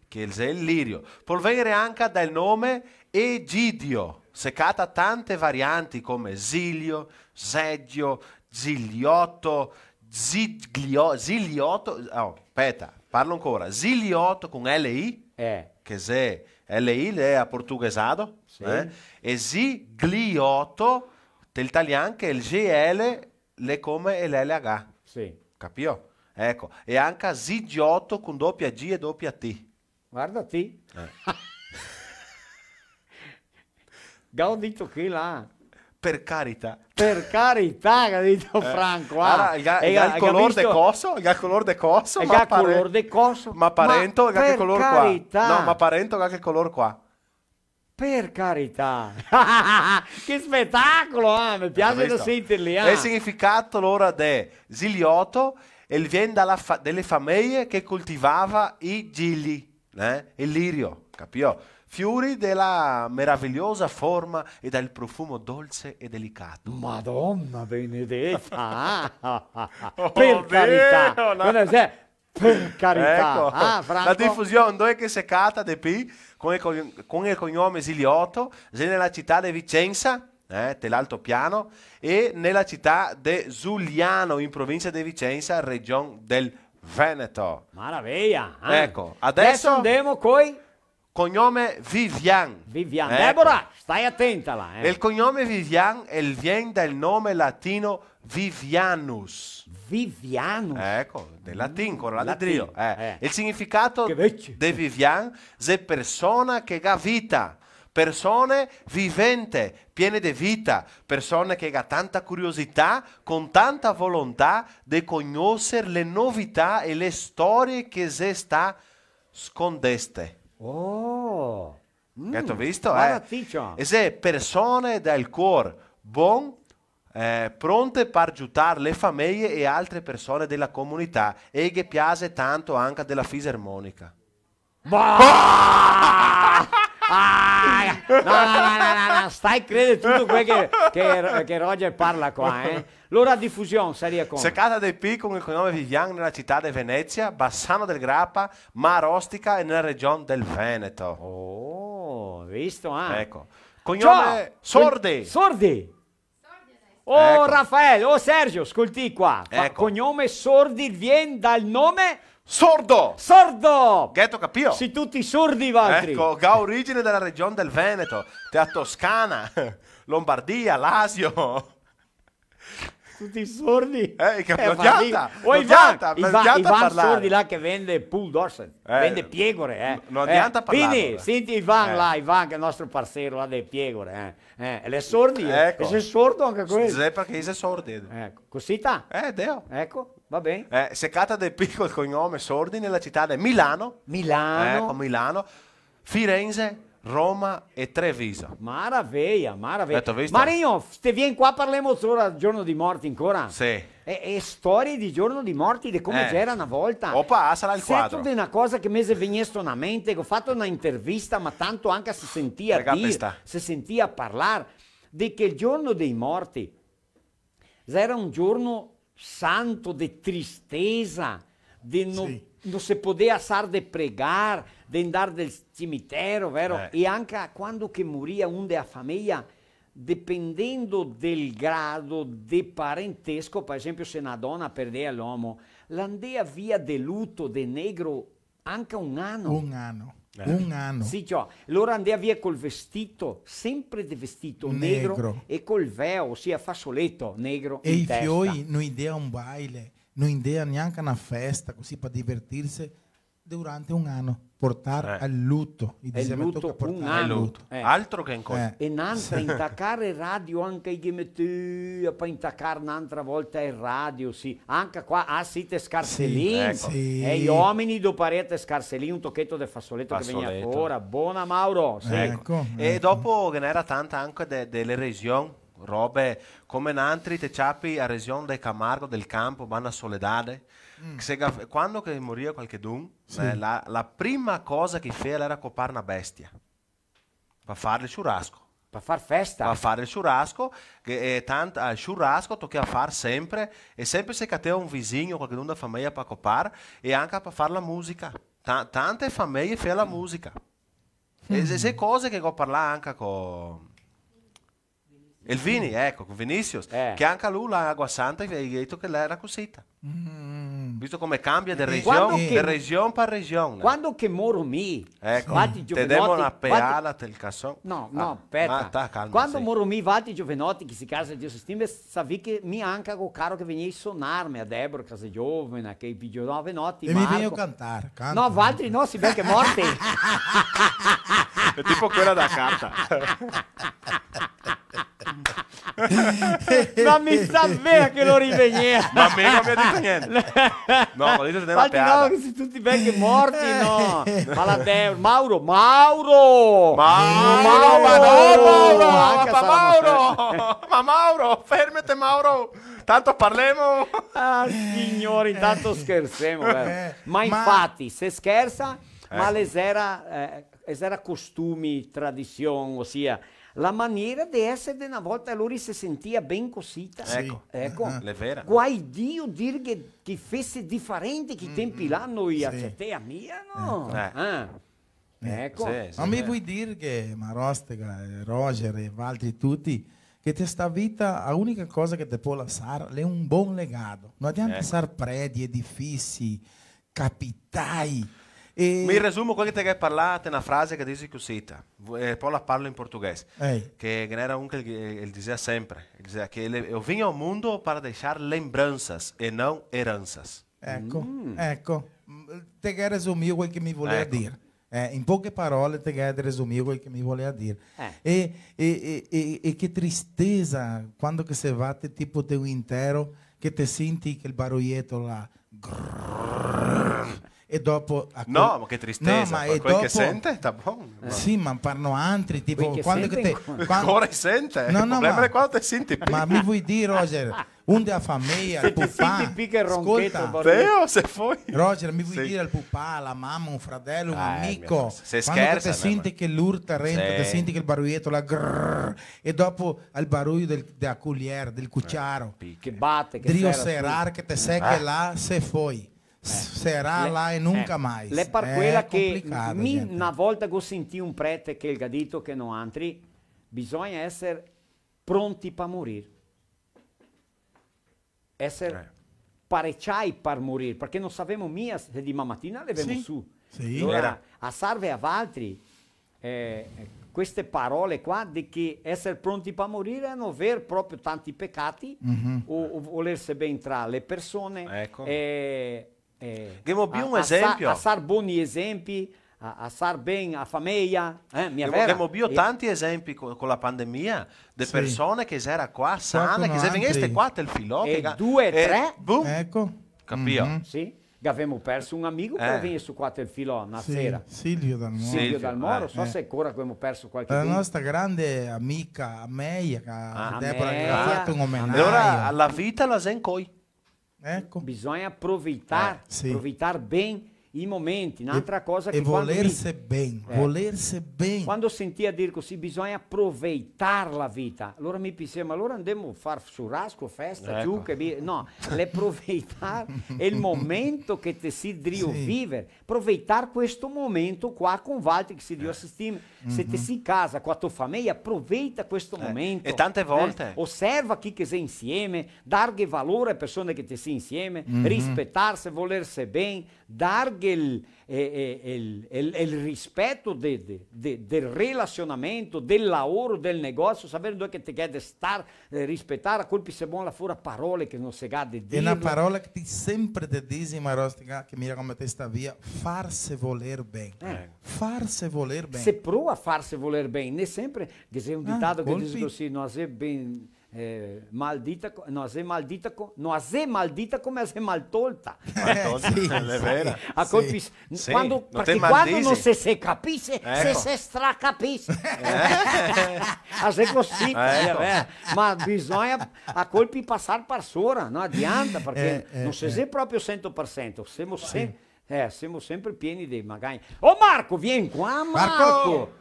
Speaker 8: che è il lirio. Può venire anche dal nome Egidio, secata tante varianti come Zilio, Zeggio, Zigliotto, Zigliotto, aspetta, parlo ancora, Zigliotto con L-I, che è L-I, è a portuguesato,
Speaker 10: Sì.
Speaker 8: E Zigliotto, dell'italiano che è il GL, le come l'LH.
Speaker 10: Sì.
Speaker 8: Capito? Ecco, e anche Zigiotto con doppia G e doppia T.
Speaker 10: Guarda te. Ho detto che là.
Speaker 8: Per carità.
Speaker 10: Per carità, che ha detto Franco.
Speaker 8: Allora, il colore de coso, il colore de coso,
Speaker 10: il colore de coso.
Speaker 8: Ma parento che il colore qua.
Speaker 10: Carità.
Speaker 8: No, ma parento che il colore qua.
Speaker 10: Per carità. Che spettacolo, mi piace da sentirli.
Speaker 8: È il significato allora di Zigliotto e viene delle famiglie che coltivava i gigli, il lirio, capito? Fiori della meravigliosa forma e dal profumo dolce e delicato.
Speaker 10: Madonna benedetta! Per carità! Per carità!
Speaker 8: Ecco.
Speaker 10: Franco?
Speaker 8: La diffusione è che si cata di P con il cognome Zigliotto nella città di Vicenza, dell'altopiano, e nella città di Zuliano, in provincia di Vicenza, regione del Veneto.
Speaker 10: Maraviglia!
Speaker 8: Ecco, adesso
Speaker 10: andiamo coi
Speaker 8: cognome Vivian.
Speaker 10: Vivian.
Speaker 8: Ecco.
Speaker 10: Deborah, stai attenta là.
Speaker 8: Il cognome Vivian viene dal nome latino Vivianus.
Speaker 10: Vivianus?
Speaker 8: Ecco, del latino, con la
Speaker 10: Latino.
Speaker 8: Il significato di Vivian è persona che ha vita, persone vivente, piene di vita, persone che hanno tanta curiosità, con tanta volontà di conoscere le novità e le storie che si sta scondeste.
Speaker 10: Oh,
Speaker 8: Che tu visto?
Speaker 10: guarda, Ticcio.
Speaker 8: E se persone dal cuore buon, pronte per aiutare le famiglie e altre persone della comunità, e che piace tanto anche della fisarmonica.
Speaker 10: No, stai credendo tutto quello che Roger parla qua, L'ora diffusione sarebbe come?
Speaker 8: Secata dei P con il cognome Vivian nella città di Venezia, Bassano del Grappa, Mar Ostica e nella regione del Veneto.
Speaker 10: Oh, visto?
Speaker 8: Ecco. Cognome Sordi.
Speaker 10: Sordi. Oh,
Speaker 8: Ecco.
Speaker 10: Raffaele, oh Sergio, ascolti qua.
Speaker 8: Ecco.
Speaker 10: Cognome Sordi viene dal nome...
Speaker 8: Sordo!
Speaker 10: Sordo!
Speaker 8: Ghetto capio?
Speaker 10: Si tutti sordi, Valtri.
Speaker 8: Ecco, che ha origine della regione del Veneto, della Toscana, Lombardia, Lazio.
Speaker 10: Tutti sordi.
Speaker 8: Non
Speaker 10: Ivan Sordi là che vende Pool Dorset, vende piegore.
Speaker 8: Non adianta parlare.
Speaker 10: Quindi, senti Ivan là, Ivan che è il nostro parcero là dei piegore. E le sordi,
Speaker 8: Ecco.
Speaker 10: e sei sordo anche questo.
Speaker 8: Sì, perché sei sordi.
Speaker 10: Ecco, cosita?
Speaker 8: Deo.
Speaker 10: Ecco, va bene.
Speaker 8: Secata del piccolo cognome Sordi nella città di Milano. Ecco, Milano, Firenze, Roma e Treviso.
Speaker 10: Maraviglia.
Speaker 8: Avete visto?
Speaker 10: Marino, te vieni qua parliamo ora del giorno di morti ancora?
Speaker 8: Sì.
Speaker 10: E storie di giorno di morti, di come c'era una volta.
Speaker 8: Opa, sarà il quadro.
Speaker 10: Di una cosa che mi è venuta in mente, che ho fatto una intervista, ma tanto anche si sentia dire, si sentia parlare, di che il giorno dei morti era un giorno santo di tristezza, di non si poteva stare di pregare, di andare del cimitero, vero? E anche quando che moria un della famiglia, dipendendo del grado di parentesco, per esempio se una donna perdeva l'uomo, l'andea via del lutto del negro anche un anno.
Speaker 12: Un anno.
Speaker 10: Sì, cioè, loro andava via col vestito, sempre di vestito negro e col veo, ossia fazzoletto negro
Speaker 12: e
Speaker 10: in
Speaker 12: i
Speaker 10: testa.
Speaker 12: fioi non idea un baile, non idea neanche una festa, così per divertirsi durante un anno. Portare al lutto,
Speaker 10: un anno.
Speaker 8: Altro che in cosa.
Speaker 10: E un'altra intaccare radio anche che metteva per intaccare un'altra volta il radio, sì. Anche qua siete scarsellini. E gli uomini dopo parete scarsellini, un tocchetto del fazzoletto che veniva fuori. Buona Mauro. Sì.
Speaker 8: Ecco. E dopo che ne era tanta anche delle regioni, robe come Nantri, te ciapi a regione del Camargo, del campo, vanno a Soledade. Quando che moriva qualcuno, la prima cosa che faceva era copare una bestia per fare il churrasco.
Speaker 10: Per far festa?
Speaker 8: Per fare il churrasco, che il churrasco tocca fare sempre, e sempre se che te un vizinho, qualcuno da famiglia per copare, e anche per fare la musica. Tante famiglie fanno la musica. E se cose che ho parlato anche con il Vini, ecco, con Vinicius, che anche lui l'Agua Santa ha detto che lei era così. Visto come cambia di regione per regione.
Speaker 10: Quando che moro mi,
Speaker 8: ecco, te devo una peala del cassone.
Speaker 10: No, aspetta. Quando moro mi vati giovanotti che si casa di sostime, sapevi che mi anche con caro che veniva a suonarmi a Deborah, casa giovane, che i giovanotti.
Speaker 12: E mi viene a cantare.
Speaker 10: No, Valtri no, si vede che morti.
Speaker 8: È tipo quella da carta.
Speaker 10: Ma mi sa bene che lo riveniva.
Speaker 8: Ma a me non mi ha detto niente. No, dite una peala.
Speaker 10: No, che si tutti vecchi morti, no. Ma la Mauro.
Speaker 8: Ma Mauro, fermate Mauro. Tanto parliamo.
Speaker 10: Ah, signori, tanto scherziamo. Ma infatti, se scherza, ma le era costumi, tradizione, ossia la maniera di essere di una volta, lui si sentia ben cosita.
Speaker 8: Ecco, è vero.
Speaker 10: Guai Dio dire che fosse differente che tempi là noi a te a mia, no? Ecco.
Speaker 12: Ma mi vuoi dire che Marostica, Roger e altri tutti, che questa vita, l'unica cosa che ti può lasciare è un buon legado. Non adianta lasciare predi, edifici, capitai.
Speaker 8: Mi resumo quello che ti hai parlato, una frase che dice così, poi la parlo in portoghese, che era un che ele dizia sempre, che eu vim ao mundo para deixar lembranças e não heranças.
Speaker 12: Ecco, te quero resumir quello che mi voleva dire. In poche parole te quero resumir quello che mi voleva dire. E che tristezza quando che se va te tipo teu intero, che te senti che il baruglietto là. E dopo
Speaker 8: no, ma che tristezza, no, ma quel che sente sta buono.
Speaker 12: Sì, ma parlo altri tipo quando che te
Speaker 8: ancora sente. Il problema è quando te senti.
Speaker 12: Ma mi vuoi dire, Roger, un della famiglia, il pupà,
Speaker 10: ascolta,
Speaker 8: Teo, se foi.
Speaker 12: Roger, mi vuoi dire il pupà, la mamma, un fratello, un amico,
Speaker 8: se
Speaker 12: quando
Speaker 8: scherza,
Speaker 12: te senti che l'urta renta, te senti che il baruglietto la e dopo il baruglio della culiera, del cucciaro
Speaker 10: che batte, che
Speaker 12: Drio serrar che te secche là, se foi. Sarà là e nunca mai.
Speaker 10: Le per quella che una volta che sentì un prete che ha detto che non altri bisogna essere pronti per morire, essere parecchiai per morire, perché non sapevamo mia se di mattina le vemo su. Allora, a salve a altri queste parole qua di che essere pronti per morire hanno aver proprio tanti peccati o volersi ben tra le persone.
Speaker 8: Abbiamo più un esempio.
Speaker 10: A sar buoni esempi, a sar bene a famiglia.
Speaker 8: Abbiamo più tanti esempi con la pandemia di persone che erano qua sane, che se veniste qua del filo.
Speaker 10: E 2, 3.
Speaker 8: Boom.
Speaker 12: Ecco.
Speaker 8: Capito?
Speaker 10: Sì. Abbiamo perso un amico che venne su qua del filo una sera.
Speaker 12: Silvio Dalmoro.
Speaker 10: Silvio Dalmoro, so se ancora abbiamo perso qualche
Speaker 12: la nostra grande amica Ameia, che ha fatto un omenaggio.
Speaker 8: Allora la vita la zencoi.
Speaker 12: Ecco.
Speaker 10: Bisogna aproveitar bem i momenti. Un'altra cosa che
Speaker 12: volersi bene,
Speaker 10: Quando sentia dire così, bisogna aproveitar la vita. Allora mi pensavo, ma allora andiamo a fare churrasco, festa, giù, no, l'aproveitar è il momento che ti si deve vivere. Aproveitar questo momento qua con Valtteri che si deve assistere. Se ti si casa con la tua famiglia, aproveita questo momento.
Speaker 8: E tante volte.
Speaker 10: Osserva chi che sei insieme, darghe valore alle persone che ti si insieme, rispettarsi, volersi bene, darghe il rispetto del relazionamento, del lavoro, del negozio, sapere dove che ti chiede star, rispettare, a colpi se buona fuori parole che non si gade dire.
Speaker 12: È una parola che ti sempre ti dici, Marostica, che mira come te sta via, farsi voler bene. Farsi voler bene.
Speaker 10: Se prova a farsi voler bene, ne sempre, che sei un ditato che dice così, non sei ben... maldita, no è maldita come è mal tolta.
Speaker 8: È vero.
Speaker 10: A colpi, quando, perché quando non si capisce, se si stracapisce. È così. Ma bisogna a colpi passare per sopra, non adianta, perché non si è proprio 100%, siamo Siamo sempre pieni di magari. Oh Marco, vieni qua, Marco!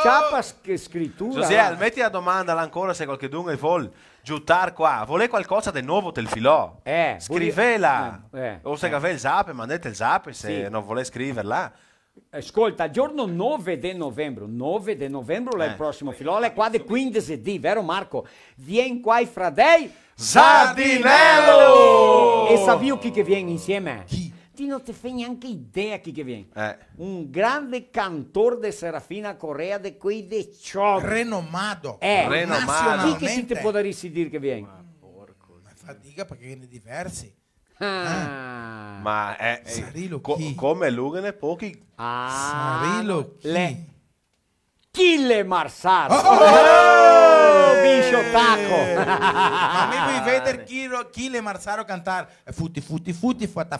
Speaker 10: Ciapa scrittura.
Speaker 8: José, metti la domanda là ancora se qualcuno vuole giuttare qua. Vuole qualcosa di nuovo te il filò? Scrivela. O se avete il zap, mandate il zap se non vuole scriverla.
Speaker 10: Ascolta, giorno 9 di novembre è il prossimo filò, è qua di 15 di, vero Marco? Vieni qua i fradei
Speaker 8: Sardinello!
Speaker 10: E sapi chi che viene insieme? Chi? Ti non ti fai neanche idea chi che viene. Un grande cantore di Serafina Correa di quei de ciò.
Speaker 12: Renomato.
Speaker 10: Chi che si ti può dire che viene?
Speaker 12: Ma fatica perché viene diversi.
Speaker 8: Ma è come Lugane pochi.
Speaker 12: Sarilo chi?
Speaker 10: Chille Marsaro. Biscio Taco.
Speaker 12: Ma mi vuoi vedere Chille Marsaro cantare futti fatta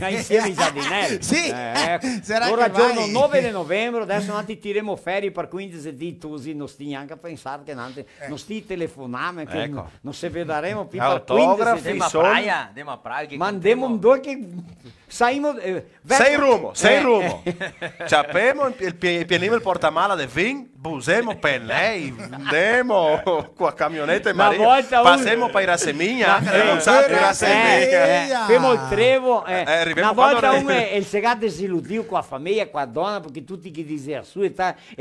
Speaker 10: insieme i Giardinelli.
Speaker 12: Sì.
Speaker 10: Ora giorno 9 di novembre, adesso non ti tiremo ferie per 15 di così non stai neanche a pensare che non stai telefonando, che non si vedremo più per 15 di
Speaker 17: Andiamo a Praia.
Speaker 10: Ma andiamo un due che saimo
Speaker 8: sei rumo. Ciappiamo pianiamo il portamala de vin, busemo per lei, andiamo con la camionetta e passiamo per Rasemigna,
Speaker 10: femo il trevo, una volta il segato si illudiu con la famiglia, con la donna, perché tutti che dicevano su e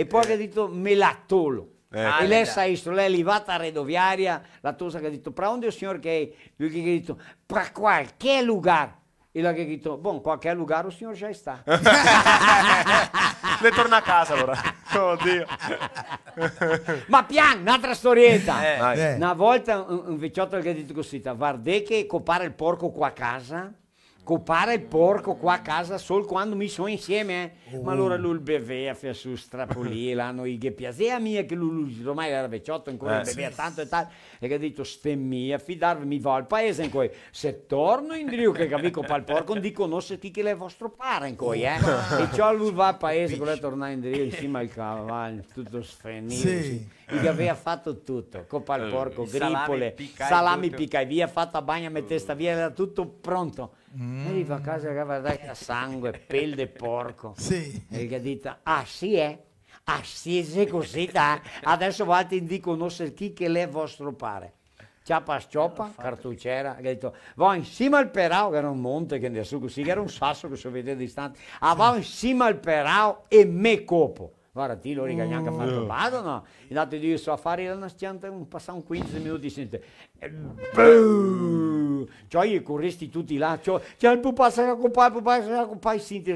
Speaker 10: poi ha detto me la tolo. E lei sa isto, lei è arrivata a Redoviaria, la tosa che ha detto, pra onde il signor che è? Lui che ha detto, pra qualche lugar. E la che ha detto, buon, qualche lugar il signor già sta.
Speaker 8: Le torna a casa allora. Oddio.
Speaker 10: Ma pian, un'altra storietta. Una volta un vecchiotto che ha detto così, guarda che copare il porco qua a casa, solo quando mi sono insieme. Ma allora lui beveva, fa su strapoli, l'hanno che piaceva mia che lui ormai era vecchiotto ancora, beveva tanto e tanto, e che ha detto, ste mia, fidarvi, mi va al paese in cui, se torno in Dio che capico pa il porco, non dico non se chi che è vostro pare in cui, E ciò lui va al paese, vuole tornare in Dio insieme al cavallo, tutto sfrenito, che aveva fatto tutto, copa il porco, gripole, salami picai via, fatto a bagna, mettesta via, era tutto pronto. Arriva a casa che guarda che sangue, pelle di porco. E che ha detto, sì è così, adesso ti dico non so chi che è vostro pare. Ciapa, cartucciera, che ha detto, va insieme al perao, che era un monte che ne su così, che era un sasso che si vedeva distante, va insieme al perao e me copo. Guarda, ti lo riga neanche fatto vado, no? E dato di so a fare la nasciante, passano 15 minuti, sente. Cioè, io corresti tutti là, cioè, il pupazzo a compare, senti.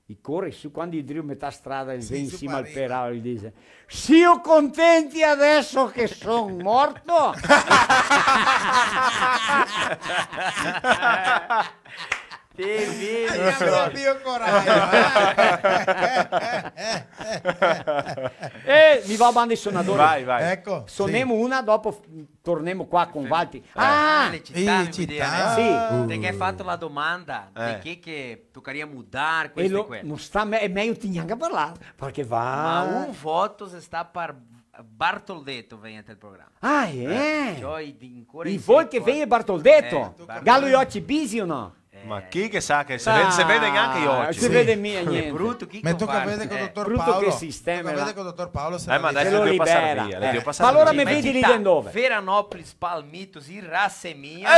Speaker 10: E corre su quando il Dio metà strada, il insieme al perao, gli dice, siamo contenti adesso che sono morto? Mi va a banda i suonatori.
Speaker 8: Vai.
Speaker 12: Ecco,
Speaker 10: suoniamo una, dopo torniamo qua con Valti.
Speaker 17: Le città,
Speaker 10: sì.
Speaker 17: Te che hai fatto la domanda di che toccaria mudare questo e
Speaker 10: non sta è meglio ti neanche parlare perché va.
Speaker 17: Ma un voto se sta per Bartoldetto venite il programma.
Speaker 10: I voi che viene Bartoldetto. Gallo gli occhi bisi o no?
Speaker 8: Ma chi che sa che si vede neanche gli occhi.
Speaker 10: Si vede mia niente.
Speaker 17: Brutto chi
Speaker 12: mi tocca vedere con il dottor
Speaker 10: Brutto
Speaker 12: Paolo.
Speaker 10: Che sistema.
Speaker 12: Tocca vedere con il dottor Paolo.
Speaker 8: Ma adesso devo passare via.
Speaker 10: Ma allora mi vedi lì dove?
Speaker 17: Veranópolis, Palmitos, Iraceminha,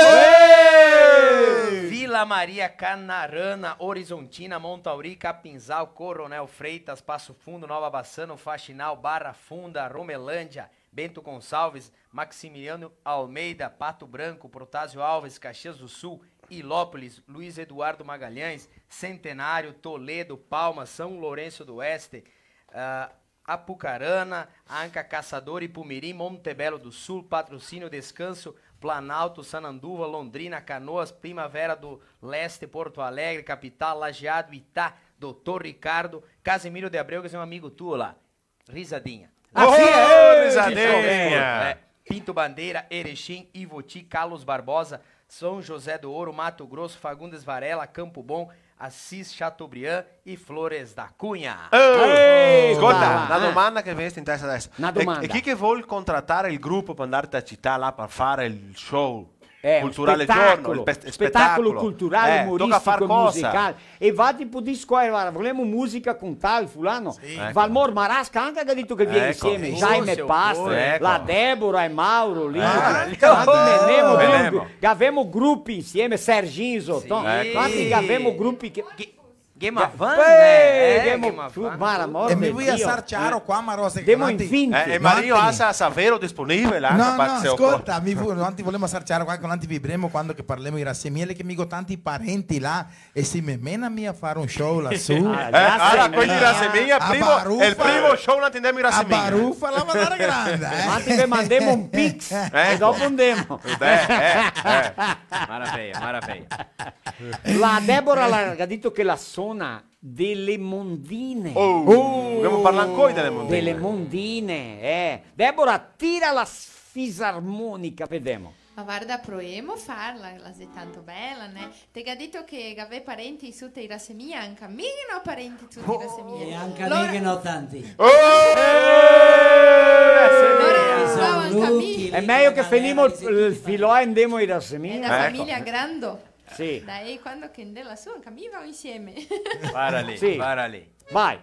Speaker 17: Vila Maria, Canarana, Horizontina, Montauri, Capinzal, Coronel Freitas, Passo Fundo, Nova Bassano, Faxinal, Barra Funda, Romelândia, Bento Gonçalves, Maximiliano Almeida, Pato Branco, Protásio Alves, Caxias do Sul, Ilópolis, Luiz Eduardo Magalhães, Centenário, Toledo, Palmas, São Lourenço do Oeste, Apucarana, Anca Caçador, Ipumirim, Montebello do Sul, Patrocínio Descanso, Planalto, Sananduva, Londrina, Canoas, Primavera do Leste, Porto Alegre, Capital, Lajeado, Itá, Doutor Ricardo, Casimiro de Abreu, que é um amigo tu lá, Risadinha.
Speaker 8: Risadinha!
Speaker 17: Pinto Bandeira, Erechim, Ivoti, Carlos Barbosa, São José do Ouro, Mato Grosso, Fagundes Varela, Campo Bom, Assis Chateaubriand e Flores da Cunha.
Speaker 8: Ascolta, una domanda che mi sta in testa adesso.
Speaker 10: Una domanda.
Speaker 8: E chi che vuole contrattare il gruppo per andare a città là per fare il show? culturale
Speaker 10: spettacolo,
Speaker 8: giorno,
Speaker 10: spettacolo culturale,
Speaker 8: tocca
Speaker 10: umoristico,
Speaker 8: far cosa.
Speaker 10: musicale. E va tipo di squadra, volemo musica con tal, fulano.
Speaker 8: Ecco.
Speaker 10: Valmor Marasca anche ha detto che viene
Speaker 8: Ecco.
Speaker 10: insieme, Jaime Pastre,
Speaker 8: ecco.
Speaker 10: la Deborah e Mauro lì.
Speaker 8: Venemo.
Speaker 10: Avevamo gruppi insieme, Serginho Zoton, avevamo gruppi che...
Speaker 17: Game of Fun,
Speaker 12: E mi vuoi assarciare qua, Marosa?
Speaker 8: E Mario ha Savero disponibile.
Speaker 12: No, ascolta, non ti volevo assarciare qua che non ti vibremo quando che parliamo di Rassemiele, che mi ho tanti parenti là e si me menami a fare un show lassù.
Speaker 8: Allora, quindi Rassemiglia, il primo show non andiamo in Rassemiglia.
Speaker 12: A Baruffa la mandare grande.
Speaker 10: Ma ti mandiamo un pix e dopo andiamo.
Speaker 17: Maraviglia.
Speaker 10: La Deborah ha detto che la suona delle mondine.
Speaker 8: Dobbiamo parlare ancora delle mondine.
Speaker 10: Delle mondine, Deborah, tira la fisarmonica, vediamo.
Speaker 2: Ma guarda, proviamo a farla, la sei tanto bella, ne? Ti ha detto che aveva parenti su te Rassemiglia, anche a me non ho parenti su te Rassemiglia.
Speaker 1: E anche a me che ne ho tanti.
Speaker 10: È meglio che finimo il filo e andiamo in Rassemiglia.
Speaker 2: È una famiglia grande.
Speaker 10: Sì.
Speaker 2: Dai, quando che andella su, anche a me va insieme.
Speaker 17: Para lì,
Speaker 10: Sì.
Speaker 17: para lì.
Speaker 10: Vai.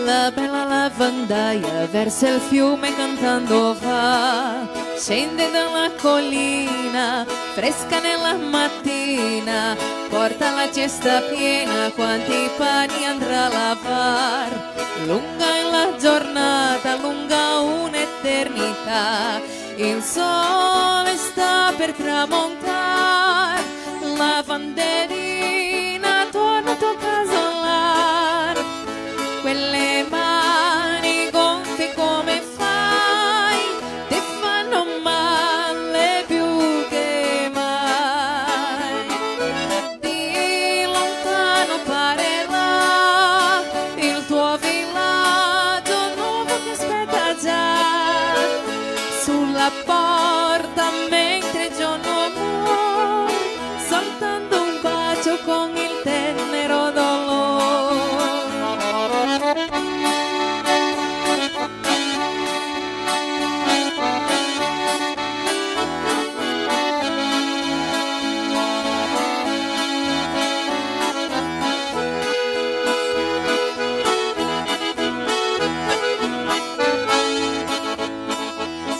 Speaker 14: La bella lavandaia verso il fiume cantando va, scende dalla collina, fresca nella mattina, porta la cesta piena, quanti pani andrà a lavar. Lunga è la giornata, lunga un'eternità, il sole sta per tramontare, lavanderina torna a tuo casolar. Quelle mani gonfie come fai, ti fanno male più che mai. Di lontano pare là il tuo villaggio nuovo che aspetta già sulla porta mentre il giorno muore, soltanto un bacio con il tenero dolore.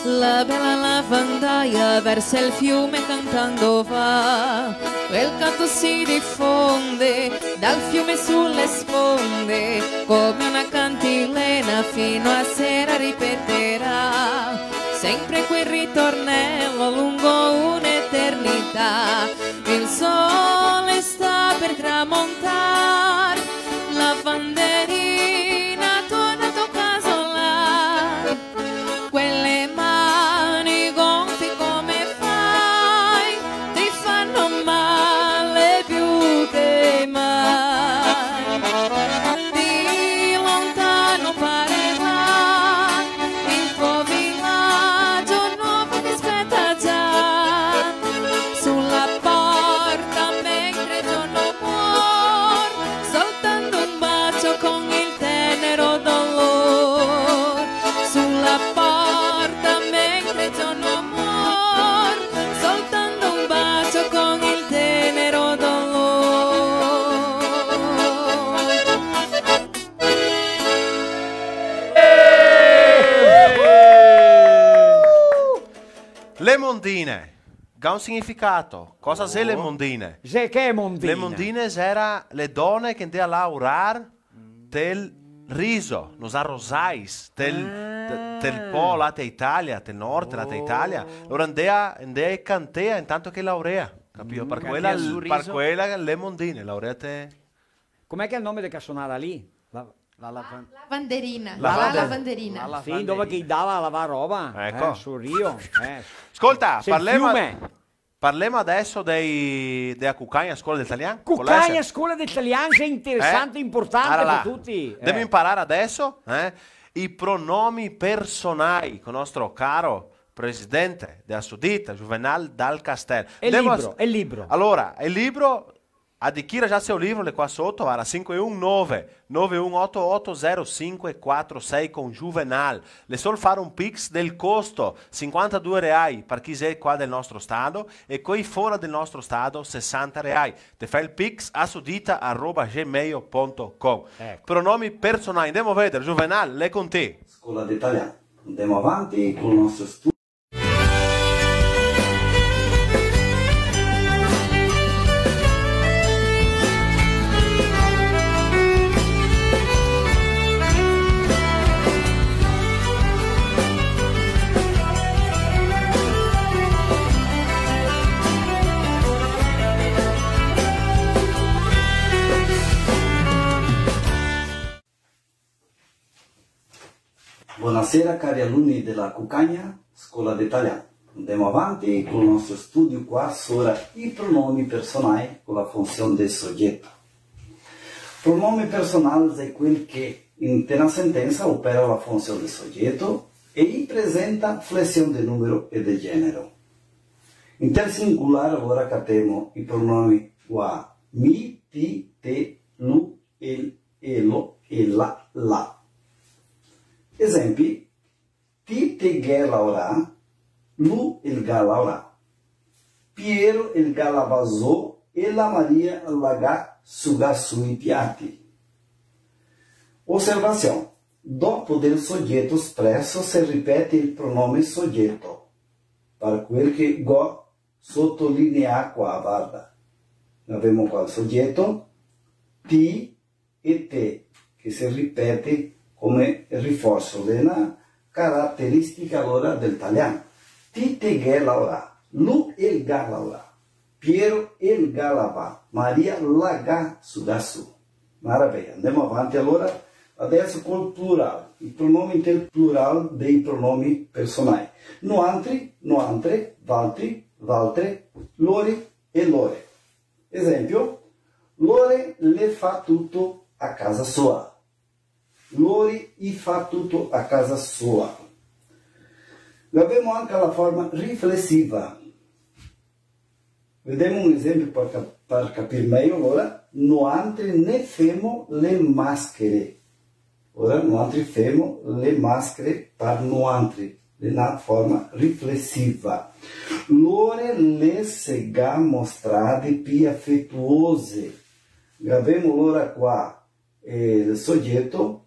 Speaker 14: La bella lavandaia verso il fiume cantando va, quel canto si diffonde dal fiume sulle sponde, come una cantilena fino a sera ripeterà, sempre quel ritornello lungo un'eternità. Il sole sta per tramontare, lavanderina torna a tuo casolar. Quelle mani gonfie come fai, ti fanno male più che mai. Di lontano pare là il tuo villaggio nuovo che aspetta già sulla porta mentre il giorno muore, soltanto un bacio con il tenero dolore. Sulla porta mentre il giorno muore, soltanto un bacio con il tenero dolore.
Speaker 8: Le mondine. Ha un significato. Cosa sono le mondine?
Speaker 10: Che è mondine?
Speaker 8: Le mondine erano le donne che andavano a lavorare del riso, nos arrosais, del po' là Italia, del nord là Italia. Allora andava a cantare intanto che laurea, capito? Per quella le mondine, laureate.
Speaker 10: Com'è che è il nome della cassonara lì?
Speaker 2: Lavanderina.
Speaker 8: La
Speaker 2: lavanderina.
Speaker 10: Sì, dove che dava a lavare roba.
Speaker 8: Ecco.
Speaker 10: Sul Rio.
Speaker 8: Ascolta, parliamo Parliamo adesso della Cucagna Scuola d'Italiano.
Speaker 10: Cucagna Scuola d'Italiano è interessante e importante per tutti.
Speaker 8: Dobbiamo imparare adesso i pronomi personali con il nostro caro presidente della Sudita, Juvenal Dal Castel.
Speaker 10: È il libro.
Speaker 8: Allora, il libro, a di chi già il libro, le qua sotto, era 519-9188-0546 con Juvenal. Le sol fare un pix del costo, 52 reali per chi è qua del nostro stato e qui fuori del nostro stato, 60 reali. Te fai il pix a sudita@gmail.com. Pronomi personali, andiamo a vedere, Juvenal, lei con te.
Speaker 18: Scuola d'Italiano. Andiamo avanti con il nostro studio. Buonasera cari alunni della Cucagna Scuola d'Italiano. Andiamo avanti con il nostro studio qua sui pronomi personali con la funzione del soggetto. Pronomi personali è quel che in una sentenza opera la funzione del soggetto e presenta flessione del numero e del genere. In ter singolare ora cappiamo i pronomi qua, mi, ti, te, lu, el, elo, ella, la. Esempi, ti te ge laura, lu il ga laura, Piero il ga lavazò e la Maria laga suga sui piatti. Osservazione. Dopo del soggetto espresso si ripete il pronome soggetto, per quel che go sottolinea qua, guarda. Abbiamo qua il soggetto, ti e te, che si ripete come rinforzo della caratteristica allora del italiano. Ti te ge laura, lu il ga laura, Piero il ga lava, Maria la ga su da su. Maravilha, andiamo avanti allora, adesso col plurale, il pronome intero plurale dei pronomi personali. Noantri, noantre, valtri, valtre, lori e lore. Esempio, Lore le fa tutto a casa sua. Lori fa tutto a casa sua. Abbiamo anche la forma riflessiva. Vediamo un esempio per capire meglio. Ora, noantri ne femo le maschere. Ora, noantri femo le maschere per noantri. Nella forma riflessiva. Lore le sega mostrate più affettuose. Abbiamo ora qua il soggetto,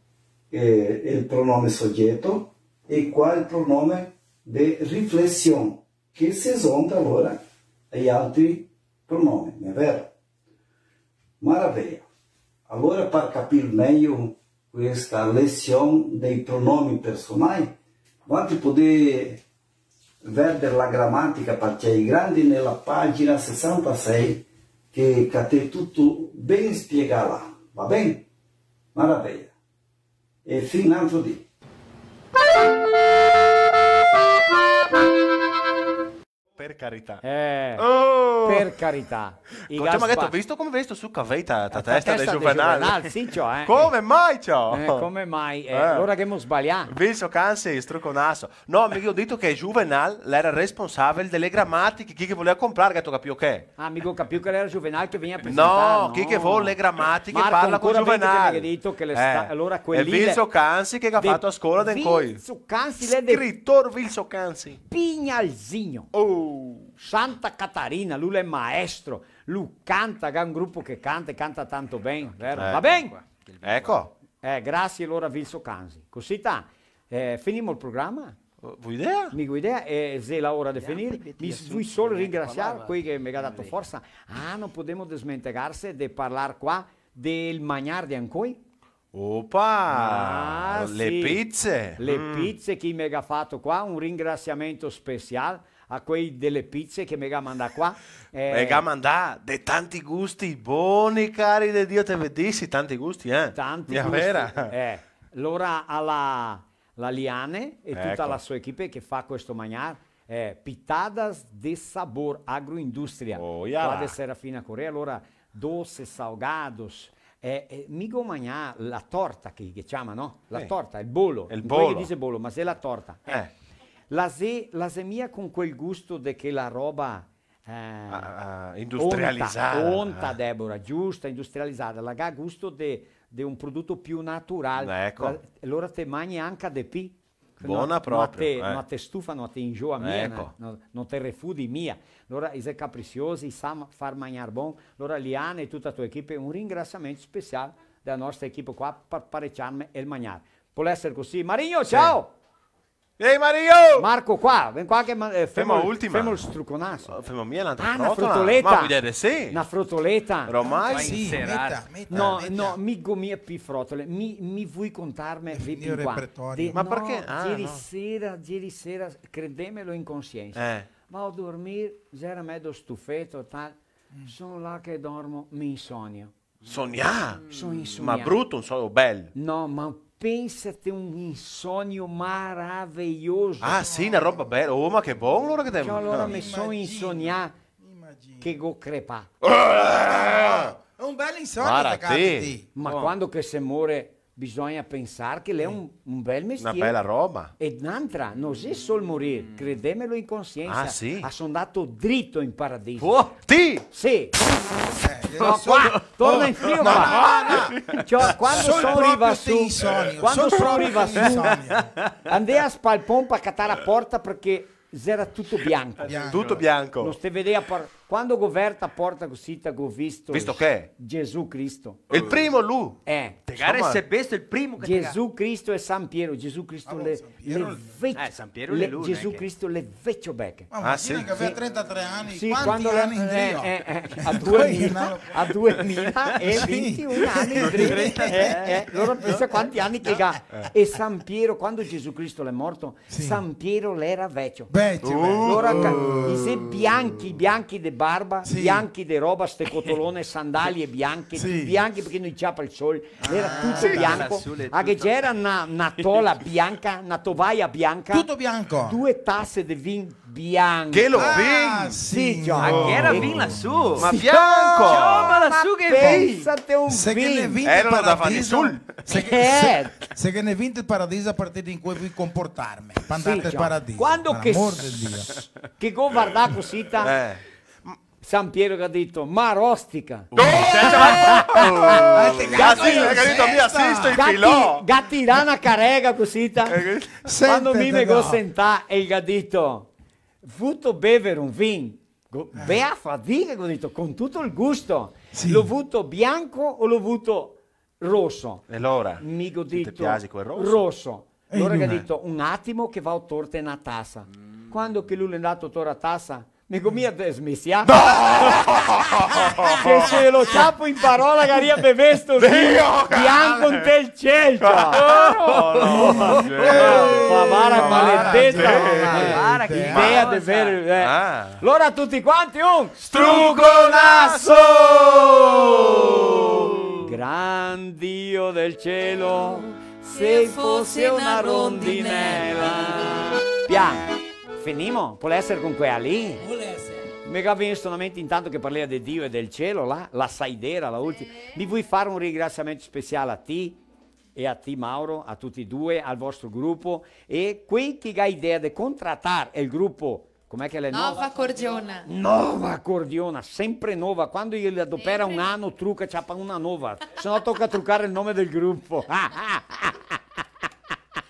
Speaker 18: il pronome soggetto e qua il pronome di riflessione che si sonda allora agli altri pronomi, è vero? Maraviglia. Allora per capire meglio questa lezione dei pronomi personali, quanti potete vedere la grammatica perché è grande nella pagina 66 che è tutto ben spiegato, va bene? Maraviglia. E fino a altro dì.
Speaker 8: Per carità.
Speaker 10: Per carità.
Speaker 8: Visto come visto su cavetta la testa di Juvenal.
Speaker 10: Sì, cioè,
Speaker 8: come mai ciò?
Speaker 10: Come mai? Allora che abbiamo sbagliato.
Speaker 8: Visto cansi, strucconasso. No, mi ho detto che Juvenal era responsabile delle grammatiche, chi che voleva comprare, che tu capivo che?
Speaker 10: Ah, mi capivo che era Juvenal che veniva a presentare.
Speaker 8: No, chi che vuole le grammatiche
Speaker 10: Marco,
Speaker 8: parla con Juvenal.
Speaker 10: Mi ha detto che allora quelli
Speaker 8: è Vilso Cansi che ha fatto a scuola del coi.
Speaker 10: Vilso Cansi,
Speaker 8: scrittor Vilso Cansi.
Speaker 10: Pignalzino. Santa Catarina, lui è maestro, lui canta, ha un gruppo che canta tanto bene, vero? Va bene?
Speaker 8: Ecco.
Speaker 10: Grazie allora Vilso Cansi. Così finimo il programma?
Speaker 8: Vuoi idea?
Speaker 10: Mi idea e se la ora di finire, mi vuoi solo ringraziare quelli che mi ha dato forza. Non possiamo smentegarsi di parlare qua del mangiare di ancoi.
Speaker 8: Opa! Le pizze!
Speaker 10: Le pizze che mi ha fatto qua, un ringraziamento speciale a quei delle pizze che mi ha mandato qua.
Speaker 8: Mi ha mandato di tanti gusti buoni, cari di Dio, te vedessi, tanti gusti,
Speaker 10: Tanti
Speaker 8: mia
Speaker 10: gusti.
Speaker 8: vera.
Speaker 10: Allora alla Liane e tutta
Speaker 8: Ecco.
Speaker 10: la sua equipe che fa questo mangiare, Pitadas de Sabor, Agroindústria.
Speaker 8: Olha
Speaker 10: lá
Speaker 8: lá.
Speaker 10: de Serafina Correa. Allora, doces, salgados. Mica mangiare la torta che chiama, no? La torta, il bolo.
Speaker 8: Il
Speaker 10: Poi
Speaker 8: bolo.
Speaker 10: dice bolo, ma se la torta. La mia con quel gusto di che la roba
Speaker 8: industrializzata.
Speaker 10: Onta, Deborah, giusta, industrializzata. La ha gusto di un prodotto più naturale.
Speaker 8: Ecco.
Speaker 10: Allora te mangi anche di più.
Speaker 8: Buona proprio.
Speaker 10: Non te stufa, non te ingioa mia,
Speaker 8: Ecco.
Speaker 10: non te refudi mia. Allora, sei capricciosi, sa far mangiare buon. Allora, Liana e tutta la tua equipe, un ringraziamento speciale della nostra equipe qua per pareggiarmi il mangiare. Può essere così. Marino, ciao!
Speaker 8: Ehi Mario!
Speaker 10: Marco qua, ven qua che
Speaker 8: Femo l'ultima.
Speaker 10: Femo il struconasso.
Speaker 8: Femo mia un'altra
Speaker 10: una
Speaker 8: frotola.
Speaker 10: frutoletta.
Speaker 8: Ma vedete sì.
Speaker 10: Una frutoletta.
Speaker 8: Ormai
Speaker 12: Sì, metta.
Speaker 10: No, mi gomia più frotole. Mi vuoi contarmi
Speaker 12: Il mio repertorio.
Speaker 8: Ma perché?
Speaker 10: Ieri sera, credemelo in coscienza. Vado a dormire, c'era mezzo stufetto e tal. Sono là che dormo, mi insonio.
Speaker 8: Sognare?
Speaker 10: Sono insonio.
Speaker 8: Ma brutto, un sogno bello.
Speaker 10: No, ma pensate un insonio meraviglioso.
Speaker 8: Ah sì, una roba bella. Oh, ma che buono allora che devo.
Speaker 10: Allora mi sono insognato che go crepa.
Speaker 12: È un bel insonno
Speaker 8: Guarda
Speaker 12: da casa
Speaker 8: te.
Speaker 12: di.
Speaker 10: Ma quando che si muore bisogna pensare che lei è un bel mestiere.
Speaker 8: Una bella roba.
Speaker 10: E un'altra, non è solo morire, credemelo in coscienza.
Speaker 8: Ah, sì?
Speaker 10: Sono andato dritto in paradiso.
Speaker 8: Oh, ti?
Speaker 10: Sì. No, qua, torna in filo qua. Cioè, quando sono arrivato su, andai a Spalpon per cattare la porta perché era tutto bianco.
Speaker 8: Tutto bianco.
Speaker 10: Non ste vedeva quando goverta a porta così ho visto.
Speaker 8: Visto che?
Speaker 10: Gesù Cristo.
Speaker 8: Il primo lui.
Speaker 17: Tegare se besto il primo che
Speaker 10: Gesù Cristo e San Piero. Gesù Cristo
Speaker 17: San Piero le lune,
Speaker 10: Gesù Cristo le vecchio becche.
Speaker 12: Ma sì. Che aveva 33 anni.
Speaker 10: Sì,
Speaker 12: quanti
Speaker 10: quando
Speaker 12: anni in Dio?
Speaker 10: A 2021 anni in Dio. Loro pensa quanti anni che ha. E San Piero, quando Gesù Cristo è morto, San Piero l'era vecchio. Allora, i bianchi di barba, bianchi di roba, ste cotolone, sandalie bianche, bianchi perché non ciapa il sole, era tutto bianco. Anche c'era una tola bianca, una tovaia bianca.
Speaker 12: Tutto bianco.
Speaker 10: 2 tasse di vin bianco.
Speaker 8: Che lo vin?
Speaker 10: Sì, Gio.
Speaker 17: Ma che era vin lassù?
Speaker 8: Ma bianco!
Speaker 17: Ma lassù che vin?
Speaker 10: Pensate un
Speaker 12: Se che ne
Speaker 10: vin.
Speaker 12: vinto il
Speaker 8: non da fare
Speaker 12: paradiso.
Speaker 8: sul.
Speaker 12: Se che ne vinto il paradiso a partire in cui vuoi comportarmi. Per andare al
Speaker 10: Gio.
Speaker 12: paradiso.
Speaker 10: Quando
Speaker 12: Per
Speaker 10: che
Speaker 12: amor di Dio.
Speaker 10: che go guarda così San Piero che ha detto ma rostica. Gatti rana carega così. Quando mi me go sentà e il gadito vuto bevere un vin. Bea fatica, ho detto, con tutto il gusto. L'ho avuto bianco o l'ho avuto rosso?
Speaker 8: E allora?
Speaker 10: Mi ho detto
Speaker 8: piace quel rosso?
Speaker 10: rosso.
Speaker 12: E
Speaker 10: Allora
Speaker 12: lui
Speaker 10: ho
Speaker 12: è?
Speaker 10: detto un attimo che va a torta una tassa. Quando che lui è andato a torta a tassa, mi comia desmissia. Che se lo ciappo in parola che aria bevesto bianco in tel celcio. Favara maledetta. Idea di bere. Allora a tutti quanti un
Speaker 8: Struconasso!
Speaker 10: Gran Dio del cielo, se fosse una rondinella. Piano. Finimo? Può essere con quella lì? Mi ha visto solamente intanto che parla di Dio e del cielo, là, la saidera, la ultima. Mi vuoi fare un ringraziamento speciale a te e a te Mauro, a tutti e due, al vostro gruppo e qui che ha idea di contrattare il gruppo, com'è che è
Speaker 2: Nova Accordiona.
Speaker 10: Nova Accordiona, sempre nuova. Quando gli adopera un anno trucca, c'ha una nuova. Se no tocca truccare il nome del gruppo.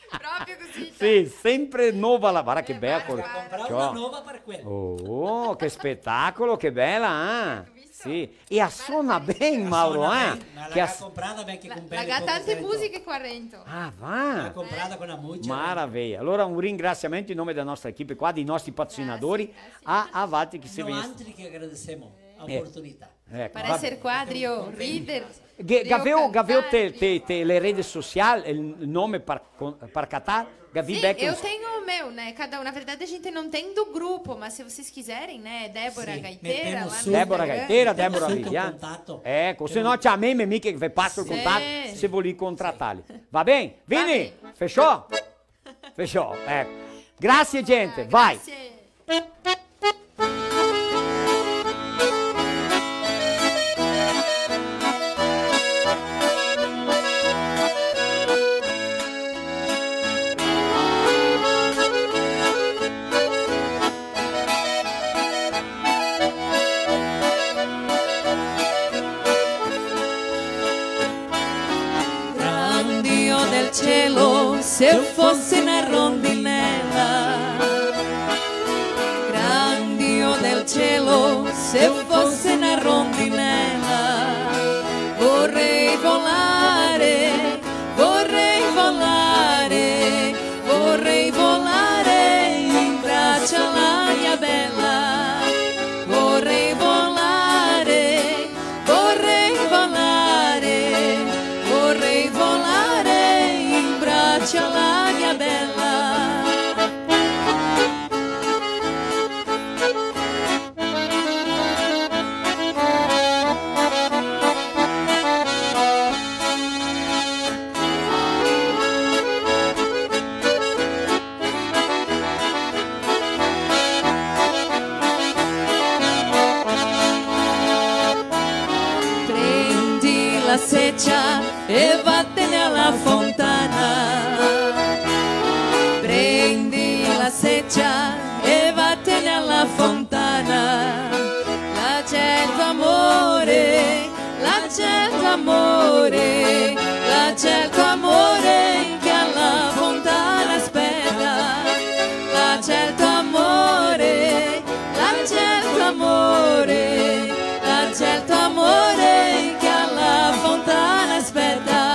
Speaker 2: Proprio così.
Speaker 10: Sì, sempre nuova la guarda che bella.
Speaker 1: Comprare una nuova per quello.
Speaker 10: Oh, che spettacolo, che bella, Sì, e suona bene Mauro,
Speaker 1: Ma
Speaker 10: che
Speaker 1: l'ha comprata perché con
Speaker 2: La ha tante musiche qua dentro.
Speaker 10: Ah, va.
Speaker 1: L'ha comprata con la musica.
Speaker 10: Maraviglia. Allora un ringraziamento in nome della nostra equipe qua, dei nostri patrocinatori, a Valti che si
Speaker 1: No,
Speaker 10: viene.
Speaker 1: altri che agradecemos l'opportunità.
Speaker 10: Ecco,
Speaker 2: Per essere qua, Rio, Reader.
Speaker 10: Gaveo le reti sociali, il nome per Qatar, Gavi
Speaker 2: Sim,
Speaker 10: Beck.
Speaker 2: eu tenho o meu, né? Cada um. Na verdade, a gente não tem do grupo, mas se vocês quiserem, né? Débora Gaiteira. Lá no
Speaker 10: Débora
Speaker 2: Instagram.
Speaker 10: Gaiteira, Débora Vivian. Ecco, se no c'è a me mica che vi passo il
Speaker 2: Sì.
Speaker 10: contatto se vuoi contrattarli. Va bene? Vini? Fechò? Fechò, ecco. Grazie gente, vai.
Speaker 14: se eu fosse na rondinella. Grandio del cielo, se eu fosse na rondinella. Vorrei volare, vorrei volare, vorrei volare in braccio alla mia bella. Vorrei volare, vorrei volare, vorrei volare in braccio alla mia bella. La seccia e vattene alla fontana. Prendi la seccia e vattene alla fontana. Là c'è il tuo amore, là c'è il tuo amore, là c'è il tuo amore che alla fontana aspetta. Là c'è il tuo amore, là c'è il tuo amore, là c'è il tuo amore che alla fontana aspetta.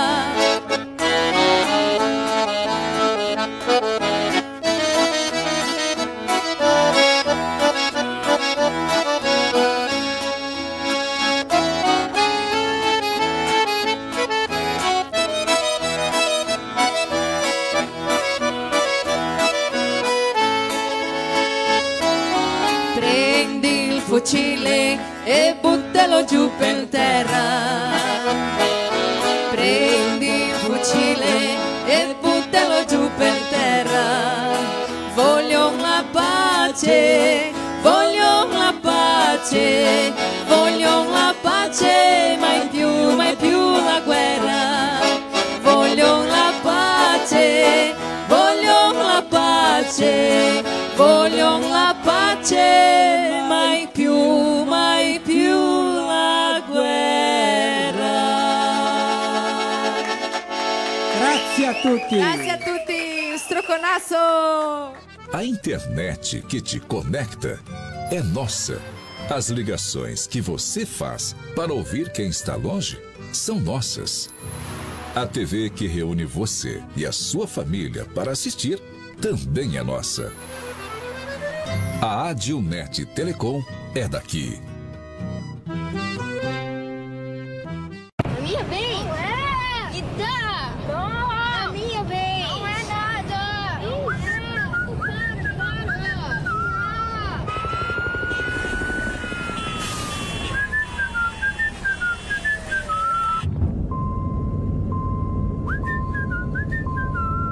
Speaker 14: Prendi il fucile e buttalo giù per terra. Prendi il fucile e buttalo giù per terra. Voglio la pace, voglio la pace, voglio la pace, mai più la guerra. Voglio la pace, voglio la pace, voglio la pace, mai più la guerra.
Speaker 1: Grazie a tutti.
Speaker 2: Grazie a tutti, Stroconasso.
Speaker 19: A internet que te conecta é nossa. As ligações que você faz para ouvir quem está longe são nossas. A TV que reúne você e a sua família para assistir também é nossa. A Adilnet Telecom é daqui.
Speaker 20: A minha vem? Não é! Me dá! Não! A minha vem! Não é nada! Não é!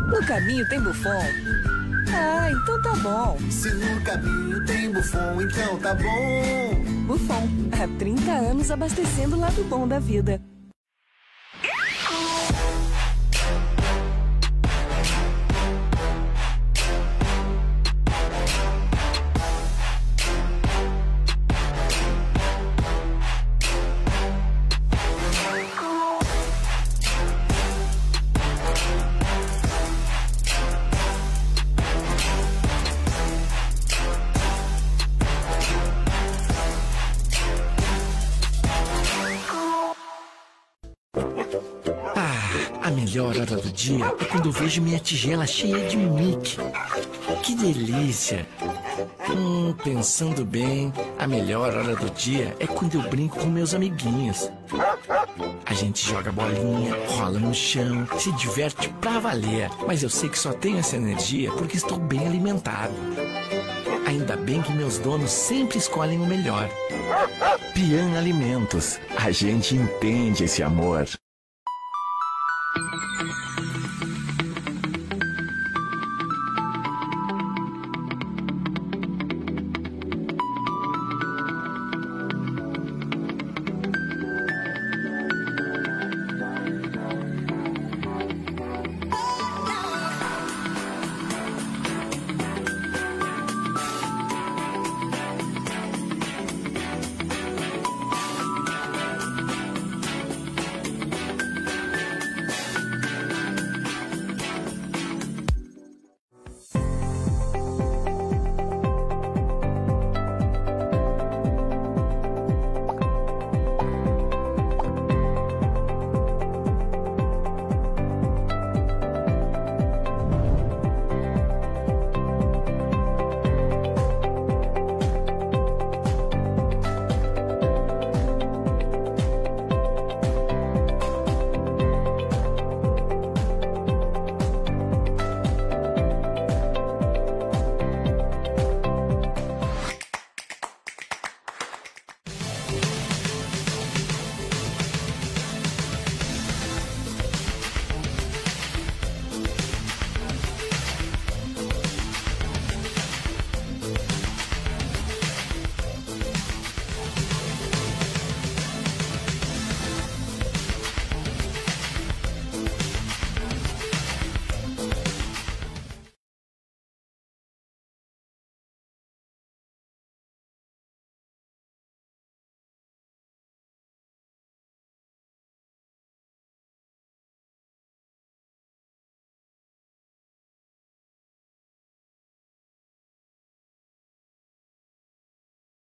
Speaker 4: No caminho tem Buffon. Ah, então tá bom.
Speaker 6: Se no caminho tem Buffon, então tá bom.
Speaker 4: Buffon, há 30 anos abastecendo o lado bom da vida.
Speaker 5: A melhor hora do dia é quando eu vejo minha tigela cheia de Mickey. Que delícia! Pensando bem, a melhor hora do dia é quando eu brinco com meus amiguinhos. A gente joga bolinha, rola no chão, se diverte pra valer. Mas eu sei que só tenho essa energia porque estou bem alimentado. Ainda bem que meus donos sempre escolhem o melhor. Pian Alimentos. A gente entende esse amor.